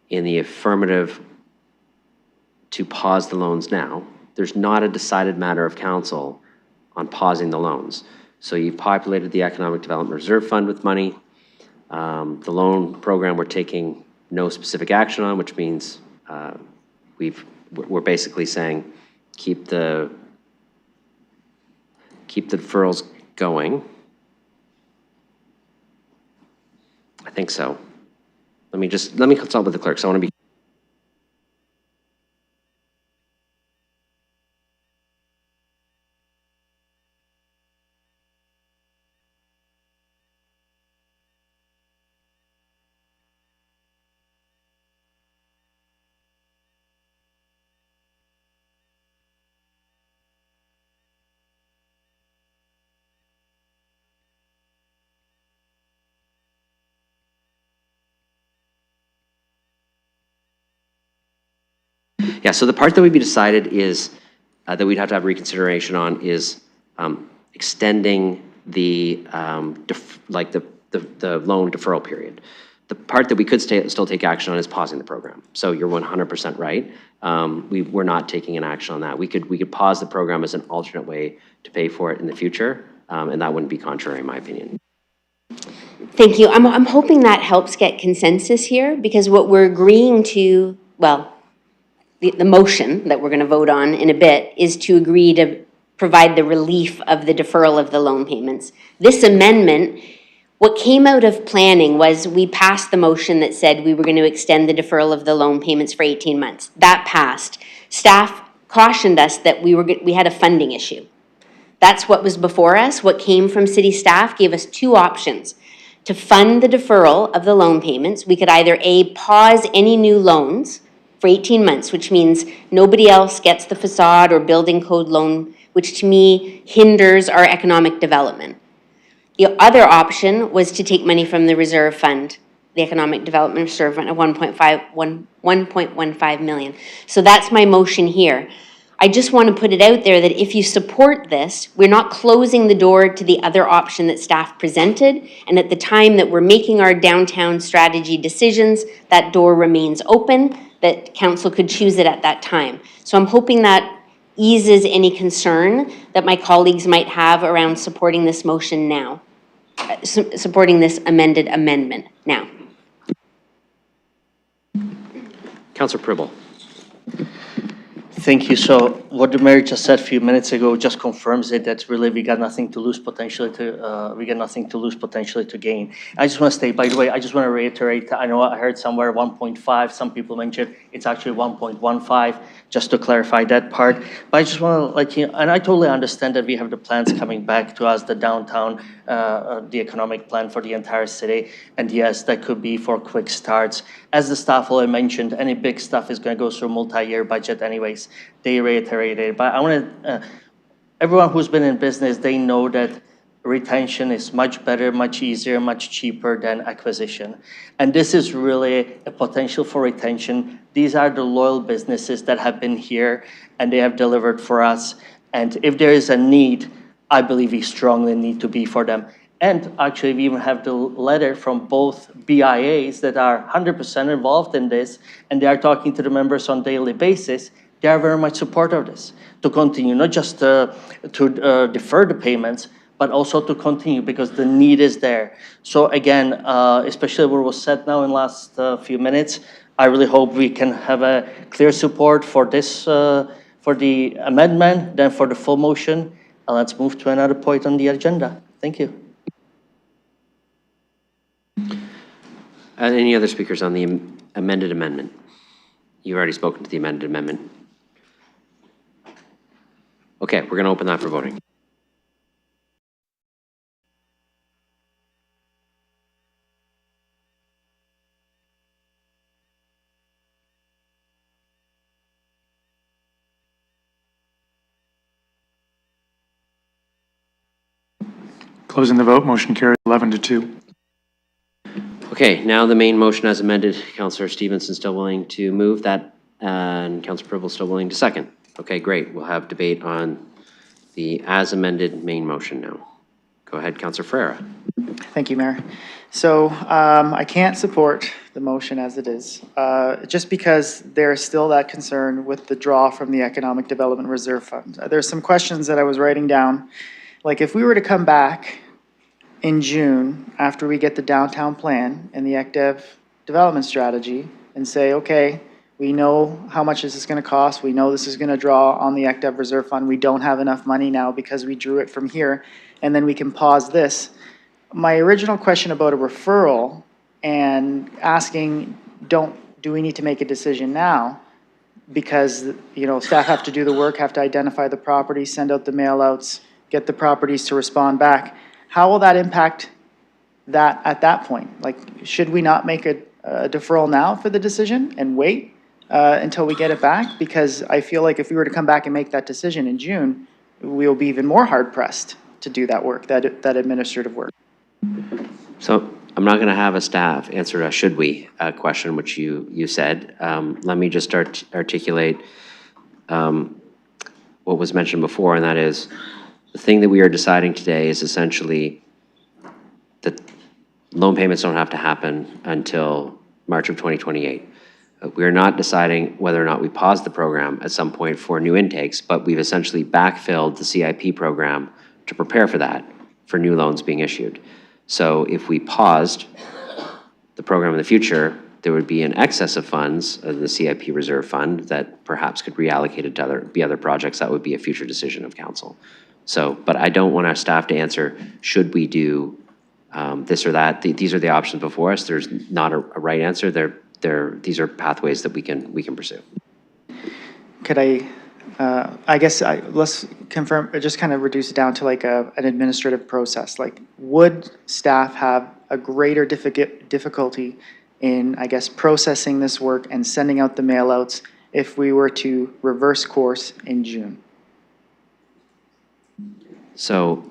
in the affirmative to pause the loans now, there's not a decided matter of council on pausing the loans. So you've populated the Economic Development Reserve Fund with money. The loan program we're taking no specific action on, which means we're basically saying keep the deferrals going. I think so. Let me consult with the clerks. I want to be. Yeah, so the part that would be decided is, that we'd have to have reconsideration on is extending the, the loan deferral period. The part that we could still take action on is pausing the program. So you're 100% right. We're not taking an action on that. We could pause the program as an alternate way to pay for it in the future, and that wouldn't be contrary, in my opinion. Thank you. I'm hoping that helps get consensus here, because what we're agreeing to, well, the motion that we're going to vote on in a bit is to agree to provide the relief of the deferral of the loan payments. This amendment, what came out of planning was we passed the motion that said we were going to extend the deferral of the loan payments for 18 months. That passed. Staff cautioned us that we had a funding issue. That's what was before us. What came from city staff gave us two options. To fund the deferral of the loan payments, we could either A, pause any new loans for 18 months, which means nobody else gets the facade or building code loan, which to me hinders our economic development. The other option was to take money from the reserve fund, the Economic Development Reserve Fund of 1.15 million. So that's my motion here. I just want to put it out there that if you support this, we're not closing the door to the other option that staff presented. And at the time that we're making our downtown strategy decisions, that door remains open, that council could choose it at that time. So I'm hoping that eases any concern that my colleagues might have around supporting this motion now, supporting this amended amendment now. Councillor Pribble. Thank you. So what the mayor just said a few minutes ago just confirms it, that really we got nothing to lose potentially to gain. I just want to state, by the way, I just want to reiterate, I know I heard somewhere 1.5, some people mentioned it's actually 1.15, just to clarify that part. But I just want to let you, and I totally understand that we have the plans coming back to us, the downtown, the economic plan for the entire city. And yes, that could be for quick starts. As the staff already mentioned, any big stuff is going to go through a multi-year budget anyways. They reiterated, but I want to, everyone who's been in business, they know that retention is much better, much easier, much cheaper than acquisition. And this is really a potential for retention. These are the loyal businesses that have been here and they have delivered for us. And if there is a need, I believe we strongly need to be for them. And actually, we even have the letter from both BIAs that are 100% involved in this, and they are talking to the members on a daily basis. They are very much supportive of this, to continue, not just to defer the payments, but also to continue because the need is there. So again, especially what was said now in the last few minutes, I really hope we can have a clear support for this, for the amendment, then for the full motion. And let's move to another point on the agenda. Thank you. Any other speakers on the amended amendment? You've already spoken to the amended amendment. Okay, we're going to open that for voting. Closing the vote, motion carries 11-2. Okay, now the main motion as amended. Councillor Stevenson still willing to move that, and Councillor Pribble still willing to second. Okay, great. We'll have debate on the as amended main motion now. Go ahead, Councillor Ferreira. Thank you, Mayor. So I can't support the motion as it is, just because there's still that concern with the draw from the Economic Development Reserve Fund. There's some questions that I was writing down. Like if we were to come back in June, after we get the downtown plan and the ECDEV development strategy, and say, okay, we know how much this is going to cost. We know this is going to draw on the ECDEV reserve fund. We don't have enough money now because we drew it from here, and then we can pause this. My original question about a referral and asking, do we need to make a decision now? Because, you know, staff have to do the work, have to identify the property, send out the mail outs, get the properties to respond back. How will that impact that at that point? Like, should we not make a deferral now for the decision and wait until we get it back? Because I feel like if we were to come back and make that decision in June, we'll be even more hard pressed to do that work, that administrative work. So I'm not going to have a staff answer a should we question, which you said. Let me just articulate what was mentioned before, and that is the thing that we are deciding today is essentially that loan payments don't have to happen until March of 2028. We are not deciding whether or not we pause the program at some point for new intakes, but we've essentially backfilled the CIP program to prepare for that, for new loans being issued. So if we paused the program in the future, there would be an excess of funds in the CIP reserve fund that perhaps could reallocate it to other projects. That would be a future decision of council. So, but I don't want our staff to answer, should we do this or that? These are the options before us. There's not a right answer. These are pathways that we can pursue. Could let's confirm, just kind of reduce it down to like an administrative process. Like, would staff have a greater difficulty in, I guess, processing this work and sending out the mailouts if we were to reverse course in June? So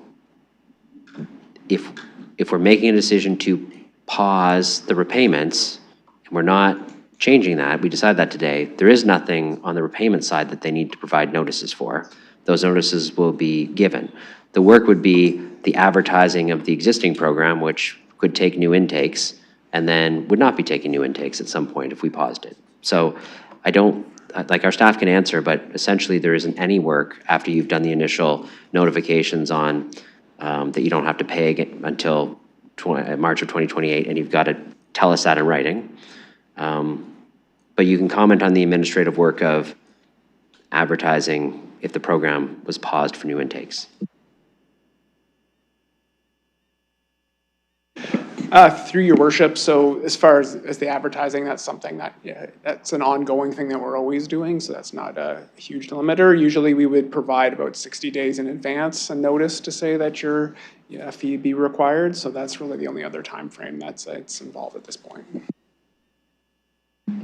if we're making a decision to pause the repayments, and we're not changing that, we decide that today, there is nothing on the repayment side that they need to provide notices for. Those notices will be given. The work would be the advertising of the existing program, which could take new intakes, and then would not be taking new intakes at some point if we paused it. So I don't, like our staff can answer, but essentially there isn't any work after you've done the initial notifications on that you don't have to pay again until March of 2028, and you've got to tell us that in writing. But you can comment on the administrative work of advertising if the program was paused for new intakes. Through your worship, so as far as the advertising, that's something that, that's an ongoing thing that we're always doing, so that's not a huge limiter. Usually we would provide about 60 days in advance a notice to say that your fee be required, so that's really the only other time frame that's it's involved at this point.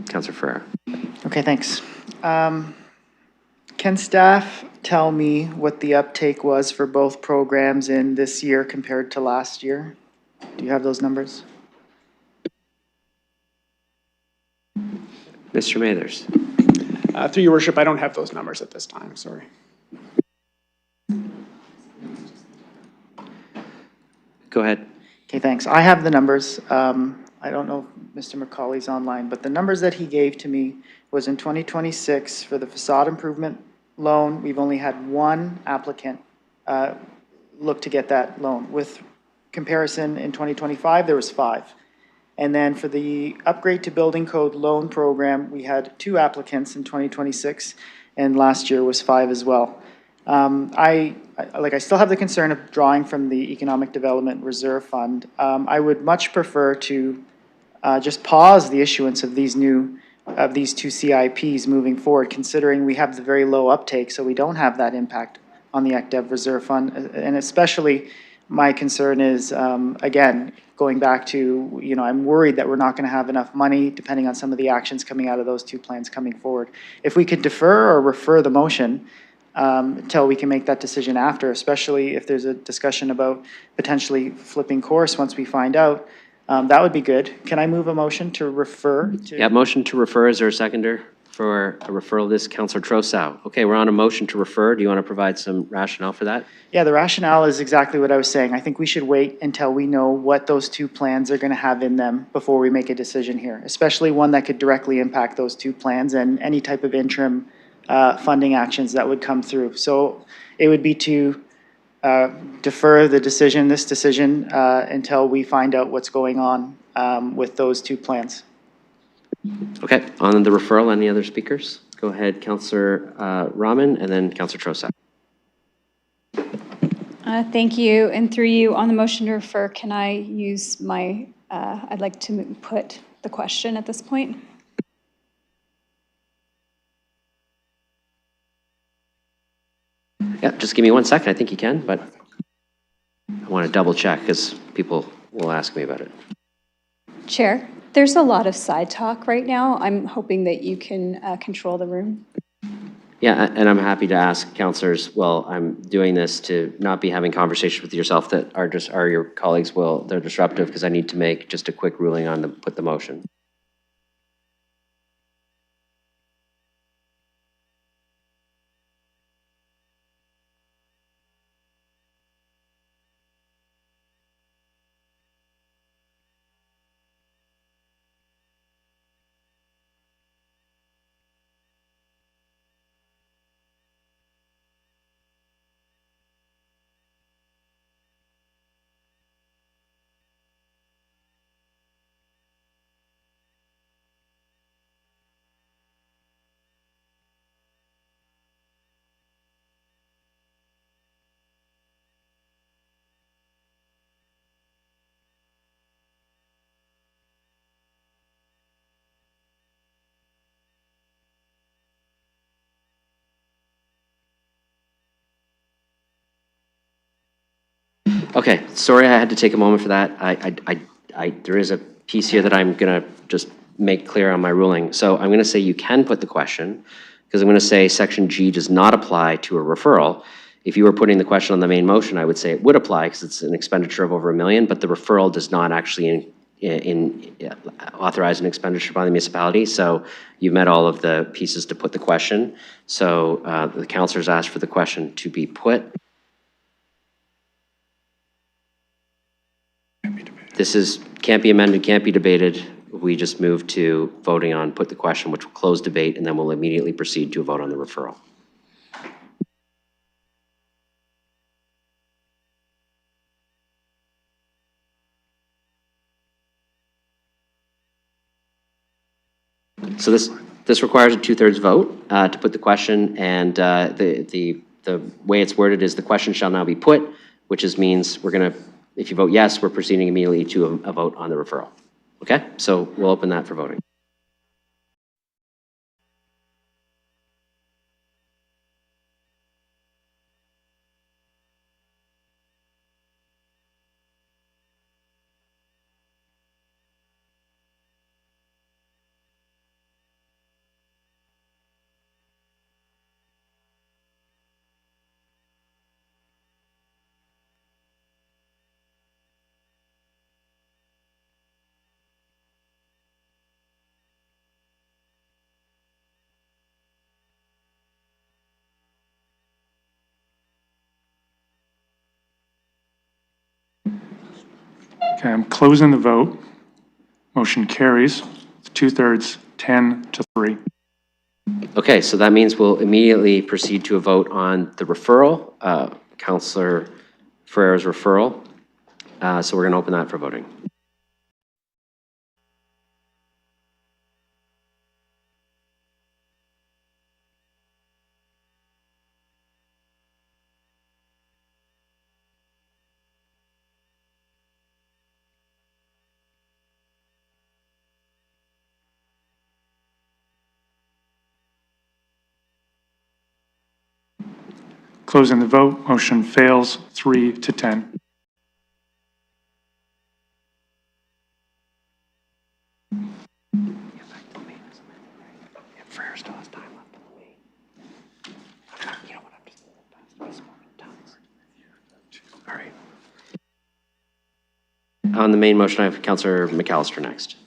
Councillor Ferrer. Okay, thanks. Can staff tell me what the uptake was for both programs in this year compared to last year? Do you have those numbers? Mr. Mathers. Through your worship, I don't have those numbers at this time, sorry. Go ahead. Okay, thanks. I have the numbers. I don't know if Mr. McCauley's online, but the numbers that he gave to me was in 2026 for the facade improvement loan. We've only had one applicant look to get that loan. With comparison, in 2025, there was 5. And then for the upgrade to building code loan program, we had 2 applicants in 2026, and last year was 5 as well. I still have the concern of drawing from the Economic Development Reserve Fund. I would much prefer to just pause the issuance of these two CIPs moving forward, considering we have the very low uptake, so we don't have that impact on the ECDEV Reserve Fund. And especially, my concern is, again, going back to, I'm worried that we're not going to have enough money, depending on some of the actions coming out of those 2 plans coming forward. If we could defer or refer the motion until we can make that decision after, especially if there's a discussion about potentially flipping course once we find out, that would be good. Can I move a motion to refer to? Yeah, motion to refer. Is there a seconder for a referral? This Councillor Trossau. Okay, we're on a motion to refer. Do you want to provide some rationale for that? Yeah, the rationale is exactly what I was saying. I think we should wait until we know what those 2 plans are going to have in them before we make a decision here, especially one that could directly impact those 2 plans and any type of interim funding actions that would come through. So it would be to defer this decision until we find out what's going on with those 2 plans. Okay, on the referral, any other speakers? Go ahead, Councillor Rahman, and then Councillor Trossau. Thank you. And through you, on the motion to refer, can I use my, I'd like to put the question at this point. Yeah, just give me 1 second. I think you can, but I want to double check because people will ask me about it. Chair, there's a lot of side talk right now. I'm hoping that you can control the room. Yeah, and I'm happy to ask councillors, well, I'm doing this to not be having conversations with yourself that are your colleagues they're disruptive, because I need to make just a quick ruling on put the motion. Okay, sorry I had to take a moment for that. There is a piece here that I'm going to just make clear on my ruling. So I'm going to say you can put the question, because I'm going to say section G does not apply to a referral. If you were putting the question on the main motion, I would say it would apply because it's an expenditure of over $1 million, but the referral does not actually authorize an expenditure by the municipality. So you've met all of the pieces to put the question. So the councillors asked for the question to be put. This can't be amended, can't be debated. We just move to voting on put the question, which will close debate, and then we'll immediately proceed to a vote on the referral. So this requires a 2/3 vote to put the question, and the way it's worded is the question shall now be put, which means we're going to, if you vote yes, we're proceeding immediately to a vote on the referral. Okay, so we'll open that for voting. Okay, I'm closing the vote. Motion carries, 2/3, 10-3. Okay, so that means we'll immediately proceed to a vote on the referral, Councillor Ferrer's referral. So we're going to open that for voting. Closing the vote, motion fails 3-10. All right. On the main motion, I have Councillor McAllister next.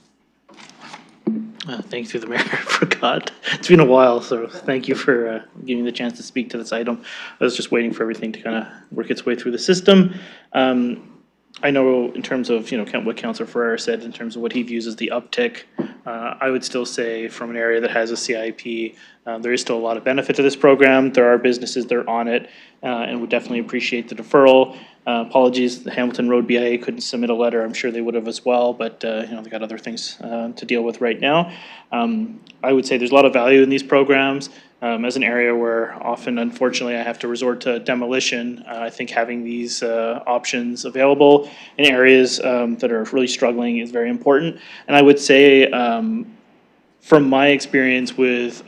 Thank you through the mayor. I forgot. It's been a while, so thank you for giving me the chance to speak to this item. I was just waiting for everything to kind of work its way through the system. I know in terms of, what Councillor Ferrer said in terms of what he views as the uptick, I would still say from an area that has a CIP, there is still a lot of benefit to this program. There are businesses that are on it and would definitely appreciate the deferral. Apologies, the Hamilton Road BIA couldn't submit a letter. I'm sure they would have as well, but they got other things to deal with right now. I would say there's a lot of value in these programs. As an area where often, unfortunately, I have to resort to demolition, I think having these options available in areas that are really struggling is very important. And I would say from my experience with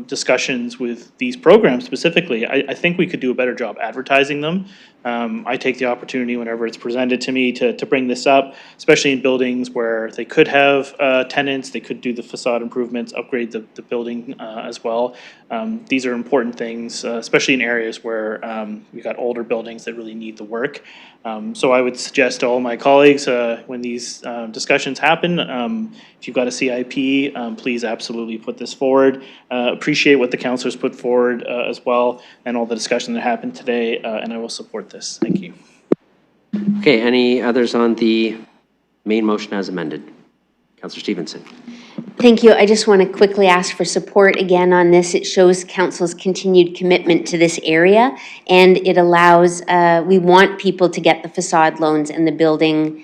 discussions with these programs specifically, I think we could do a better job advertising them. I take the opportunity whenever it's presented to me to bring this up, especially in buildings where they could have tenants, they could do the facade improvements, upgrade the building as well. These are important things, especially in areas where we've got older buildings that really need the work. So I would suggest to all my colleagues, when these discussions happen, if you've got a CIP, please absolutely put this forward. Appreciate what the councilors put forward as well, and all the discussion that happened today, and I will support this. Thank you. Okay, any others on the main motion as amended? Councillor Stevenson. Thank you. I just want to quickly ask for support again on this. It shows council's continued commitment to this area, and it allows, we want people to get the facade loans and the building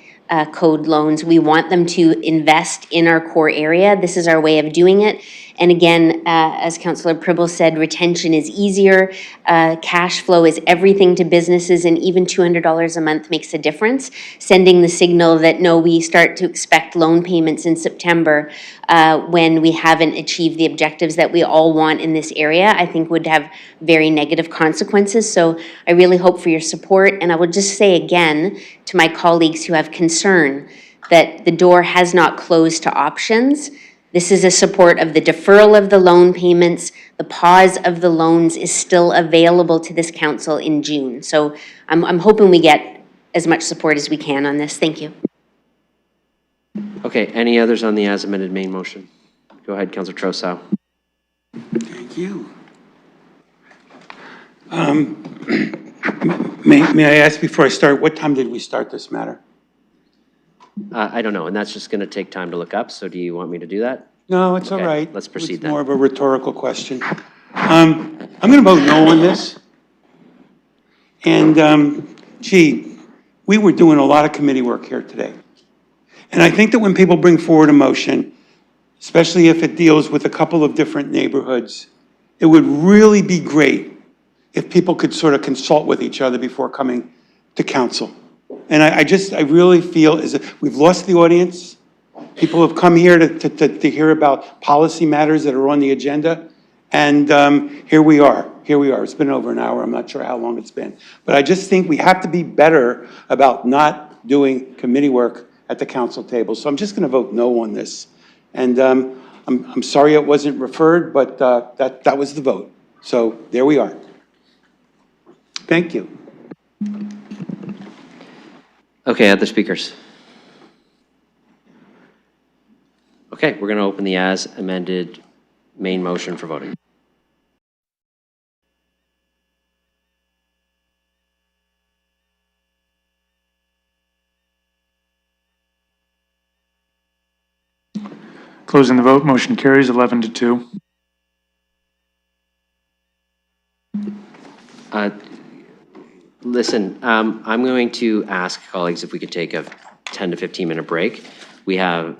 code loans. We want them to invest in our core area. This is our way of doing it. And again, as Councillor Pribble said, retention is easier. Cash flow is everything to businesses, and even $200 a month makes a difference. Sending the signal that no, we start to expect loan payments in September when we haven't achieved the objectives that we all want in this area, I think would have very negative consequences. So I really hope for your support. And I would just say again to my colleagues who have concern that the door has not closed to options. This is a support of the deferral of the loan payments. The pause of the loans is still available to this council in June. So I'm hoping we get as much support as we can on this. Thank you. Okay, any others on the as amended main motion? Go ahead, Councillor Trousseau. Thank you. May I ask before I start, what time did we start this matter? I don't know, and that's just going to take time to look up, so do you want me to do that? No, it's all Okay, right. let's proceed It's then. more of a rhetorical question. I'm going to vote no on this. And gee, we were doing a lot of committee work here today. And I think that when people bring forward a motion, especially if it deals with a couple of different neighborhoods, it would really be great if people could sort of consult with each other before coming to council. And I really feel as if we've lost the audience. People have come here to hear about policy matters that are on the agenda. And here we are. It's been over an hour. I'm not sure how long it's been. But I just think we have to be better about not doing committee work at the council table. So I'm just going to vote no on this. And I'm sorry it wasn't referred, but that was the vote. So there we are. Thank you. Okay, other speakers? Okay, we're going to open the as amended main motion for voting. Closing the vote, motion carries 11-2. Listen, I'm going to ask colleagues if we could take a 10 to 15 minute break. We have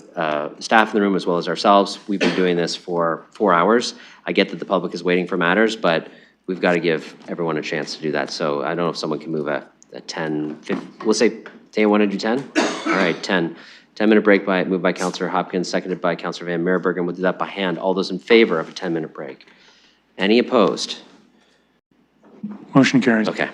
staff in the room as well as ourselves. We've been doing this for 4 hours. I get that the public is waiting for matters, but we've got to give everyone a chance to do that. So I don't know if someone can move a 10, 15, we'll say, do you want to do 10? All right, 10. 10-minute break moved by Councillor Hopkins, seconded by Councillor Van Meerberg, we'll do that by hand. All those in favor of a 10-minute break? Any opposed? Motion carries. Okay.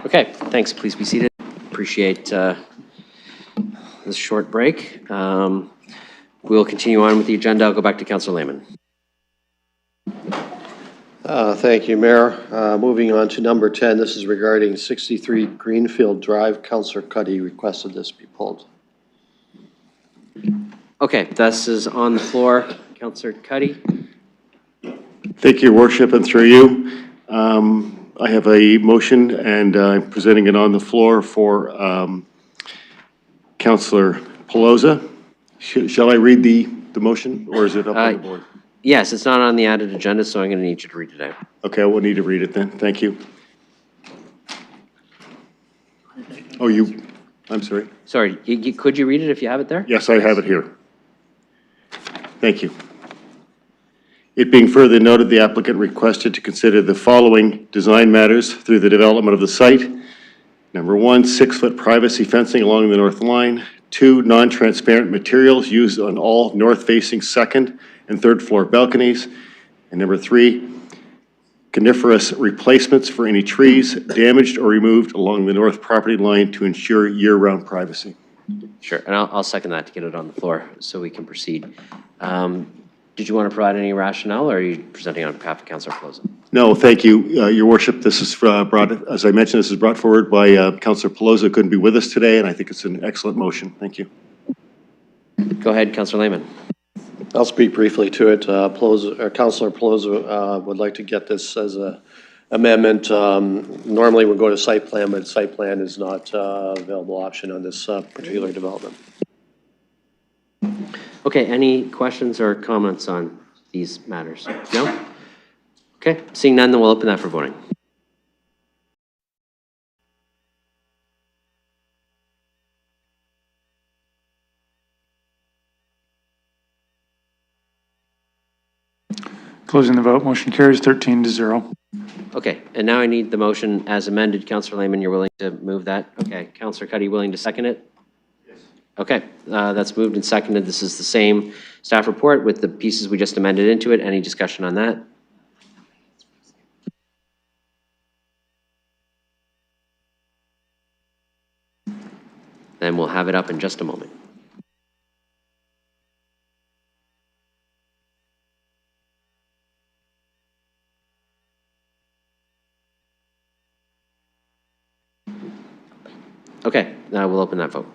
Okay, thanks. Please be seated. Appreciate this short break. We'll continue on with the agenda. I'll go back to Councillor Lehman. Thank you, Mayor. Moving on to number 10, this is regarding 63 Greenfield Drive. Councillor Cuddy requested this be pulled. Okay, this is on the floor. Councillor Cuddy. Thank you, Your Worship, and through you. I have a motion, and I'm presenting it on the floor for Councillor Pelosa. Shall I read the motion, or is it up on the board? Yes, it's not on the added agenda, so I'm going to need you to read it out. Okay, I will need to read it then. Thank you. Oh, I'm sorry. Sorry, could you read it if you have it there? Yes, I have it here. Thank you. It being further noted, the applicant requested to consider the following design matters through the development of the site. Number 1, 6-foot privacy fencing along the north line. 2, non-transparent materials used on all north-facing second and third floor balconies. And number 3, coniferous replacements for any trees damaged or removed along the north property line to ensure year-round privacy. Sure, and I'll second that to get it on the floor so we can proceed. Did you want to provide any rationale, or are you presenting on behalf of Councillor Pelosa? No, thank you, Your Worship. This is brought, as I mentioned, this is brought forward by Councillor Pelosa, couldn't be with us today, and I think it's an excellent motion. Thank you. Go ahead, Councillor Lehman. I'll speak briefly to it. Councillor Pelosa would like to get this as an amendment. Normally we'll go to site plan, but site plan is not an available option on this particular development. Okay, any questions or comments on these matters? No? Okay, seeing none, then we'll open that for voting. Closing the vote, motion carries 13-0. Okay, and now I need the motion as amended. Councillor Lehman, you're willing to move that? Okay, Councillor Cuddy, willing to second it? Yes. Okay, that's moved and seconded. This is the same staff report with the pieces we just amended into it. Any discussion on that? Then we'll have it up in just a moment. Okay, now we'll open that vote.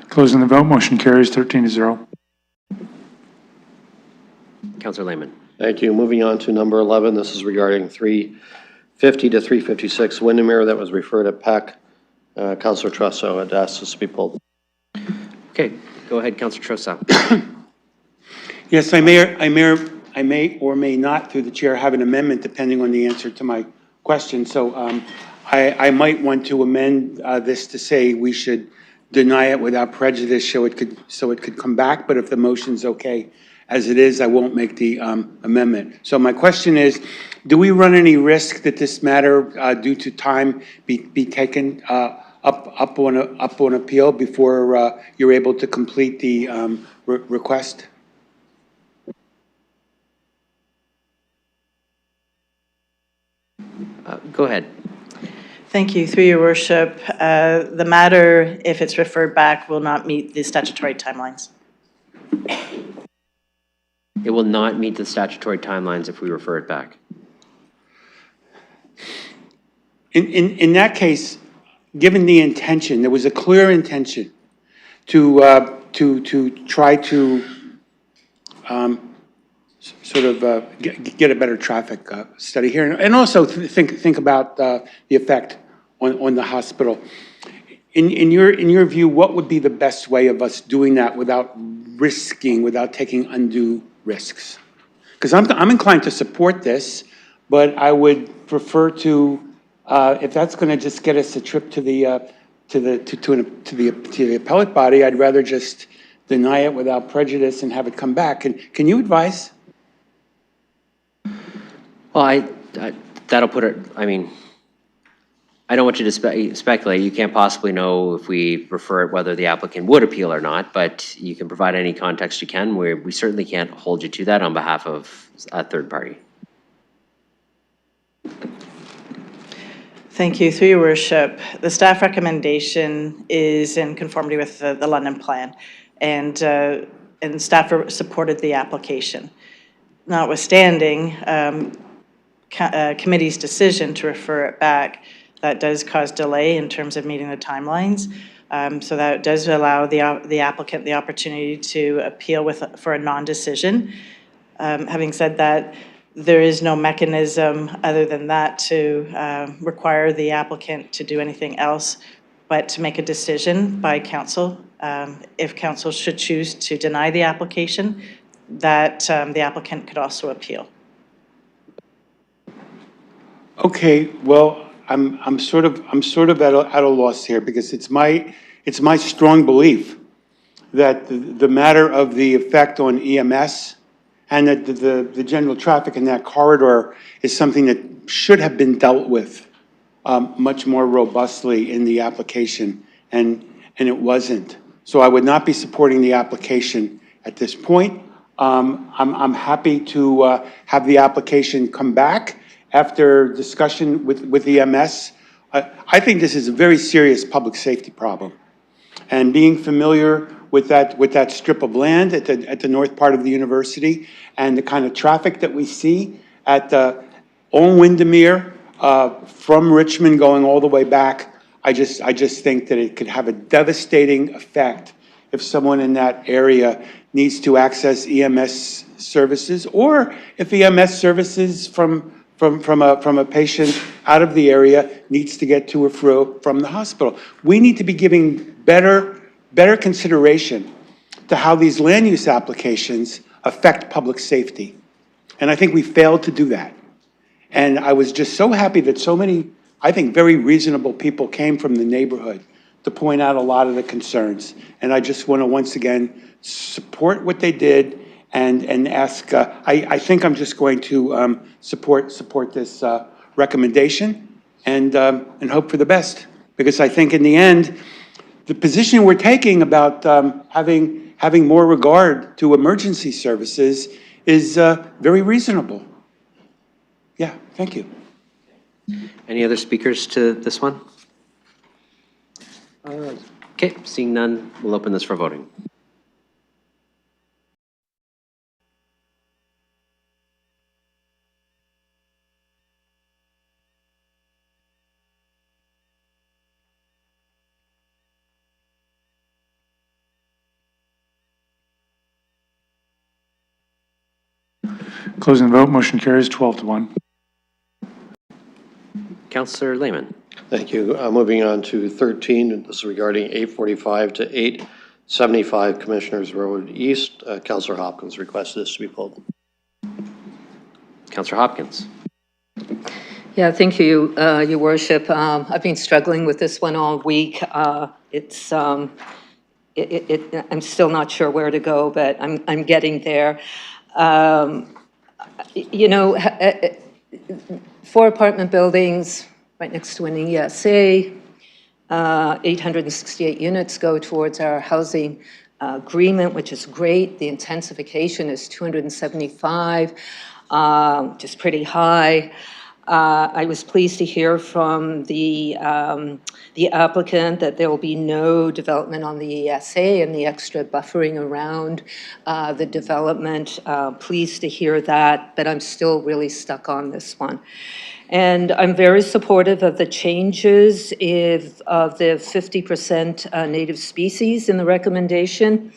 Closing the vote, motion carries 13-0. Councillor Lehman. Thank you. Moving on to number 11, this is regarding 350 to 356 Windermere that was referred at PAC. Councillor Trosso had asked this to be pulled. Okay, go ahead, Councillor Trosso. Yes, I may or may not, through the chair, have an amendment depending on the answer to my question. So I might want to amend this to say we should deny it without prejudice so it could come back, but if the motion's okay as it is, I won't make the amendment. So my question is, do we run any risk that this matter, due to time, be taken up on appeal before you're able to complete the request? Go ahead. Thank you. Through your worship, the matter, if it's referred back, will not meet the statutory timelines. It will not meet the statutory timelines if we refer it back. In that case, given the intention, there was a clear intention to try to sort of get a better traffic study here, and also think about the effect on the hospital. In your view, what would be the best way of us doing that without taking undue risks? Because I'm inclined to support this, but I would prefer to, if that's going to just get us a trip to the appellate body, I'd rather just deny it without prejudice and have it come back. Can you advise? Well, that'll put it, I mean, I don't want you to speculate. You can't possibly know if we refer it whether the applicant would appeal or not, but you can provide any context you can. We certainly can't hold you to that on behalf of a third party. Thank you. Through your worship, the staff recommendation is in conformity with the London plan, and staff supported the application. Notwithstanding committee's decision to refer it back, that does cause delay in terms of meeting the timelines. So that does allow the applicant the opportunity to appeal for a non-decision. Having said that, there is no mechanism other than that to require the applicant to do anything else but to make a decision by council. If council should choose to deny the application, that the applicant could also appeal. Okay, well, I'm sort of at a loss here, because it's my strong belief that the matter of the effect on EMS and that the general traffic in that corridor is something that should have been dealt with much more robustly in the application, and it wasn't. So I would not be supporting the application at this point. I'm happy to have the application come back after discussion with EMS. I think this is a very serious public safety problem. And being familiar with that strip of land at the north part of the university and the kind of traffic that we see at on Windermere from Richmond going all the way back, I just think that it could have a devastating effect if someone in that area needs to access EMS services, or if EMS services from a patient out of the area needs to get to or from the hospital. We need to be giving better consideration to how these land use applications affect public safety. And I think we failed to do that. And I was just so happy that so many, I think, very reasonable people came from the neighborhood to point out a lot of the concerns. And I just want to once again support what they did and ask, I think I'm just going to support this recommendation and hope for the best. Because I think in the end, the position we're taking about having more regard to emergency services is very reasonable. Yeah, thank you. Any other speakers to this one? Okay, seeing none, we'll open this for voting. Closing the vote, motion carries 12-1. Councillor Lehman. Thank you. Moving on to 13, this is regarding 845 to 875 Commissioners Road East. Councillor Hopkins requested this to be pulled. Councillor Hopkins. Yeah, thank you, Your Worship. I've been struggling with this one all week. I'm still not sure where to go, but I'm getting there. You know, 4 apartment buildings right next to an ESA, 868 units go towards our housing agreement, which is great. The intensification is 275, which is pretty high. I was pleased to hear from the applicant that there will be no development on the ESA and the extra buffering around the development. Pleased to hear that, but I'm still really stuck on this one. And I'm very supportive of the changes of the 50% native species in the recommendation.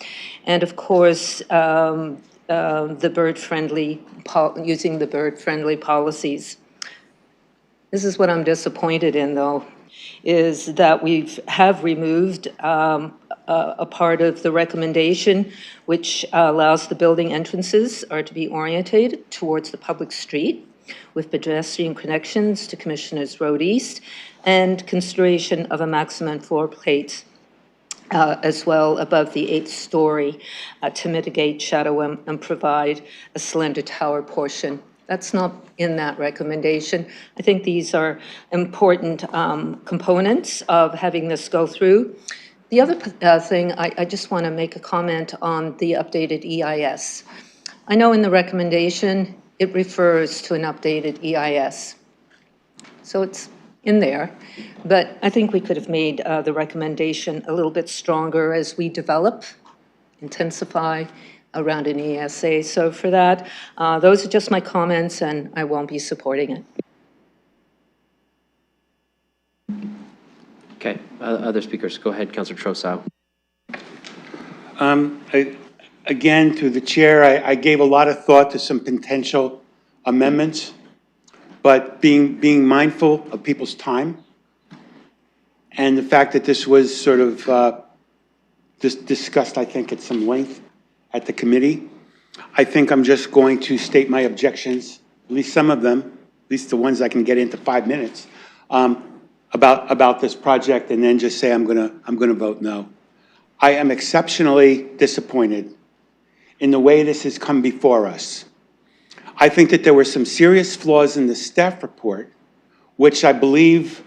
And of course, the bird-friendly, using the bird-friendly policies. This is what I'm disappointed in, though, is that we have removed a part of the recommendation which allows the building entrances are to be orientated towards the public street with pedestrian connections to Commissioners Road East and consideration of a maximum floor plate as well above the 8th story to mitigate shadow and provide a slender tower portion That's not in that recommendation. I think these are important components of having this go through. The other thing, I just want to make a comment on the updated EIS. I know in the recommendation, it refers to an updated EIS. So it's in there, but I think we could have made the recommendation a little bit stronger as we develop, intensify around an ESA. So for that, those are just my comments, and I won't be supporting it. Okay, other speakers, go ahead, Councillor Trossau. Again, through the chair, I gave a lot of thought to some potential amendments, but being mindful of people's time and the fact that this was sort of discussed, I think, at some length at the committee, I think I'm just going to state my objections, at least some of them, at least the ones I can get into 5 minutes, about this project, and then just say I'm gonna vote no. I am exceptionally disappointed in the way this has come before us. I think that there were some serious flaws in the staff report, which I believe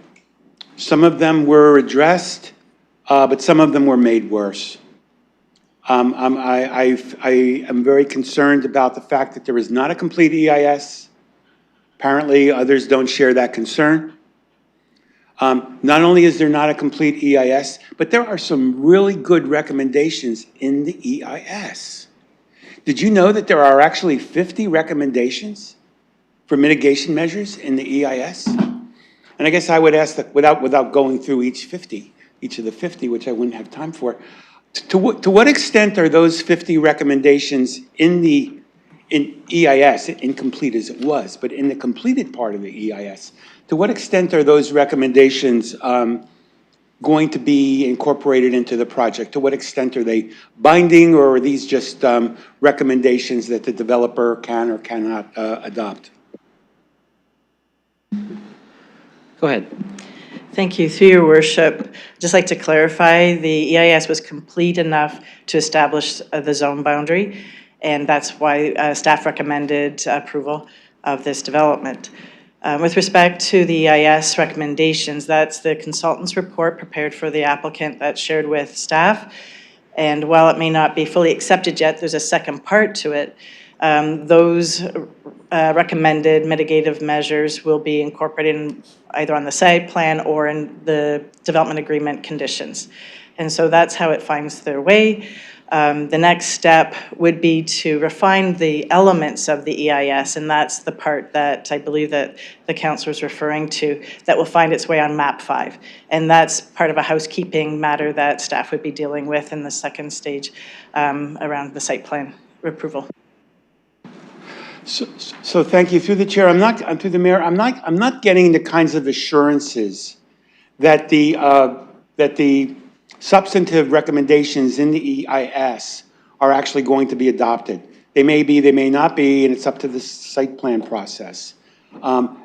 some of them were addressed, but some of them were made worse. I am very concerned about the fact that there is not a complete EIS. Apparently, others don't share that concern. Not only is there not a complete EIS, but there are some really good recommendations in the EIS. Did you know that there are actually 50 recommendations for mitigation measures in the EIS? And I guess I would ask that without going through each of the 50, which I wouldn't have time for, to what extent are those 50 recommendations in EIS, incomplete as it was, but in the completed part of the EIS, to what extent are those recommendations going to be incorporated into the project? To what extent are they binding, or are these just recommendations that the developer can or cannot adopt? Go ahead. Thank you. Through your worship, I'd just like to clarify, the EIS was complete enough to establish the zone boundary, and that's why staff recommended approval of this development. With respect to the EIS recommendations, that's the consultant's report prepared for the applicant that's shared with staff. And while it may not be fully accepted yet, there's a second part to it. Those recommended mitigative measures will be incorporated in either on the site plan or in the development agreement conditions. And so that's how it finds their way. The next step would be to refine the elements of the EIS, and that's the part that I believe that the councillor is referring to, that will find its way on map 5. And that's part of a housekeeping matter that staff would be dealing with in the second stage around the site plan approval. So thank you. Through the chair, through the mayor, I'm not getting the kinds of assurances that the substantive recommendations in the EIS are actually going to be adopted. They may be, they may not be, and it's up to the site plan process.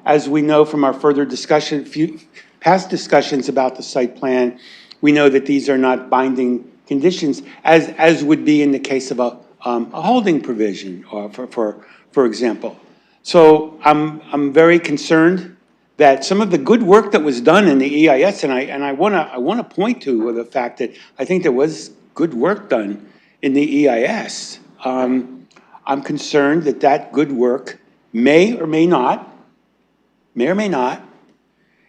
As we know from our further discussion, past discussions about the site plan, we know that these are not binding conditions, as would be in the case of a holding provision, or for example. So I'm very concerned that some of the good work that was done in the EIS, and I want to point to the fact that I think there was good work done in the EIS. I'm concerned that that good work may or may not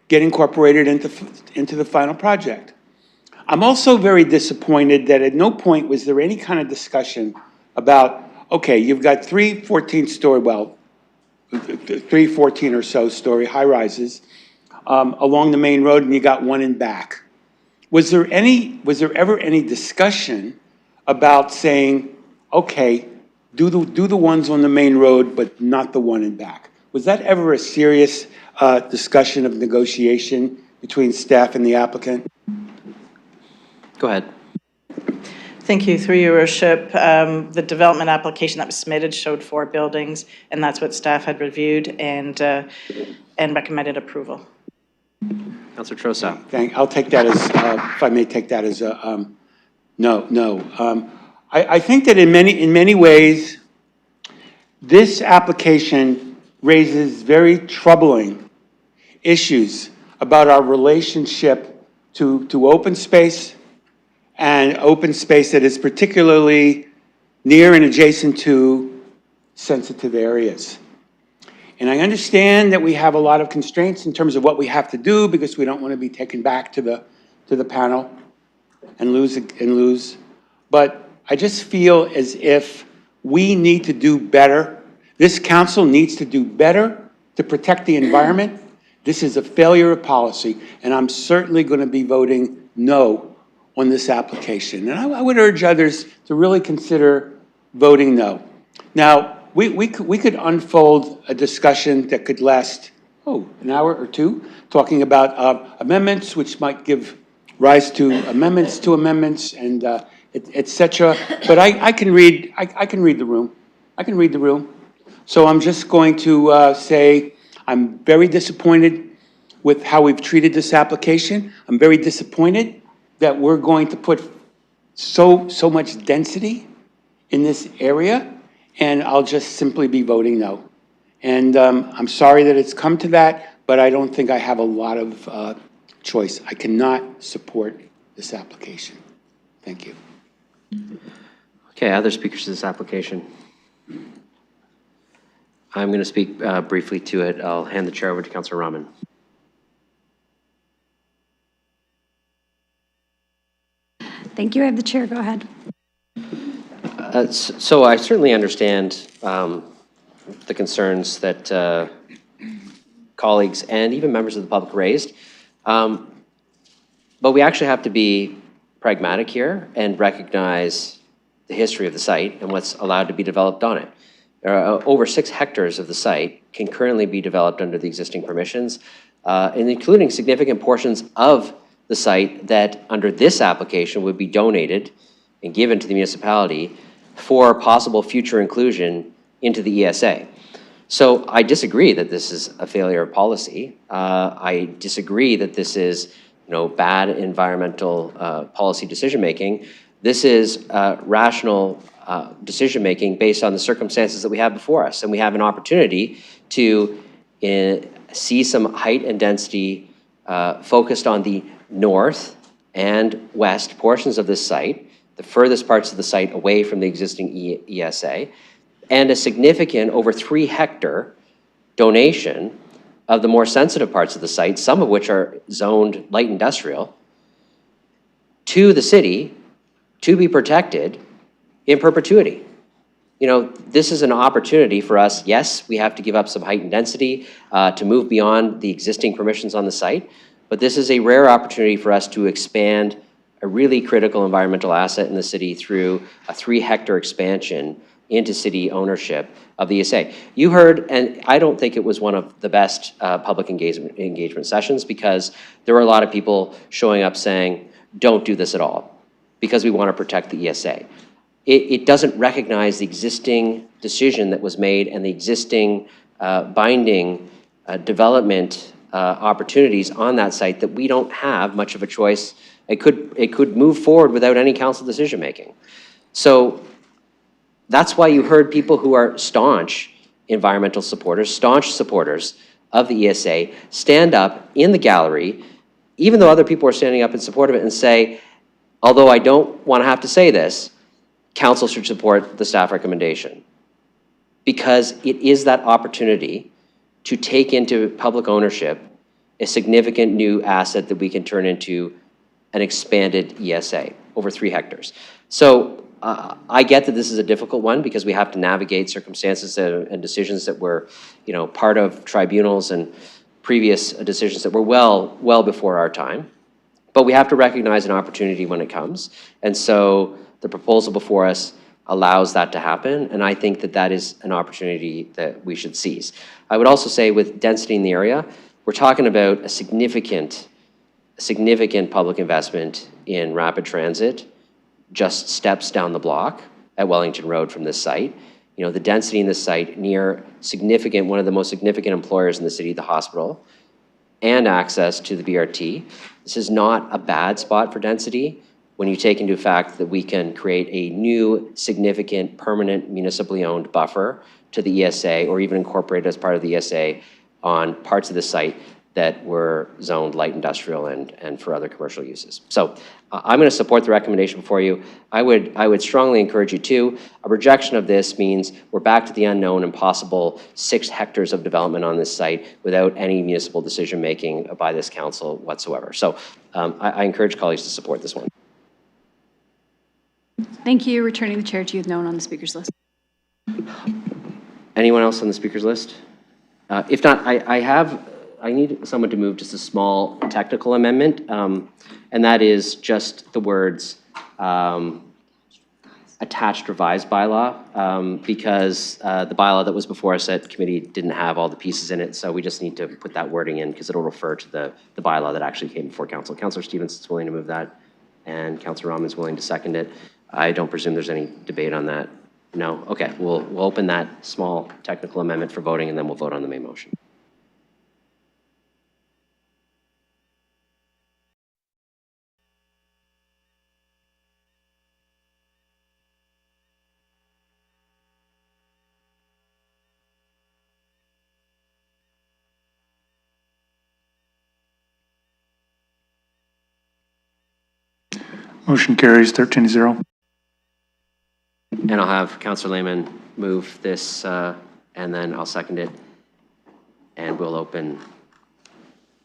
get incorporated into the final project. I'm also very disappointed that at no point was there any kind of discussion about, okay, you've got 3 14 or so story high rises along the main road, and you got one in back. Was there ever any discussion about saying, okay, do the ones on the main road, but not the one in back? Was that ever a serious discussion of negotiation between staff and the applicant? Go ahead. Thank you. Through your worship, the development application that was submitted showed 4 buildings, and that's what staff had reviewed and recommended approval. Councillor Trossau. I'll take that as, if I may take that as a no. I think that in many ways, this application raises very troubling issues about our relationship to open space, and open space that is particularly near and adjacent to sensitive areas. And I understand that we have a lot of constraints in terms of what we have to do because we don't want to be taken back to the panel and lose. But I just feel as if we need to do better. This council needs to do better to protect the environment. This is a failure of policy, and I'm certainly going to be voting no on this application. And I would urge others to really consider voting no. Now, we could unfold a discussion that could last, an hour or two, talking about amendments, which might give rise to amendments, and et cetera. But I can read the room. I can read the room. So I'm just going to say I'm very disappointed with how we've treated this application. I'm very disappointed that we're going to put so much density in this area, and I'll just simply be voting no. And I'm sorry that it's come to that, but I don't think I have a lot of choice. I cannot support this application. Thank you. Okay, other speakers to this application? I'm going to speak briefly to it. I'll hand the chair over to Councillor Rahman. Thank you. I have the chair. Go ahead. So I certainly understand the concerns that colleagues and even members of the public raised. But we actually have to be pragmatic here and recognize the history of the site and what's allowed to be developed on it. Over 6 hectares of the site can currently be developed under the existing permissions, and including significant portions of the site that under this application would be donated and given to the municipality for possible future inclusion into the ESA. So I disagree that this is a failure of policy. I disagree that this is, bad environmental policy decision-making. This is rational decision-making based on the circumstances that we have before us. And we have an opportunity to see some height and density focused on the north and west portions of this site, the furthest parts of the site away from the existing ESA, and a significant, over 3 hectare donation of the more sensitive parts of the site, some of which are zoned light industrial, to the city to be protected in perpetuity. This is an opportunity for us. Yes, we have to give up some height and density to move beyond the existing permissions on the site, but this is a rare opportunity for us to expand a really critical environmental asset in the city through a 3 hectare expansion into city ownership of the ESA. You heard, and I don't think it was one of the best public engagement sessions, because there were a lot of people showing up saying, don't do this at all, because we want to protect the ESA. It doesn't recognize the existing decision that was made and the existing binding development opportunities on that site that we don't have much of a choice. It could move forward without any council decision-making. So that's why you heard people who are staunch environmental supporters, staunch supporters of the ESA, stand up in the gallery, even though other people are standing up in support of it, and say, although I don't want to have to say this, council should support the staff recommendation. Because it is that opportunity to take into public ownership a significant new asset that we can turn into an expanded ESA, over 3 hectares. So I get that this is a difficult one because we have to navigate circumstances and decisions that were, part of tribunals and previous decisions that were well before our time. But we have to recognize an opportunity when it comes. And so the proposal before us allows that to happen, and I think that that is an opportunity that we should seize. I would also say with density in the area, we're talking about a significant public investment in rapid transit just steps down the block at Wellington Road from this site. The density in this site near one of the most significant employers in the city, the hospital, and access to the BRT. This is not a bad spot for density. when you take into fact that we can create a new, significant, permanent municipally owned buffer to the ESA, or even incorporate it as part of the ESA on parts of the site that were zoned light industrial and for other commercial uses. So I'm going to support the recommendation for you. I would strongly encourage you to. A rejection of this means we're back to the unknown and possible 6 hectares of development on this site without any municipal decision-making by this council whatsoever. So I encourage colleagues to support this one. Thank you. Returning the chair to you with no one on the speaker's list. Anyone else on the speaker's list? If not, I need someone to move just a small technical amendment, and that is just the words attached revised bylaw, because the bylaw that was before us at committee didn't have all the pieces in it, so we just need to put that wording in because it'll refer to the bylaw that actually came before council. Councillor Stevens is willing to move that, and Councillor Rahman is willing to second it. I don't presume there's any debate on that. No? Okay, we'll open that small technical amendment for voting, and then we'll vote on the main motion. Motion carries 13-0. And I'll have Councillor Lehman move this, and then I'll second it, and we'll open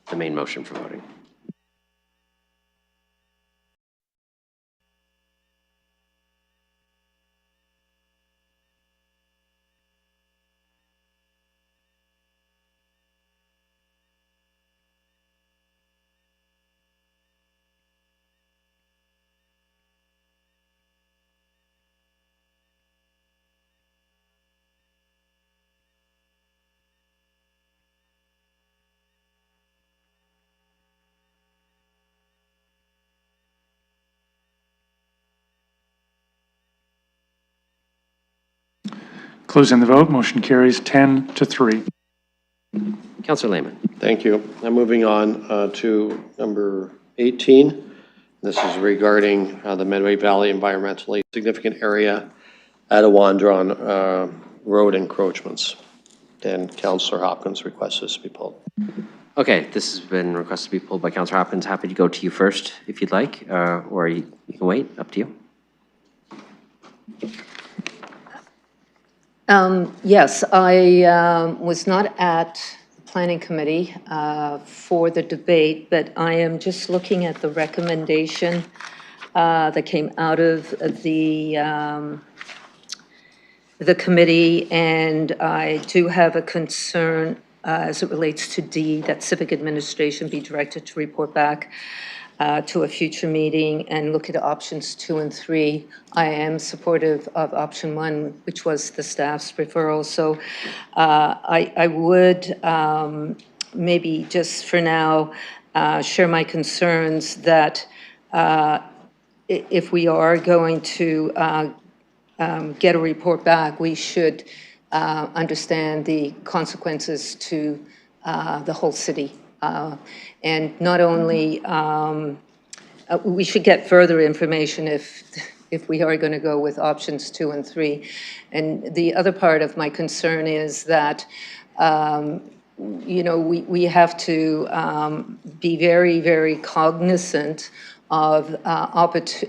the main motion for voting. Closing the vote, motion carries 10-3. Councillor Lehman. Thank you. I'm moving on to number 18. This is regarding the Medway Valley environmentally significant area at Awandron road encroachments. And Councillor Hopkins requests this to be pulled. Okay, this has been requested to be pulled by Councillor Hopkins. Happy to go to you first if you'd like, or you can wait, up to you. Yes, I was not at the Planning Committee for the debate, but I am just looking at the recommendation that came out of the committee, and I do have a concern as it relates to D, that civic administration be directed to report back to a future meeting and look at options 2 and 3. I am supportive of option 1, which was the staff's referral. So I would maybe just for now share my concerns that if we are going to get a report back, we should understand the consequences to the whole city. And not only, we should get further information if we are going to go with options 2 and 3. And the other part of my concern is that, you know, we have to be very, very cognizant of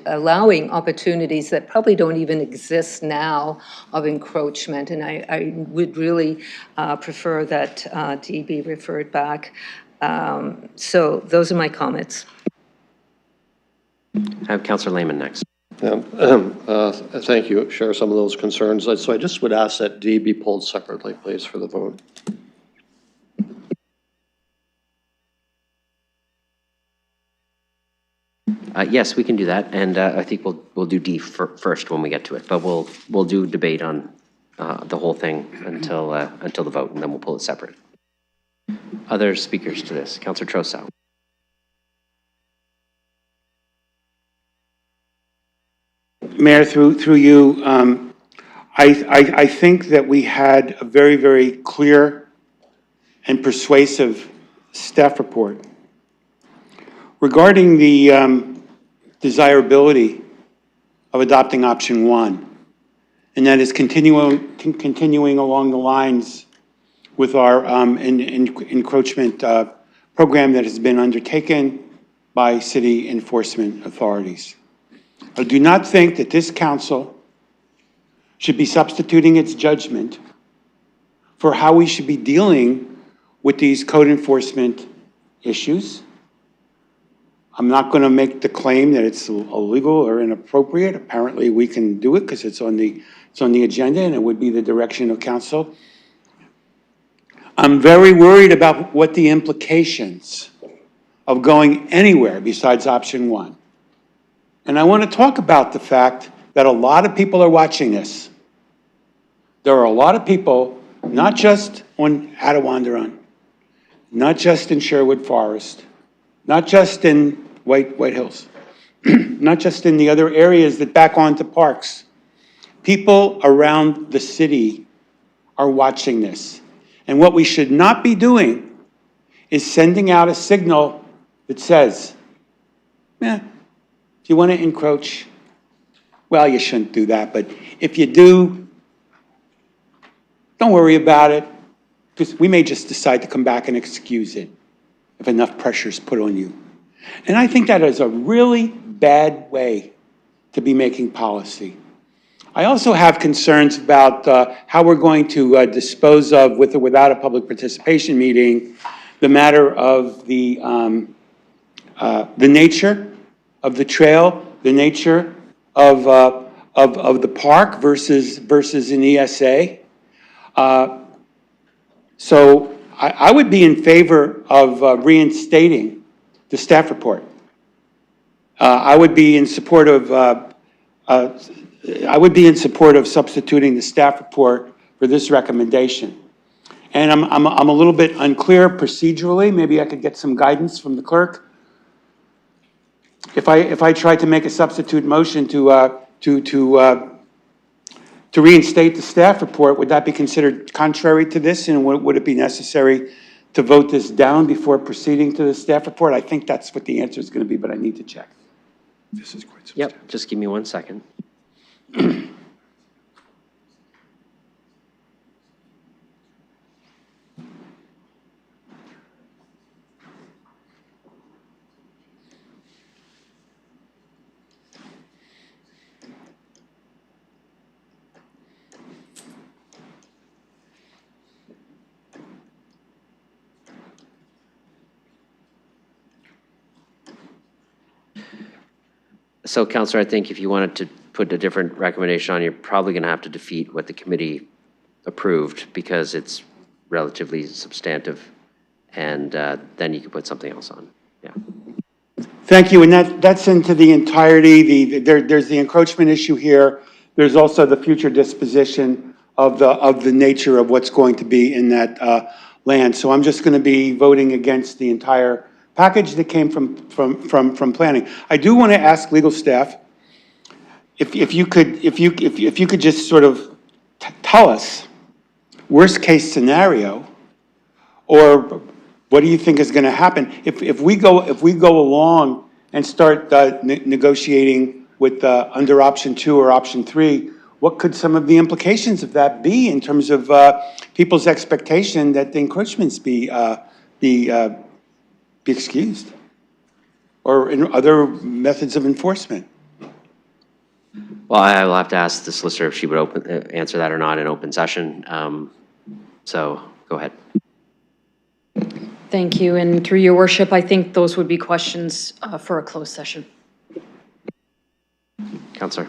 allowing opportunities that probably don't even exist now of encroachment. And I would really prefer that D be referred back. So those are my comments. I have Councillor Lehman next. Thank you. Share some of those concerns. So I just would ask that D be pulled separately, please, for the vote. Yes, we can do that, and I think we'll do D first when we get to it. But we'll do debate on the whole thing until the vote, and then we'll pull it separate. Other speakers to this, Councillor Trossau. Mayor, through you, I think that we had a very, very clear and persuasive staff report. Regarding the desirability of adopting option one, and that is continuing along the lines with our encroachment program that has been undertaken by city enforcement authorities. I do not think that this council should be substituting its judgment for how we should be dealing with these code enforcement issues. I'm not going to make the claim that it's illegal or inappropriate. Apparently, we can do it because it's on the agenda, and it would be the direction of council. I'm very worried about what the implications of going anywhere besides option one. And I want to talk about the fact that a lot of people are watching this. There are a lot of people, not just on Attawandaron, not just in Sherwood Forest, not just in White Hills, not just in the other areas that back onto parks. People around the city are watching this. And what we should not be doing is sending out a signal that says, if you want to encroach, well, you shouldn't do that. But if you do, don't worry about it, because we may just decide to come back and excuse it if enough pressure is put on you. And I think that is a really bad way to be making policy. I also have concerns about how we're going to dispose of, with or without a public participation meeting, the matter of the nature of the trail, the nature of the park versus an ESA. So I would be in favor of reinstating the staff report. I would be in support of substituting the staff report for this recommendation. And I'm a little bit unclear procedurally. Maybe I could get some guidance from the clerk. If I tried to make a substitute motion to reinstate the staff report, would that be considered contrary to this? And would it be necessary to vote this down before proceeding to the staff report? I think that's what the answer is going to be, but I need to check. This is quite substantial. Yep, just give me 1 second. So, Councillor, I think if you wanted to put a different recommendation on, you're probably going to have to defeat what the committee approved because it's relatively substantive, and then you can put something else on. Yeah. Thank you, and that's into the entirety. There's the encroachment issue here. There's also the future disposition of the nature of what's going to be in that land. So I'm just going to be voting against the entire package that came from planning. I do want to ask legal staff if you could just sort of tell us worst case scenario, or what do you think is going to happen if we go along and start negotiating with under option 2 or option 3? What could some of the implications of that be in terms of people's expectation that the encroachments be excused, or in other methods of enforcement? Well, I will have to ask the solicitor if she would answer that or not in open session. So go ahead. Thank you, and through your worship, I think those would be questions for a closed session. Councillor.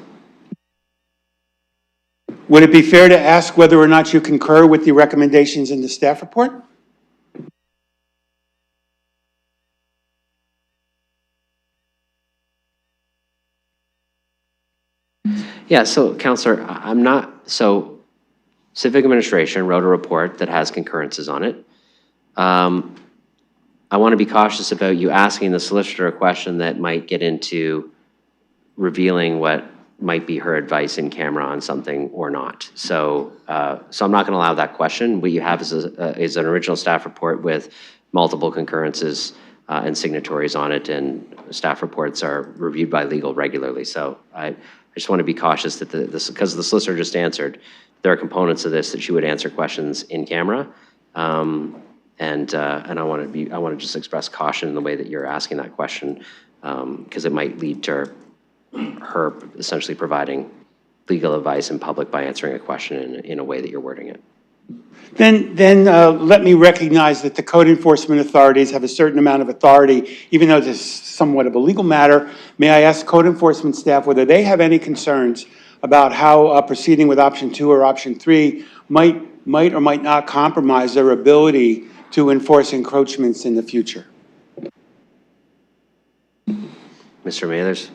Would it be fair to ask whether or not you concur with the recommendations in the staff report? Yeah, so Councillor, so Civic Administration wrote a report that has concurrences on it. I want to be cautious about you asking the solicitor a question that might get into revealing what might be her advice in camera on something or not. So I'm not going to allow that question. What you have is an original staff report with multiple concurrences and signatories on it, and staff reports are reviewed by legal regularly. So I just want to be cautious that this, because the solicitor just answered, there are components of this that she would answer questions in camera. And I want to just express caution in the way that you're asking that question, because it might lead to her essentially providing legal advice in public by answering a question in a way that you're wording it. Then let me recognize that the code enforcement authorities have a certain amount of authority, even though this is somewhat of a legal matter. May I ask code enforcement staff whether they have any concerns about how proceeding with option 2 or option 3 might or might not compromise their ability to enforce encroachments in the future? Mr. Mathers.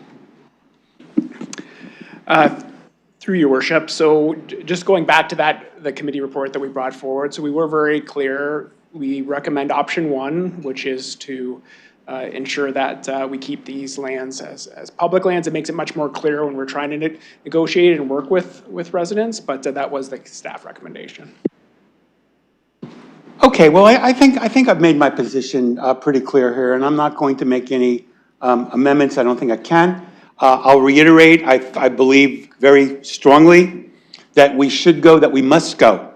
Through your worship, so just going back to the committee report that we brought forward, so we were very clear. We recommend option 1, which is to ensure that we keep these lands as public lands. It makes it much more clear when we're trying to negotiate and work with residents, but that was the staff recommendation. Okay, well, I think I've made my position pretty clear here, and I'm not going to make any amendments. I don't think I can. I'll reiterate, I believe very strongly that we must go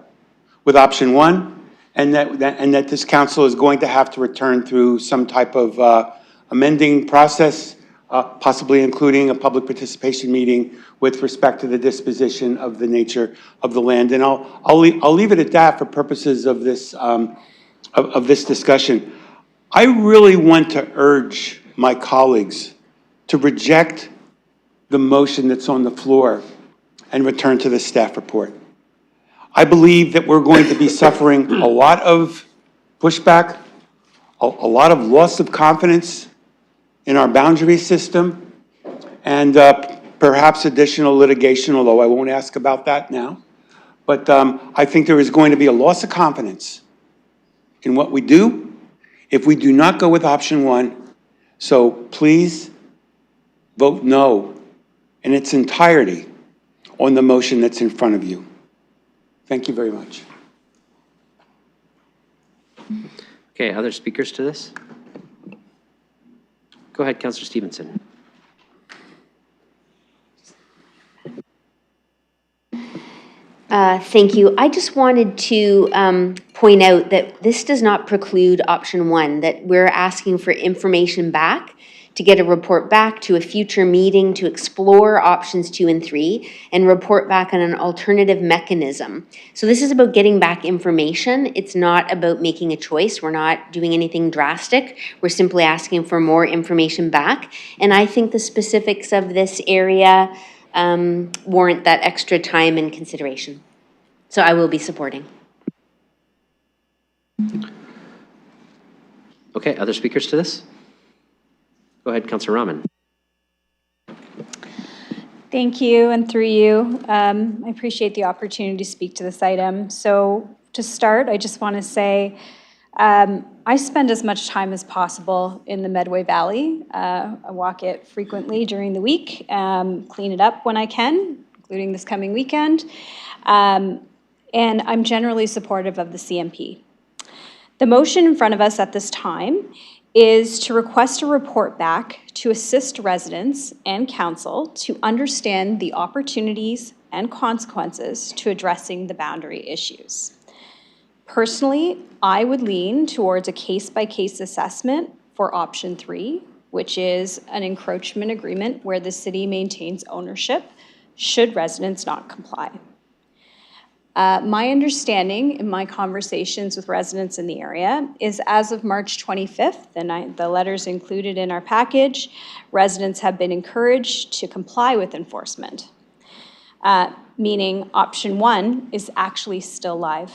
with option 1, and that this council is going to have to return through some type of amending process, possibly including a public participation meeting with respect to the disposition of the nature of the land. And I'll leave it at that for purposes of this discussion. I really want to urge my colleagues to reject the motion that's on the floor and return to the staff report. I believe that we're going to be suffering a lot of pushback, a lot of loss of confidence in our boundary system, and perhaps additional litigation, although I won't ask about that now. But I think there is going to be a loss of confidence in what we do if we do not go with option 1. So please vote no in its entirety on the motion that's in front of you. Thank you very much. Okay, other speakers to this? Go ahead, Councillor Stevenson. Thank you. I just wanted to point out that this does not preclude option 1, that we're asking for information back, to get a report back to a future meeting to explore options 2 and 3 and report back on an alternative mechanism. So this is about getting back information. It's not about making a choice. We're not doing anything drastic. We're simply asking for more information back. And I think the specifics of this area warrant that extra time and consideration. So I will be supporting. Okay, other speakers to this? Go ahead, Councillor Rahman. Thank you, and through you, I appreciate the opportunity to speak to this item. So to start, I just want to say I spend as much time as possible in the Medway Valley. I walk it frequently during the week, clean it up when I can, including this coming weekend, and I'm generally supportive of the CMP. The motion in front of us at this time is to request a report back to assist residents and council to understand the opportunities and consequences to addressing the boundary issues. Personally, I would lean towards a case-by-case assessment for option 3, which is an encroachment agreement where the city maintains ownership should residents not comply. My understanding in my conversations with residents in the area is as of March 25th, and the letters included in our package, residents have been encouraged to comply with enforcement, meaning option 1 is actually still live.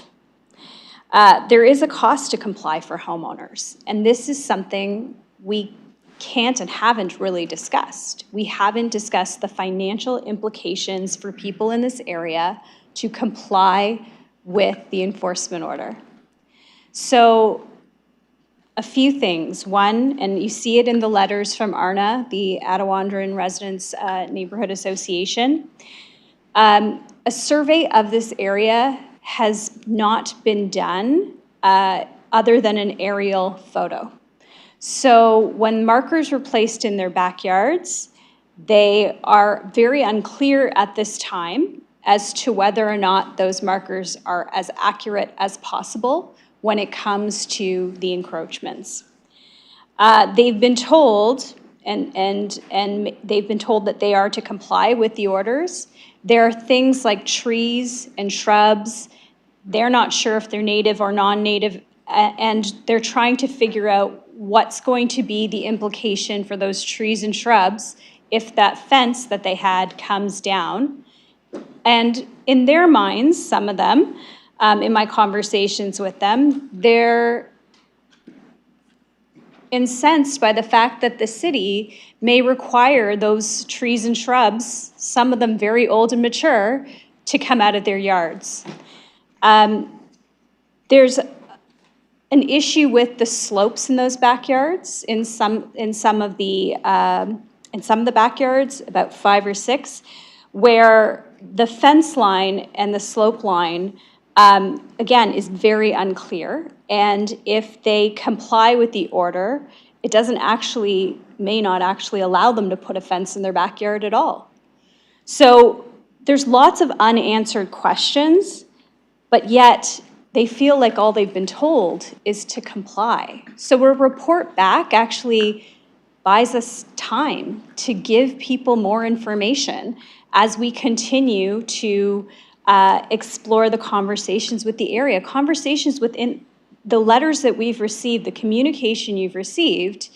There is a cost to comply for homeowners, and this is something we can't and haven't really discussed. We haven't discussed the financial implications for people in this area to comply with the enforcement order. So a few things. One, and you see it in the letters from ARNA, the Attawandaron Residents Neighborhood Association, a survey of this area has not been done other than an aerial photo. So when markers were placed in their backyards, they are very unclear at this time as to whether or not those markers are as accurate as possible when it comes to the encroachments. They've been told, and they've been told that they are to comply with the orders. There are things like trees and shrubs. They're not sure if they're native or non-native, and they're trying to figure out what's going to be the implication for those trees and shrubs if that fence that they had comes down. And in their minds, some of them, in my conversations with them, they're incensed by the fact that the city may require those trees and shrubs, some of them very old and mature, to come out of their yards. There's an issue with the slopes in those backyards in some of the backyards, about 5 or 6, where the fence line and the slope line, again, is very unclear. And if they comply with the order, it may not actually allow them to put a fence in their backyard at all. So there's lots of unanswered questions, but yet they feel like all they've been told is to comply. So a report back actually buys us time to give people more information as we continue to explore the conversations with the area. Conversations within the letters that we've received, the communication you've received,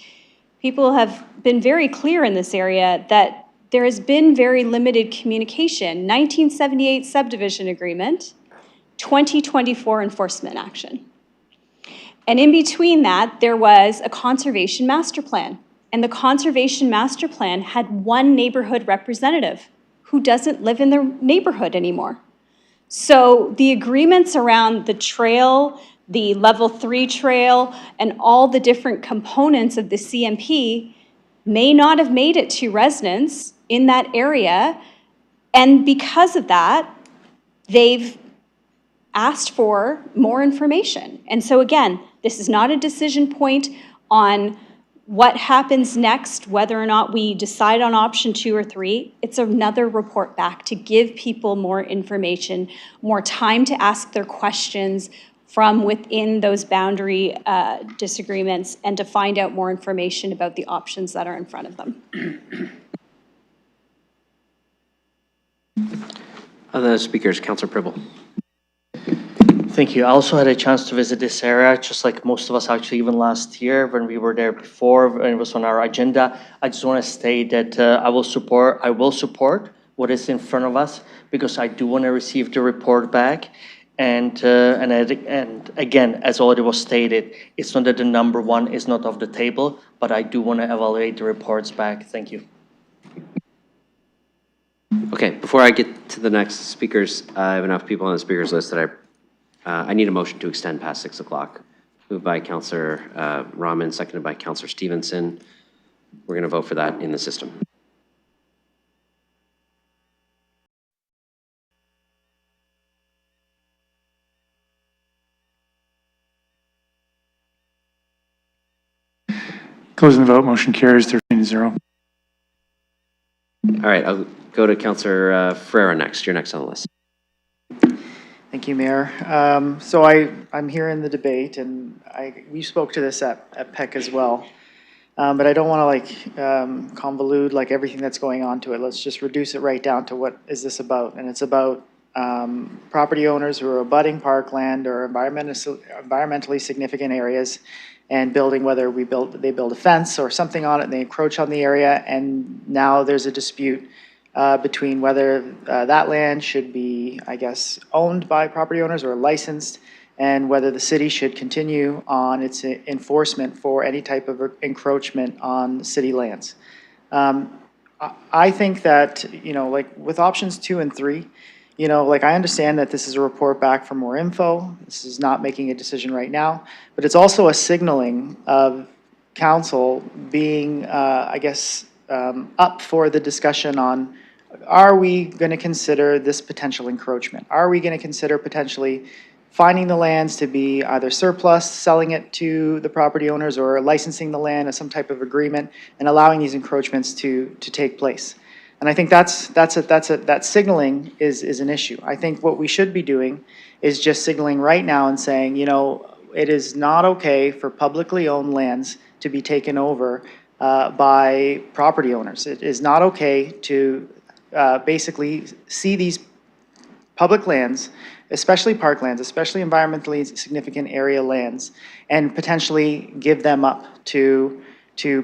people have been very clear in this area that there has been very limited communication. 1978 subdivision agreement, 2024 enforcement action. And in between that, there was a conservation master plan. And the conservation master plan had one neighborhood representative who doesn't live in their neighborhood anymore. So the agreements around the trail, the level 3 trail, and all the different components of the CMP may not have made it to residents in that area. And because of that, they've asked for more information. And so again, this is not a decision point on what happens next, whether or not we decide on option 2 or 3. It's another report back to give people more information, more time to ask their questions from within those boundary disagreements, and to find out more information about the options that are in front of them. Other speakers, Councillor Pribble. Thank you. I also had a chance to visit this area, just like most of us actually, even last year when we were there before, when it was on our agenda. I just want to state that I will support what is in front of us, because I do want to receive the report back. And again, as already was stated, it's not that the number 1 is not off the table, but I do want to evaluate the reports back. Thank you. Okay, before I get to the next speakers, I have enough people on the speakers list that I need a motion to extend past 6 o'clock. Moved by Councillor Rahman, seconded by Councillor Stevenson. We're going to vote for that in the system. Closing the vote, motion carries 13-0. All right, I'll go to Councillor Ferreira next. You're next on the list. Thank you, Mayor. So I'm here in the debate, and we spoke to this at PEC as well. But I don't want to convolute everything that's going on to it. Let's just reduce it right down to what is this about. And it's about property owners who are abutting parkland or environmentally significant areas, and building, whether they build a fence or something on it, and they encroach on the area, and now there's a dispute between whether that land should be, I guess, owned by property owners or licensed, and whether the city should continue on its enforcement for any type of encroachment on city lands. I think that, with options 2 and 3, I understand that this is a report back for more info. This is not making a decision right now, but it's also a signaling of council being, up for the discussion on, are we going to consider this potential encroachment? Are we going to consider potentially finding the lands to be either surplus, selling it to the property owners, or licensing the land as some type of agreement, and allowing these encroachments to take place. And I think that signaling is an issue. I think what we should be doing is just signaling right now and saying, you know, it is not okay for publicly owned lands to be taken over by property owners. It is not okay to basically see these public lands, especially parklands, especially environmentally significant area lands, and potentially give them up to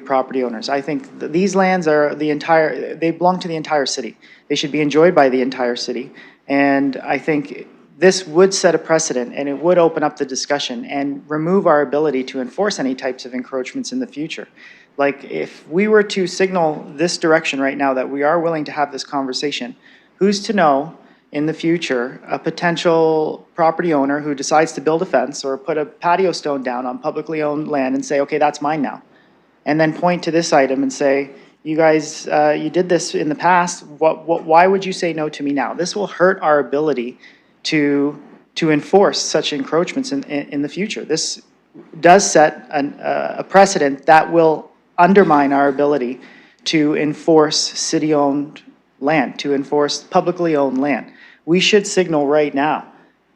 property owners. I think these lands are they belong to the entire city. They should be enjoyed by the entire city. And I think this would set a precedent, and it would open up the discussion and remove our ability to enforce any types of encroachments in the future. Like, if we were to signal this direction right now that we are willing to have this conversation, who's to know in the future a potential property owner who decides to build a fence or put a patio stone down on publicly owned land and say, okay, that's mine now, and then point to this item and say, you guys, you did this in the past, why would you say no to me now? This will hurt our ability to enforce such encroachments in the future. This does set a precedent that will undermine our ability to enforce city-owned land, to enforce publicly owned land. We should signal right now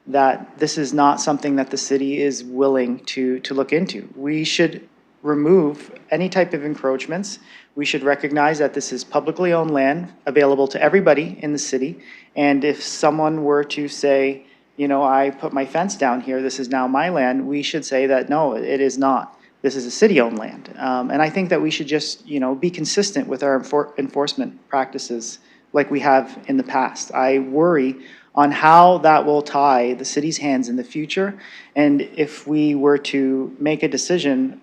that this is not something that the city is willing to look into. We should remove any type of encroachments. We should recognize that this is publicly owned land available to everybody in the city. And if someone were to say, you know, I put my fence down here, this is now my land, we should say that, no, it is not. This is a city-owned land. And I think that we should just, you know, be consistent with our enforcement practices like we have in the past. I worry on how that will tie the city's hands in the future. And if we were to make a decision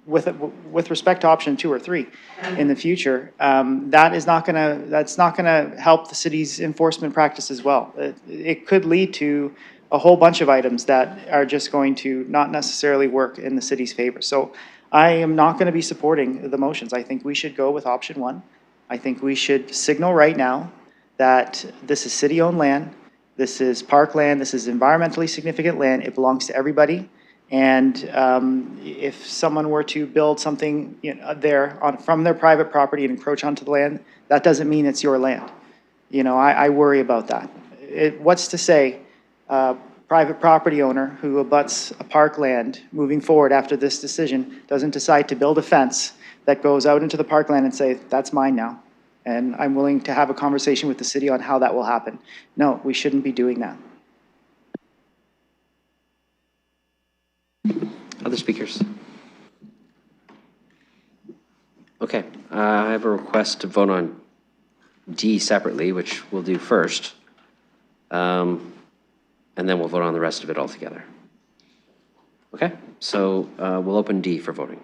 with respect to option 2 or 3 in the future, that's not gonna help the city's enforcement practice as well. It could lead to a whole bunch of items that are just going to not necessarily work in the city's favor. So I am not gonna be supporting the motions. I think we should go with option 1. I think we should signal right now that this is city-owned land, this is parkland, this is environmentally significant land, it belongs to everybody. And if someone were to build something, you know, from their private property and encroach onto the land, that doesn't mean it's your land. You know, I worry about that. What's to say private property owner who abuts a parkland moving forward after this decision doesn't decide to build a fence that goes out into the parkland and say, that's mine now, and I'm willing to have a conversation with the city on how that will happen. No, we shouldn't be doing that. Other speakers? Okay, I have a request to vote on D separately, which we'll do first. And then we'll vote on the rest of it all together. Okay, so we'll open D for voting.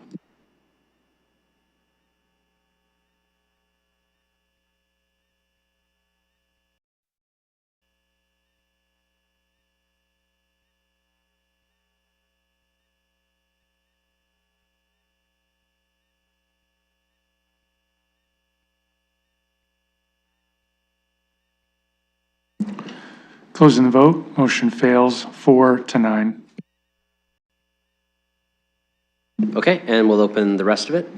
Closing the vote, motion fails 4-9. Okay, and we'll open the rest of it.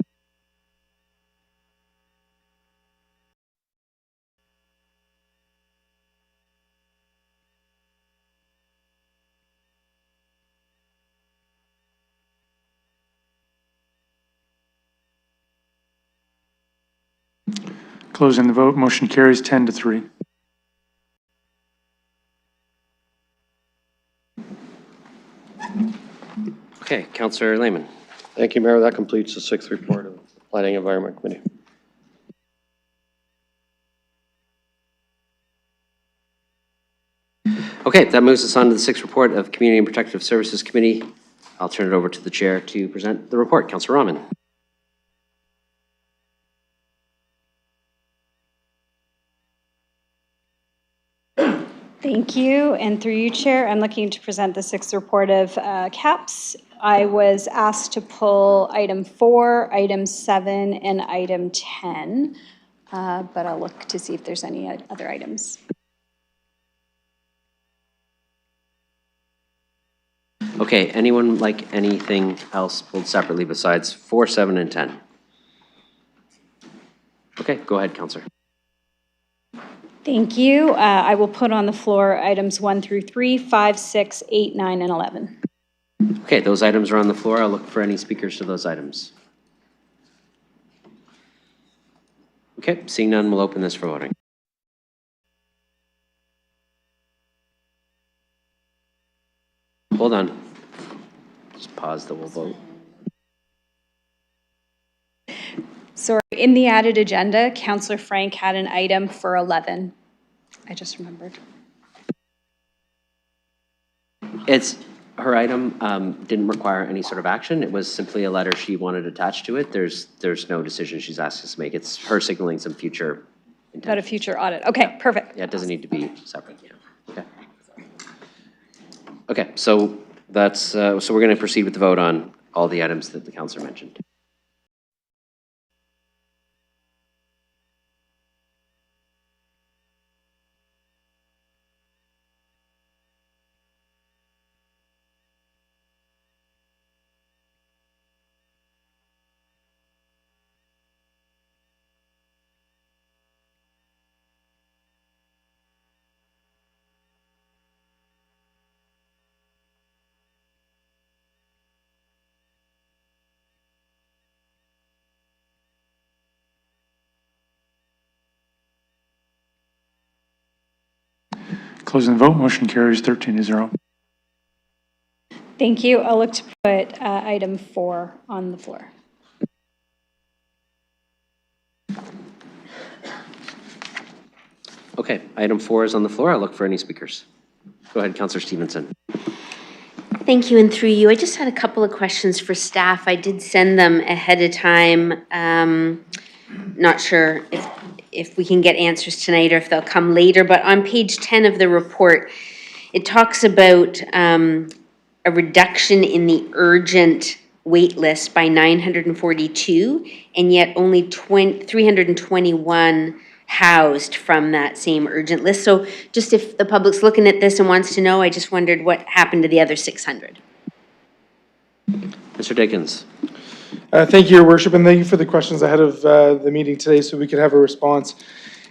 Closing the vote, motion carries 10-3. Okay, Councillor Lehman. Thank you, Mayor. That completes the 6th report of the Planning Environment Committee. Okay, that moves us on to the 6th report of Community and Protective Services Committee. I'll turn it over to the chair to present the report. Councillor Rahman. Thank you, and through you, Chair, I'm looking to present the 6th report of CAPS. I was asked to pull item 4, item 7, and item 10, but I'll look to see if there's any other items. Okay, anyone like anything else pulled separately besides 4, 7, and 10? Okay, go ahead, Counselor. Thank you. I will put on the floor items 1 through 3, 5, 6, 8, 9, and 11. Okay, those items are on the floor. I'll look for any speakers to those items. Okay, seeing none, we'll open this for voting. Hold on. Just pause that we'll vote. Sorry, in the added agenda, Councillor Frank had an item for 11. I just remembered. It's, her item didn't require any sort of action. It was simply a letter she wanted attached to it. There's no decision she's asked us to make. It's her signaling some future intent. About a future audit. Okay, perfect. Yeah, it doesn't need to be separate, yeah. Okay. Okay, so that's, so we're going to proceed with the vote on all the items that the councillor mentioned. Closing the vote, motion carries 13-0. Thank you. I'll look to put item 4 on the floor. Okay, item 4 is on the floor. I'll look for any speakers. Go ahead, Councillor Stevenson. Thank you, and through you, I just had a couple of questions for staff. I did send them ahead of time. Not sure if we can get answers tonight or if they'll come later, but on page 10 of the report, it talks about a reduction in the urgent wait list by 942, and yet only 321 housed from that same urgent list. So just if the public's looking at this and wants to know, I just wondered what happened to the other 600. Mr. Dickens. Thank you, Your Worship, and thank you for the questions ahead of the meeting today so we could have a response.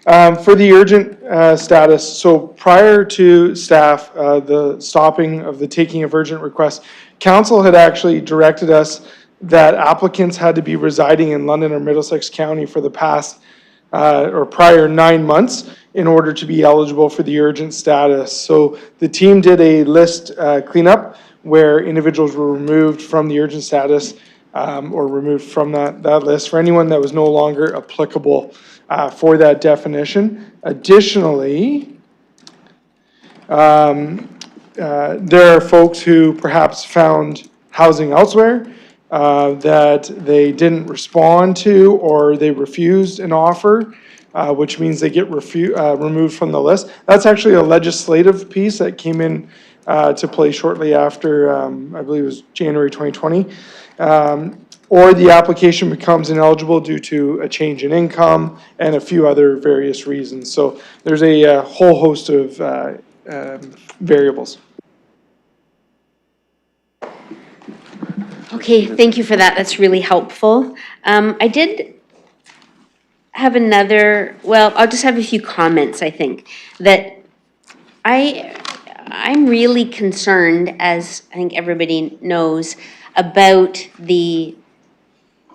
For the urgent status, so prior to staff, the stopping of the taking of urgent requests, Council had actually directed us that applicants had to be residing in London or Middlesex County for the past or prior 9 months in order to be eligible for the urgent status. So the team did a list cleanup where individuals were removed from the urgent status or removed from that list for anyone that was no longer applicable for that definition. Additionally, there are folks who perhaps found housing elsewhere that they didn't respond to or they refused an offer, which means they get removed from the list. That's actually a legislative piece that came in to play shortly after, I believe it was January 2020. Or the application becomes ineligible due to a change in income and a few other various reasons. So there's a whole host of variables. Okay, thank you for that. That's really helpful. I did have another, well, I'll just have a few comments, I think, that I'm really concerned, as I think everybody knows, about the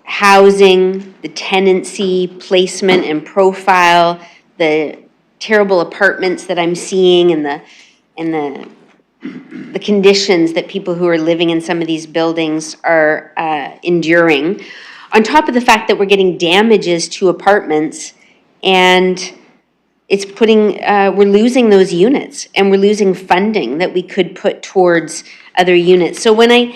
housing, the tenancy, placement and profile, the terrible apartments that I'm seeing and the conditions that people who are living in some of these buildings are enduring. On top of the fact that we're getting damages to apartments and it's putting, we're losing those units and we're losing funding that we could put towards other units. So when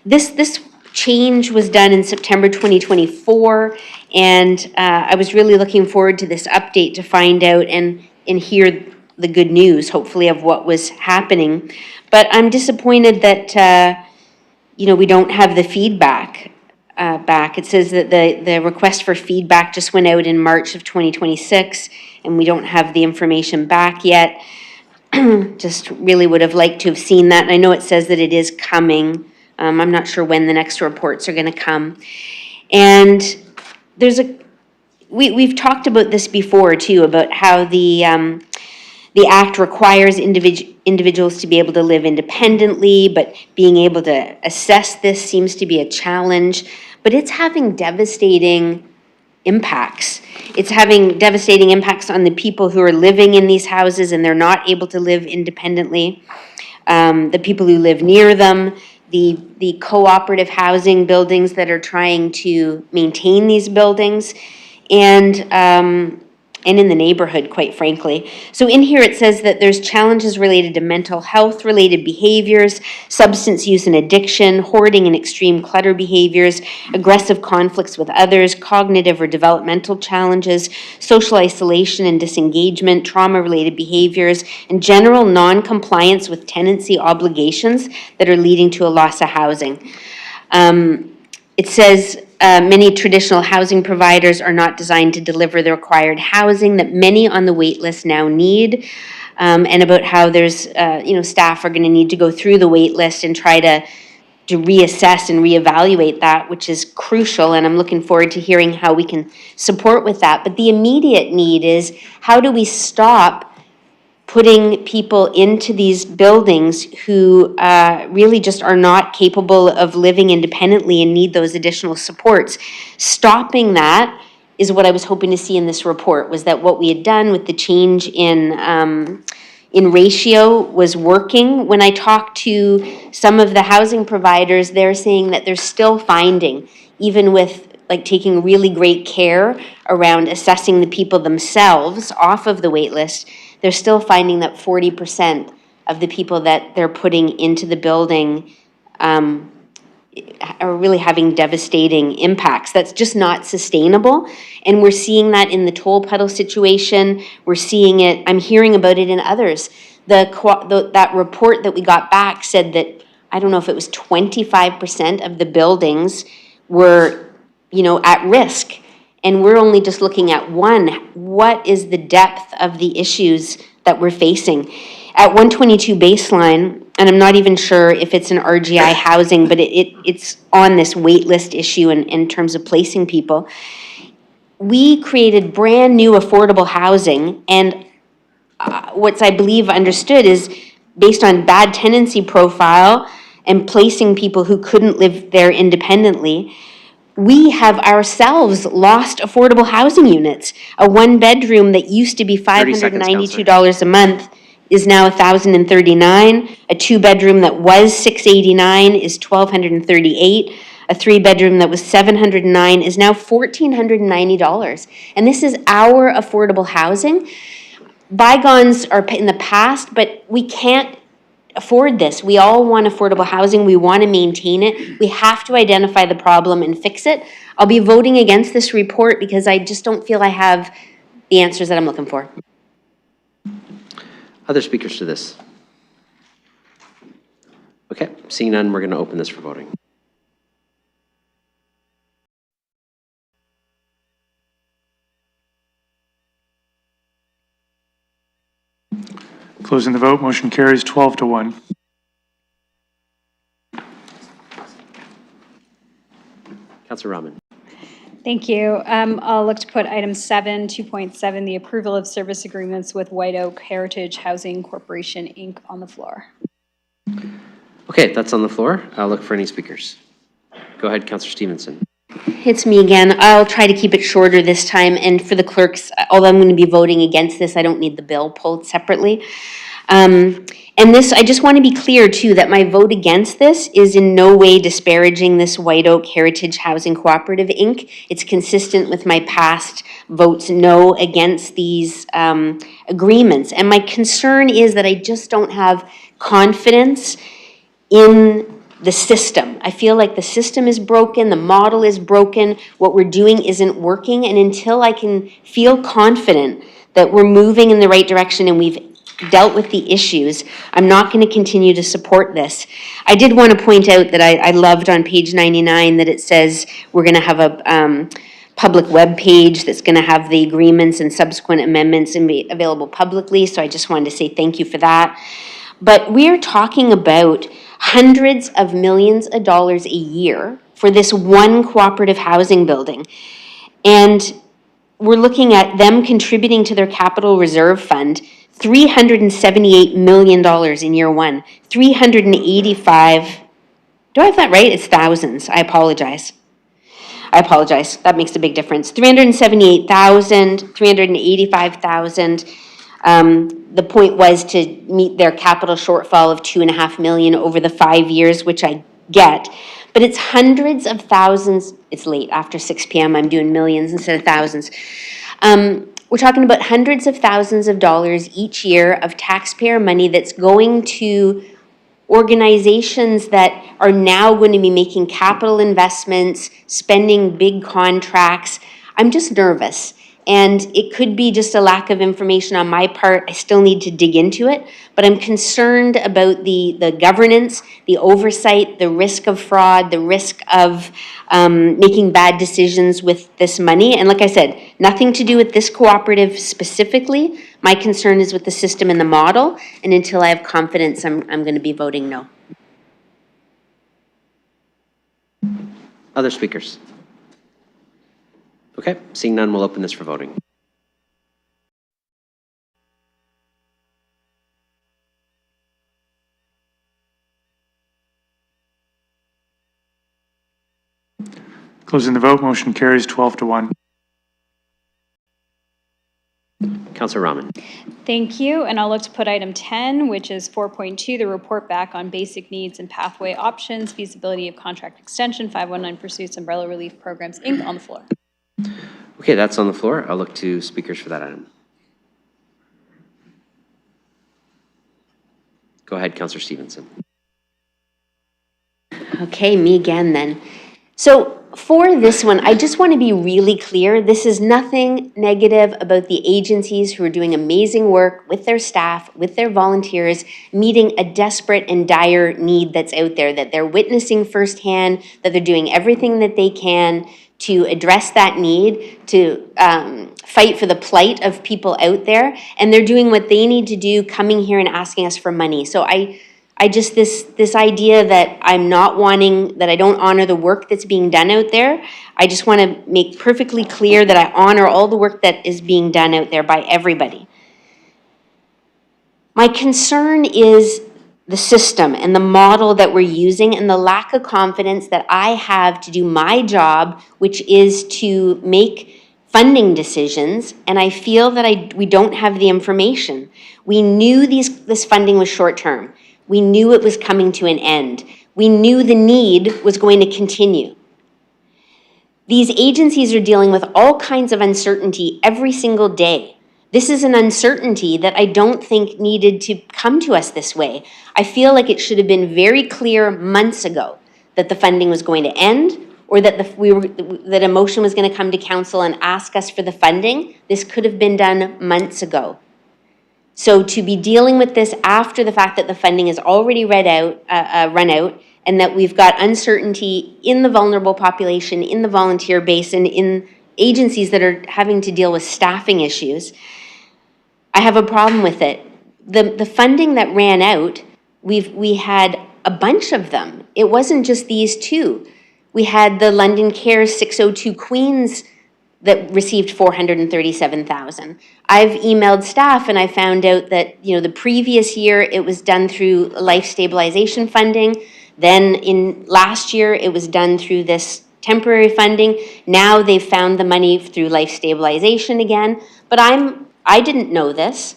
this change was done in September 2024, and I was really looking forward to this update to find out and hear the good news, hopefully, of what was happening. But I'm disappointed that, we don't have the feedback back. It says that the request for feedback just went out in March of 2026, and we don't have the information back yet. Just really would have liked to have seen that. And I know it says that it is coming. I'm not sure when the next reports are going to come. And we've talked about this before too, about how the act requires individuals to be able to live independently, but being able to assess this seems to be a challenge. But it's having devastating impacts. It's having devastating impacts on the people who are living in these houses and they're not able to live independently. The people who live near them, the cooperative housing buildings that are trying to maintain these buildings, and in the neighborhood, quite frankly. So in here it says that there's challenges related to mental health related behaviors, substance use and addiction, hoarding and extreme clutter behaviors, aggressive conflicts with others, cognitive or developmental challenges, social isolation and disengagement, trauma-related behaviors, and general non-compliance with tenancy obligations that are leading to a loss of housing. It says many traditional housing providers are not designed to deliver the required housing that many on the wait list now need, and about how there's, staff are going to need to go through the wait list and try to reassess and reevaluate that, which is crucial, and I'm looking forward to hearing how we can support with that. But the immediate need is, how do we stop putting people into these buildings who really just are not capable of living independently and need those additional supports? Stopping that is what I was hoping to see in this report, was that what we had done with the change in ratio was working. When I talked to some of the housing providers, they're saying that they're still finding, even with taking really great care around assessing the people themselves off of the wait list, they're still finding that 40% of the people that they're putting into the building are really having devastating impacts. That's just not sustainable. And we're seeing that in the toll puddle situation. We're seeing it, I'm hearing about it in others. That report that we got back said that, I don't know if it was 25% of the buildings were, at risk. And we're only just looking at one. What is the depth of the issues that we're facing? At 122 baseline, and I'm not even sure if it's an RGI housing, but it's on this wait list issue in terms of placing people. We created brand new affordable housing, and what's I believe understood is based on bad tenancy profile and placing people who couldn't live there independently. We have ourselves lost affordable housing units. A one-bedroom that used to be $592 a month is now $1,039. A two-bedroom that was $689 is $1,238. A three-bedroom that was $709 is now $1,490. And this is our affordable housing. Bygones are in the past, but we can't afford this. We all want affordable housing. We want to maintain it. We have to identify the problem and fix it. I'll be voting against this report because I just don't feel I have the answers that I'm looking for. Other speakers to this? Okay, seeing none, we're going to open this for voting. Closing the vote, motion carries 12-1. Councillor Rahman. Thank you. I'll look to put item 7, 2.7, the approval of service agreements with White Oak Heritage Housing Corporation, Inc. on the floor. Okay, that's on the floor. I'll look for any speakers. Go ahead, Councillor Stevenson. It's me again. I'll try to keep it shorter this time. And for the clerks, although I'm going to be voting against this, I don't need the bill pulled separately. And this, I just want to be clear too, that my vote against this is in no way disparaging this White Oak Heritage Housing Cooperative, Inc. It's consistent with my past votes no against these agreements. And my concern is that I just don't have confidence in the system. I feel like the system is broken, the model is broken, what we're doing isn't working, and until I can feel confident that we're moving in the right direction and we've dealt with the issues, I'm not going to continue to support this. I did want to point out that I loved on page 99 that it says we're going to have a public webpage that's going to have the agreements and subsequent amendments and be available publicly. So I just wanted to say thank you for that. But we're talking about hundreds of millions of dollars a year for this one cooperative housing building. And we're looking at them contributing to their capital reserve fund $378 million in year one. 385, do I have that right? It's thousands. I apologize. That makes a big difference. 378,000, 385,000. The point was to meet their capital shortfall of $2.5 million over the 5 years, which I get. But it's hundreds of thousands. It's late, after 6 p.m. I'm doing millions instead of thousands. We're talking about hundreds of thousands of dollars each year of taxpayer money that's going to organizations that are now going to be making capital investments, spending big contracts. I'm just nervous. And it could be just a lack of information on my part. I still need to dig into it. But I'm concerned about the governance, the oversight, the risk of fraud, the risk of making bad decisions with this money. And like I said, nothing to do with this cooperative specifically. My concern is with the system and the model. And until I have confidence, I'm going to be voting no. Other speakers? Okay, seeing none, we'll open this for voting. Closing the vote, motion carries 12-1. Councillor Rahman. Thank you, and I'll look to put item 10, which is 4.2, the report back on basic needs and pathway options, feasibility of contract extension, 519 Pursuits Umbrella Relief Programs, Inc. on the floor. Okay, that's on the floor. I'll look to speakers for that item. Go ahead, Councillor Stevenson. Okay, me again then. So for this one, I just want to be really clear. This is nothing negative about the agencies who are doing amazing work with their staff, with their volunteers, meeting a desperate and dire need that's out there, that they're witnessing firsthand, that they're doing everything that they can to address that need, to fight for the plight of people out there. And they're doing what they need to do, coming here and asking us for money. So I just, this idea that I'm not wanting, that I don't honor the work that's being done out there, I just want to make perfectly clear that I honor all the work that is being done out there by everybody. My concern is the system and the model that we're using and the lack of confidence that I have to do my job, which is to make funding decisions, and I feel that we don't have the information. We knew this funding was short-term. We knew it was coming to an end. We knew the need was going to continue. These agencies are dealing with all kinds of uncertainty every single day. This is an uncertainty that I don't think needed to come to us this way. I feel like it should have been very clear months ago that the funding was going to end, or that that a motion was going to come to council and ask us for the funding. This could have been done months ago. So to be dealing with this after the fact that the funding is already run out, and that we've got uncertainty in the vulnerable population, in the volunteer base, and in agencies that are having to deal with staffing issues, I have a problem with it. The funding that ran out, we had a bunch of them. It wasn't just these two. We had the London Cares 602 Queens that received $437,000. I've emailed staff and I found out that, the previous year it was done through life stabilization funding. Then in last year it was done through this temporary funding. Now they've found the money through life stabilization again. But I didn't know this.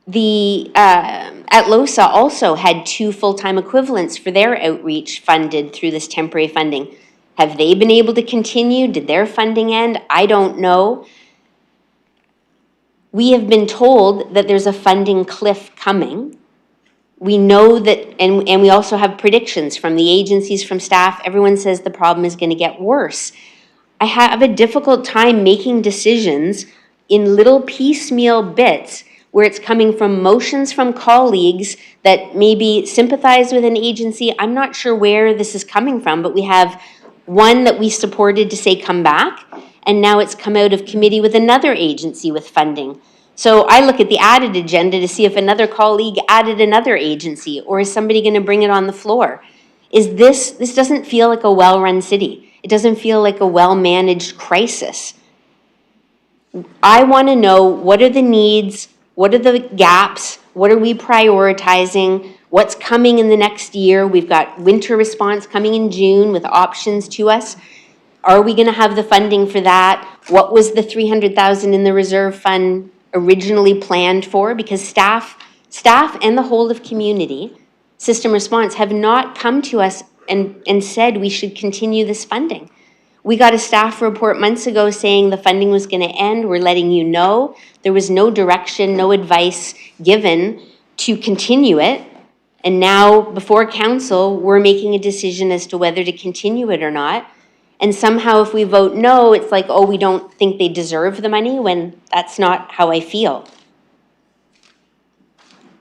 The Atlosa also had 2 full-time equivalents for their outreach funded through this temporary funding. Have they been able to continue? Did their funding end? I don't know. We have been told that there's a funding cliff coming. We know that, and we also have predictions from the agencies, from staff. Everyone says the problem is going to get worse. I have a difficult time making decisions in little piecemeal bits where it's coming from motions from colleagues that maybe sympathize with an agency. I'm not sure where this is coming from, but we have One that we supported to say come back, and now it's come out of committee with another agency with funding. So I look at the added agenda to see if another colleague added another agency, or is somebody going to bring it on the floor? This doesn't feel like a well-run city. It doesn't feel like a well-managed crisis. I want to know, what are the needs? What are the gaps? What are we prioritizing? What's coming in the next year? We've got winter response coming in June with options to us. Are we going to have the funding for that? What was the $300,000 in the reserve fund originally planned for? Because staff and the whole of community, system response, have not come to us and said we should continue this funding. We got a staff report months ago saying the funding was going to end. We're letting you know. There was no direction, no advice given to continue it. And now, before council, we're making a decision as to whether to continue it or not. And somehow, if we vote no, it's like, oh, we don't think they deserve the money, when that's not how I feel.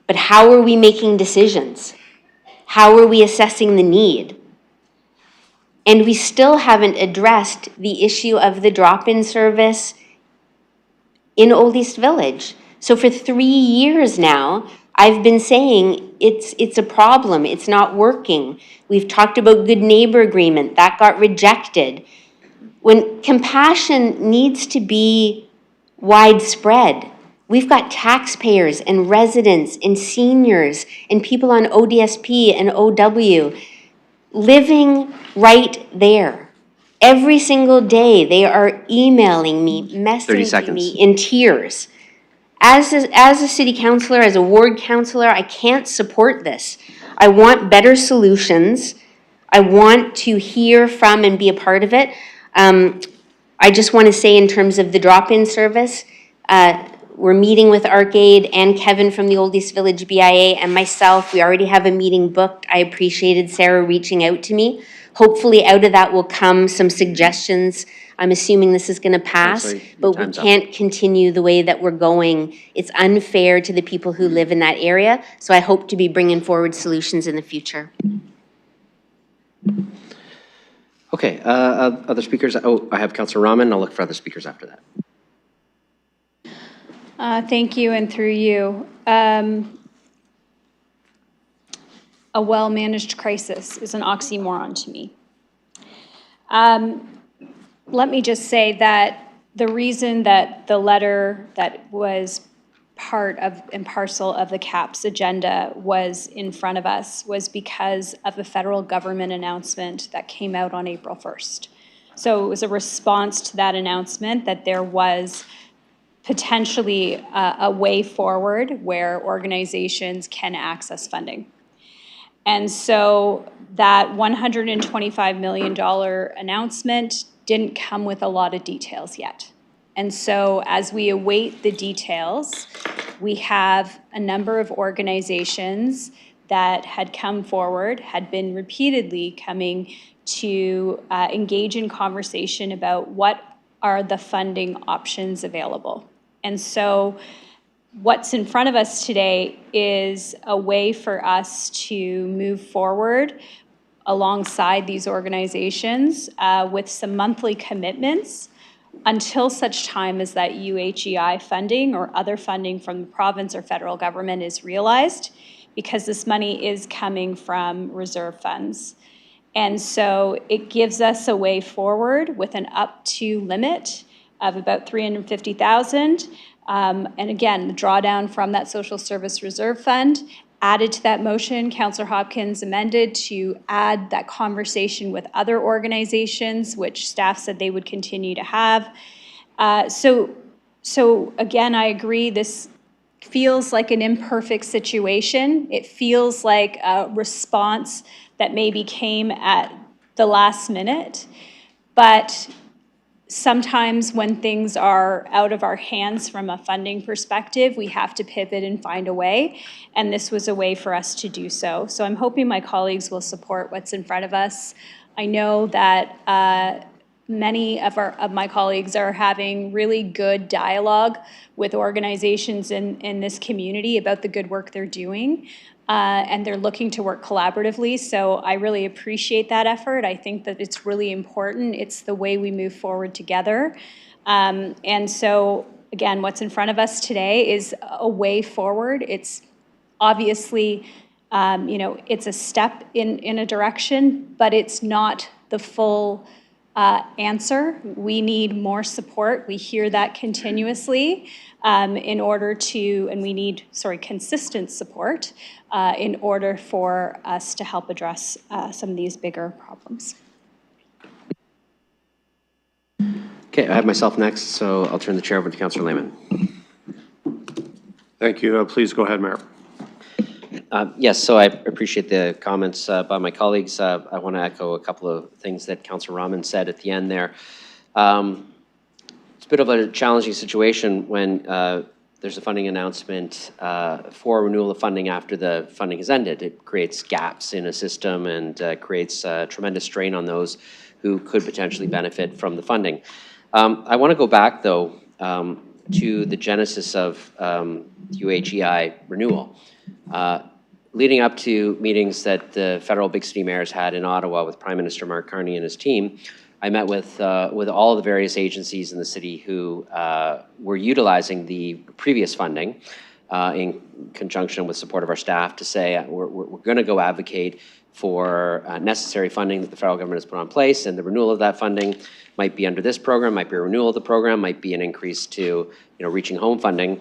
But how are we making decisions? How are we assessing the need? And we still haven't addressed the issue of the drop-in service in Old East Village. So for 3 years now, I've been saying it's a problem, it's not working. We've talked about good neighbor agreement, that got rejected. When compassion needs to be widespread, we've got taxpayers and residents and seniors and people on ODSP and OW living right there. Every single day, they are emailing me, messaging me in tears. As a city councillor, as a ward councillor, I can't support this. I want better solutions. I want to hear from and be a part of it. I just want to say, in terms of the drop-in service, we're meeting with ArcAid and Kevin from the Old East Village BIA and myself. We already have a meeting booked. I appreciated Sarah reaching out to me. Hopefully out of that will come some suggestions. I'm assuming this is going to pass, but we can't continue the way that we're going. It's unfair to the people who live in that area. So I hope to be bringing forward solutions in the future. Okay, other speakers? Oh, I have Councillor Rahman. I'll look for other speakers after that. Thank you, and through you. A well-managed crisis is an oxymoron to me. Let me just say that the reason that the letter that was part of and parcel of the CAPS agenda was in front of us was because of the federal government announcement that came out on April 1st. So it was a response to that announcement that there was potentially a way forward where organizations can access funding. And so that $125 million announcement didn't come with a lot of details yet. And so as we await the details, we have a number of organizations that had come forward, had been repeatedly coming to engage in conversation about what are the funding options available. And so what's in front of us today is a way for us to move forward alongside these organizations with some monthly commitments until such time as that UHEI funding or other funding from the province or federal government is realized, because this money is coming from reserve funds. And so it gives us a way forward with an up to limit of about $350,000. And again, the drawdown from that social service reserve fund. Added to that motion, Councillor Hopkins amended to add that conversation with other organizations, which staff said they would continue to have. So again, I agree, this feels like an imperfect situation. It feels like a response that maybe came at the last minute, but sometimes when things are out of our hands from a funding perspective, we have to pivot and find a way, and this was a way for us to do so. So I'm hoping my colleagues will support what's in front of us. I know that many of my colleagues are having really good dialogue with organizations in this community about the good work they're doing. And they're looking to work collaboratively. So I really appreciate that effort. I think that it's really important. It's the way we move forward together. And so, again, what's in front of us today is a way forward. It's obviously, it's a step in a direction, but it's not the full answer. We need more support. We hear that continuously in order to, and we need, consistent support in order for us to help address some of these bigger problems. Okay, I have myself next, so I'll turn the chair over to Councillor Lehman. Thank you. Please go ahead, Mayor. Yes, so I appreciate the comments by my colleagues. I want to echo a couple of things that Councillor Rahman said at the end there. It's a bit of a challenging situation when there's a funding announcement for renewal of funding after the funding has ended. It creates gaps in a system and creates tremendous strain on those who could potentially benefit from the funding. I want to go back, though, to the genesis of UHEI renewal. Leading up to meetings that the federal big city mayors had in Ottawa with Prime Minister Mark Carney and his team, I met with all of the various agencies in the city who were utilizing the previous funding in conjunction with support of our staff to say we're going to go advocate for necessary funding that the federal government has put on place, and the renewal of that funding might be under this program, might be a renewal of the program, might be an increase to reaching home funding.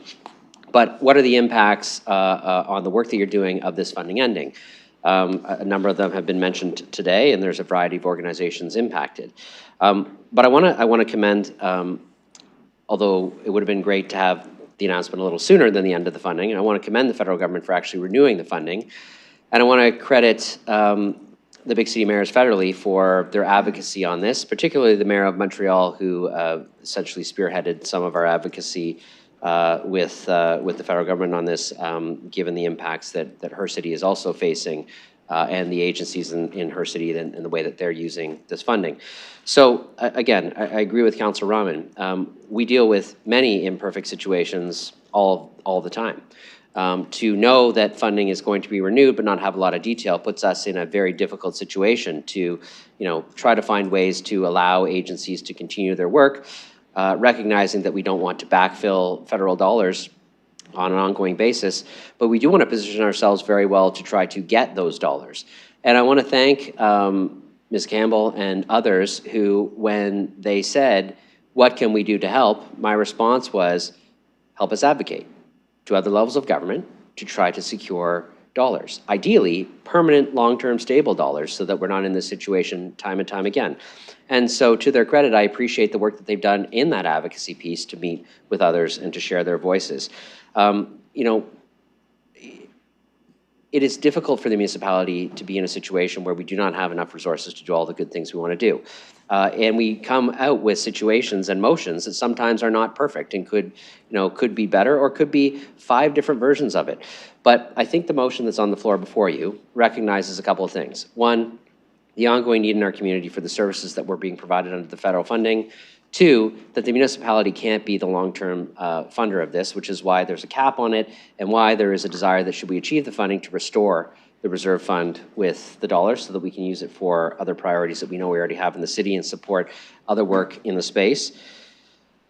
But what are the impacts on the work that you're doing of this funding ending? A number of them have been mentioned today, and there's a variety of organizations impacted. But I want to commend, although it would have been great to have the announcement a little sooner than the end of the funding, and I want to commend the federal government for actually renewing the funding. And I want to credit the big city mayors federally for their advocacy on this, particularly the mayor of Montreal, who essentially spearheaded some of our advocacy with the federal government on this, given the impacts that her city is also facing, and the agencies in her city and the way that they're using this funding. So again, I agree with Councillor Rahman. We deal with many imperfect situations all the time. To know that funding is going to be renewed but not have a lot of detail puts us in a very difficult situation to, try to find ways to allow agencies to continue their work, recognizing that we don't want to backfill federal dollars on an ongoing basis, but we do want to position ourselves very well to try to get those dollars. And I want to thank Ms. Campbell and others who, when they said, what can we do to help, my response was, help us advocate to other levels of government to try to secure dollars. Ideally, permanent, long-term, stable dollars so that we're not in this situation time and time again. And so to their credit, I appreciate the work that they've done in that advocacy piece to meet with others and to share their voices. It is difficult for the municipality to be in a situation where we do not have enough resources to do all the good things we want to do. And we come out with situations and motions that sometimes are not perfect and could be better or could be 5 different versions of it. But I think the motion that's on the floor before you recognizes a couple of things. One, the ongoing need in our community for the services that were being provided under the federal funding. 2, that the municipality can't be the long-term funder of this, which is why there's a cap on it and why there is a desire that should we achieve the funding to restore the reserve fund with the dollars so that we can use it for other priorities that we know we already have in the city and support other work in the space.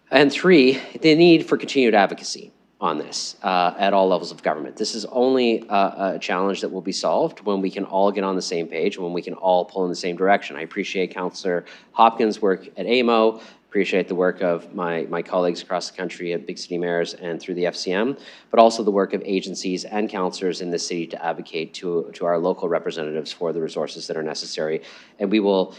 And 3, the need for continued advocacy on this at all levels of government. This is only a challenge that will be solved when we can all get on the same page, when we can all pull in the same direction. I appreciate Councillor Hopkins' work at AMO, appreciate the work of my colleagues across the country at Big City Mayors and through the FCM, but also the work of agencies and councillors in the city to advocate to our local representatives for the resources that are necessary. And we will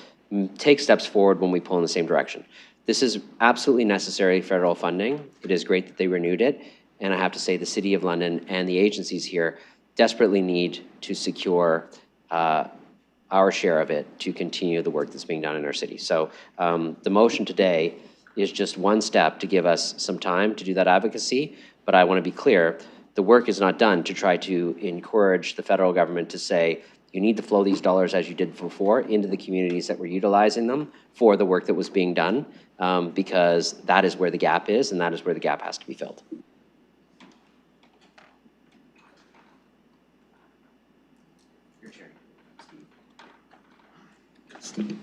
take steps forward when we pull in the same direction. This is absolutely necessary federal funding. It is great that they renewed it. And I have to say the City of London and the agencies here desperately need to secure our share of it to continue the work that's being done in our city. So the motion today is just one step to give us some time to do that advocacy, but I want to be clear, the work is not done to try to encourage the federal government to say, You need to flow these dollars, as you did before, into the communities that were utilizing them for the work that was being done, because that is where the gap is, and that is where the gap has to be filled.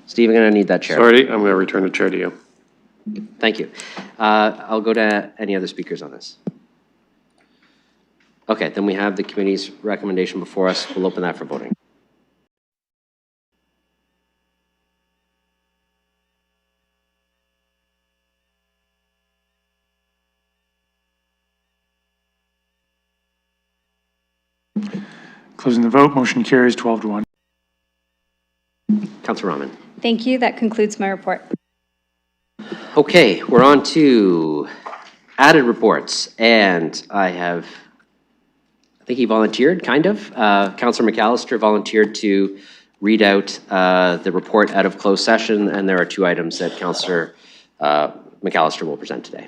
Steve, I'm going to need that chair. Sorry, I'm going to return the chair to you. Thank you. I'll go to any other speakers on this. Okay, then we have the committee's recommendation before us. We'll open that for voting. Closing the vote, motion carries 12-1. Councillor Rahman. Thank you. That concludes my report. Okay, we're on to added reports, and I think he volunteered, kind of. Councillor McAllister volunteered to read out the report out of closed session, and there are two items that Councillor McAllister will present today.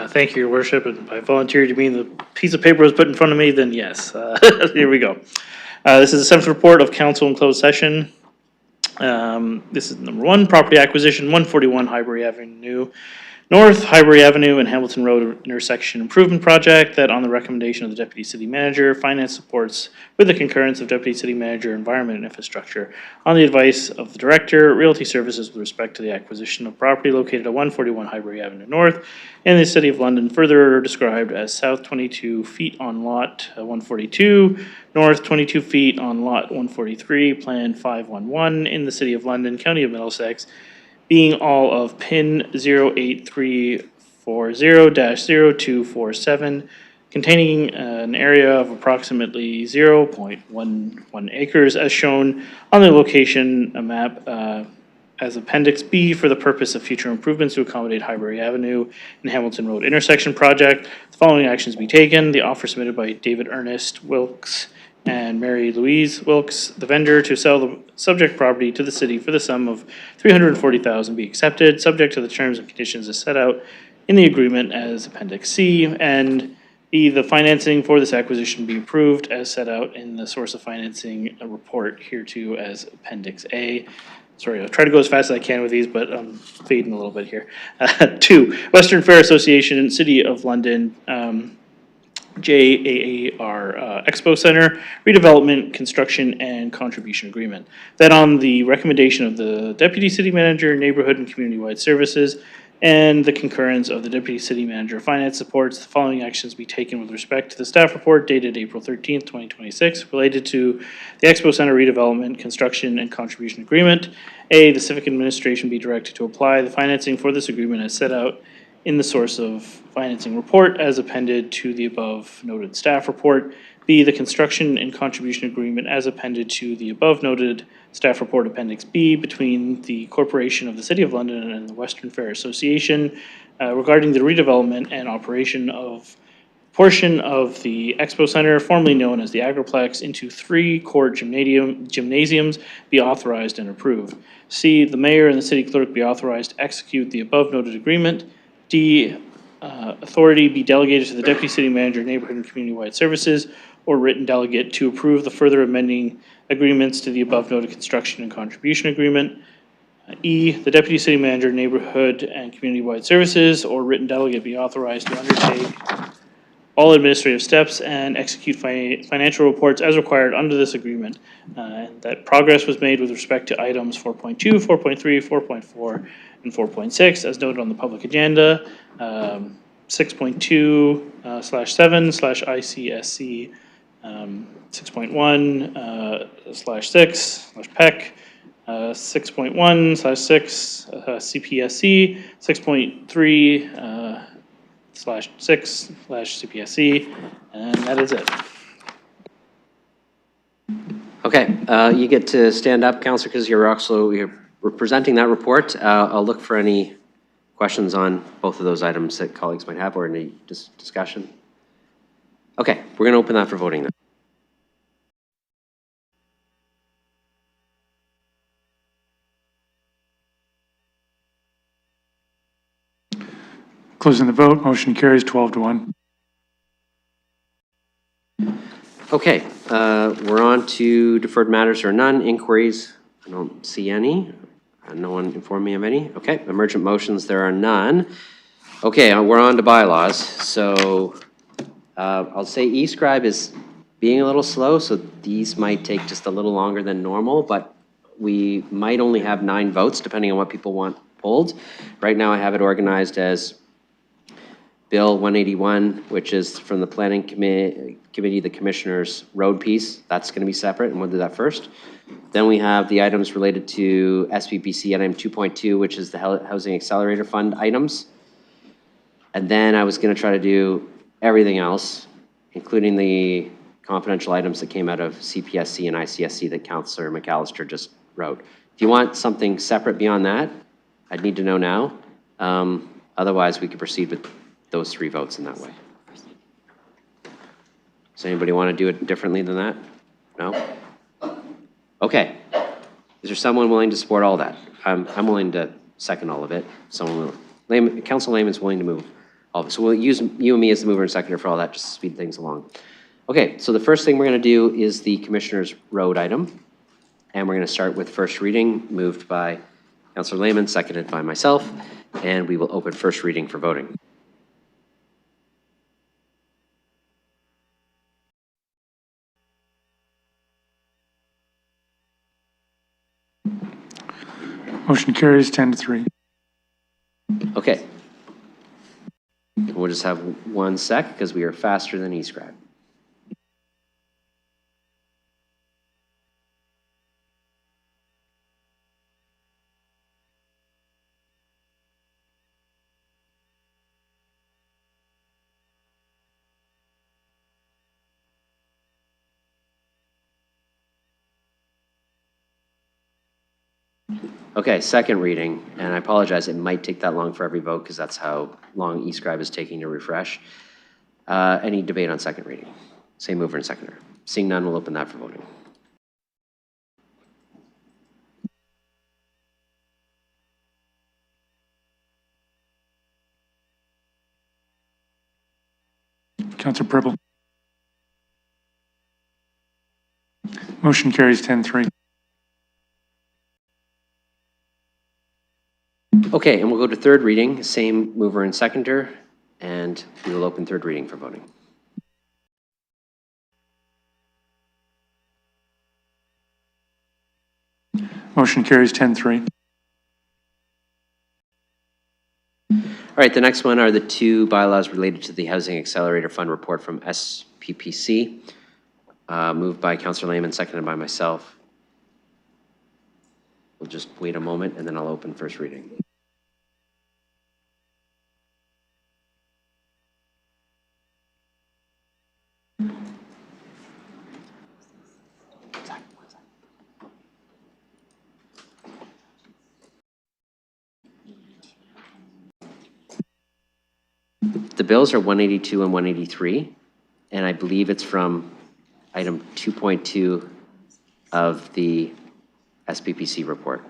Thank you, Your Worship. And by volunteer, you mean the piece of paper was put in front of me? Then yes. Here we go. This is the seventh report of council in closed session. This is number one, property acquisition, 141 Highbury Avenue North, Highbury Avenue and Hamilton Road intersection improvement project that on the recommendation of the Deputy City Manager, Finance supports with the concurrence of Deputy City Manager, Environment and Infrastructure on the advice of the Director, Realty Services with respect to the acquisition of property located at 141 Highbury Avenue North in the City of London, further described as south 22 feet on lot 142, north 22 feet on lot 143, plan 511 in the City of London, County of Middlesex, being all of PIN 08340-0247, containing an area of approximately 0.11 acres as shown on the location map as Appendix B for the purpose of future improvements to accommodate Highbury Avenue and Hamilton Road intersection project. The following actions be taken. The offer submitted by David Ernest Wilkes and Mary Louise Wilkes, the vendor, to sell the subject property to the city for the sum of $340,000 be accepted, subject to the terms and conditions as set out in the agreement as Appendix C, and B, the financing for this acquisition be approved as set out in the source of financing report hereto as Appendix A. Sorry, I'll try to go as fast as I can with these, but I'm fading a little bit here. 2, Western Fair Association, City of London, JAAR Expo Center, redevelopment, construction, and contribution agreement. That on the recommendation of the Deputy City Manager, Neighborhood and Community-Wide Services, and the concurrence of the Deputy City Manager, Finance supports, the following actions be taken with respect to the staff report dated April 13th, 2026, related to the Expo Center redevelopment, construction, and contribution agreement. A, the Civic Administration be directed to apply the financing for this agreement as set out in the source of financing report as appended to the above noted staff report. B, the construction and contribution agreement as appended to the above noted staff report Appendix B between the Corporation of the City of London and the Western Fair Association regarding the redevelopment and operation of portion of the Expo Center, formerly known as the Agriplex, into 3 court gymnasiums be authorized and approved. C, the mayor and the city clerk be authorized to execute the above noted agreement. D, authority be delegated to the Deputy City Manager, Neighborhood and Community-Wide Services, or written delegate to approve the further amending agreements to the above noted construction and contribution agreement. E, the Deputy City Manager, Neighborhood and Community-Wide Services, or written delegate be authorized to undertake all administrative steps and execute financial reports as required under this agreement. And that progress was made with respect to items 4.2, 4.3, 4.4, and 4.6 as noted on the public agenda. 6.2/7/ICSC, 6.1/6/PEC, 6.1/6 CPSC, 6.3/6/CPSC, and that is it. Okay, you get to stand up, Councillor, because you're presenting that report. I'll look for any questions on both of those items that colleagues might have or any discussion. Okay, we're going to open that for voting now. Closing the vote, motion carries 12-1. Okay, we're on to deferred matters or none, inquiries. I don't see any. No one informed me of any. Okay, emergent motions, there are none. Okay, we're on to bylaws. So I'll say eScribe is being a little slow, so these might take just a little longer than normal, but we might only have 9 votes depending on what people want pulled. Right now I have it organized as Bill 181, which is from the Planning Committee, the Commissioner's road piece. That's going to be separate, and we'll do that first. Then we have the items related to SPPC item 2.2, which is the Housing Accelerator Fund items. And then I was going to try to do everything else, including the confidential items that came out of CPSC and ICSC that Councillor McAllister just wrote. If you want something separate beyond that, I'd need to know now. Otherwise, we could proceed with those 3 votes in that way. Does anybody want to do it differently than that? No? Okay. Is there someone willing to support all that? I'm willing to second all of it. Someone will. Council Lehman's willing to move all of it. So we'll use you and me as the mover and seconder for all that, just to speed things along. Okay, so the first thing we're going to do is the Commissioner's Road item. And we're going to start with first reading, moved by Councillor Lehman, seconded by myself. And we will open first reading for voting. Motion carries 10-3. Okay. We'll just have 1 sec because we are faster than eScribe. Okay, second reading, and I apologize, it might take that long for every vote because that's how long eScribe is taking to refresh. Any debate on second reading? Same mover and seconder. Seeing none, we'll open that for voting. Councillor Purple. Motion carries 10-3. Okay, and we'll go to third reading, same mover and seconder, and we will open third reading for voting. Motion carries 10-3. All right, the next one are the 2 bylaws related to the Housing Accelerator Fund report from SPPC, moved by Councillor Lehman, seconded by myself. We'll just wait a moment and then I'll open first reading. The bills are 182 and 183, and I believe it's from item 2.2 of the SPPC report.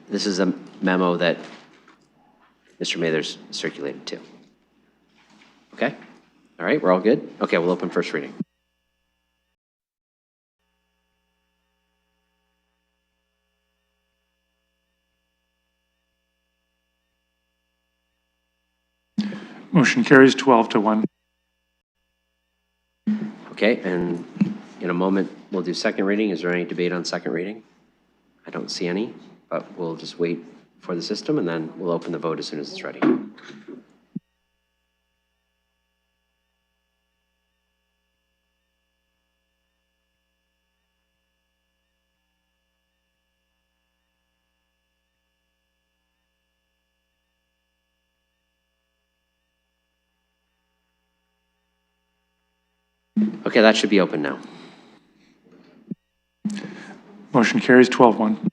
This is a memo that Mr. Mathers circulated too. Okay? All right, we're all good? Okay, we'll open first reading. Motion carries 12-1. Okay, and in a moment, we'll do second reading. Is there any debate on second reading? I don't see any, but we'll just wait for the system and then we'll open the vote as soon as it's ready. Okay, that should be open now. Motion carries 12-1.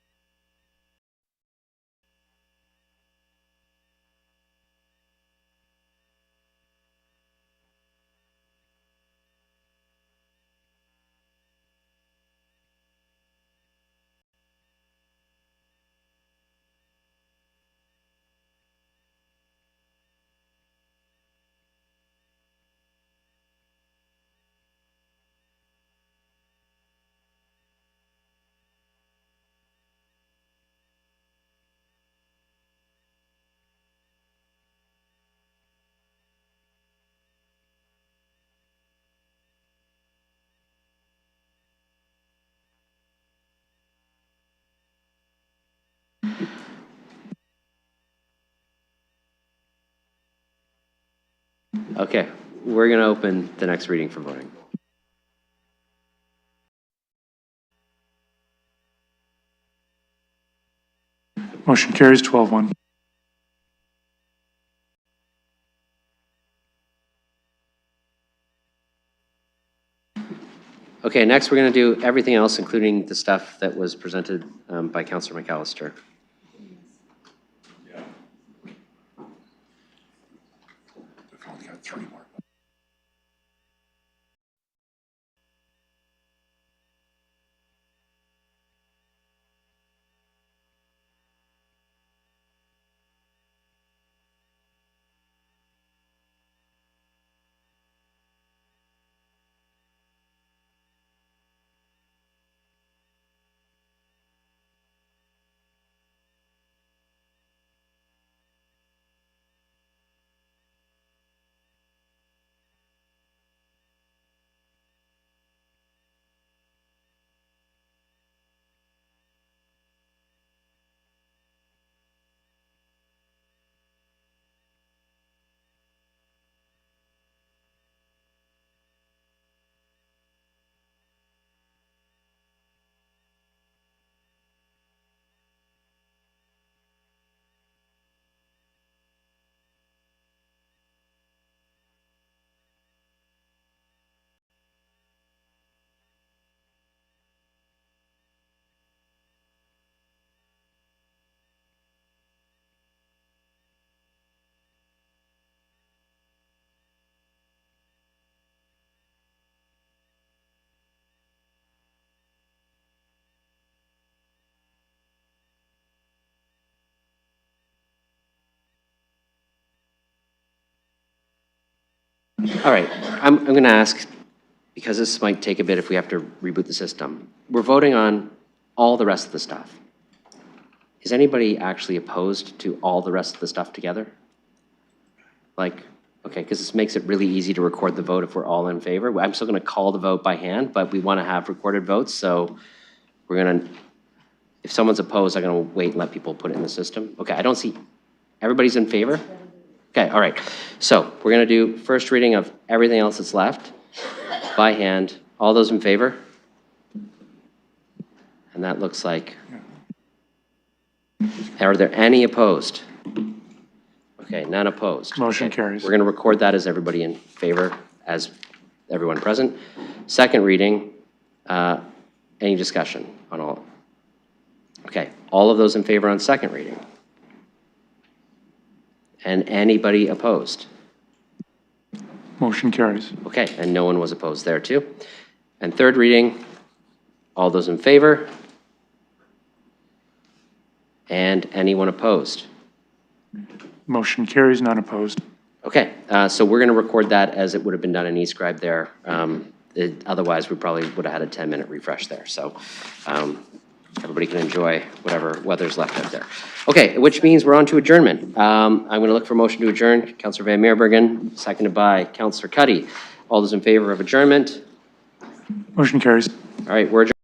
Okay, we're going to open the next reading for voting. Motion carries 12-1. Okay, next we're going to do everything else, including the stuff that was presented by Councillor McAllister. We've only got 3 more. All right, I'm going to ask, because this might take a bit if we have to reboot the system. We're voting on all the rest of the stuff. Is anybody actually opposed to all the rest of the stuff together? Like, okay, because this makes it really easy to record the vote if we're all in favor. I'm still going to call the vote by hand, but we want to have recorded votes, so we're going to, if someone's opposed, I'm going to wait and let people put it in the system. Okay, I don't see, everybody's in favor? Okay, all right. So we're going to do first reading of everything else that's left by hand. All those in favor? And that looks like, are there any opposed? Okay, none opposed. Motion Okay, carries. We're going to record that as everybody in favor, as everyone present. Second reading, any discussion on all? Okay, all of those in favor on second reading? And anybody opposed? Motion carries. Okay, and no one was opposed there too. And third reading, all those in favor? And anyone opposed? Motion carries, none opposed. Okay, so we're going to record that as it would have been done in eScribe there. Otherwise, we probably would have had a 10-minute refresh there. So everybody can enjoy whatever weather's left out there. Okay, which means we're on to adjournment. I'm going to look for a motion to adjourn. Councillor Van Meerbergen, seconded by Councillor Cuddy. All those in favor of adjournment? Motion carries. All right, we're adjourned.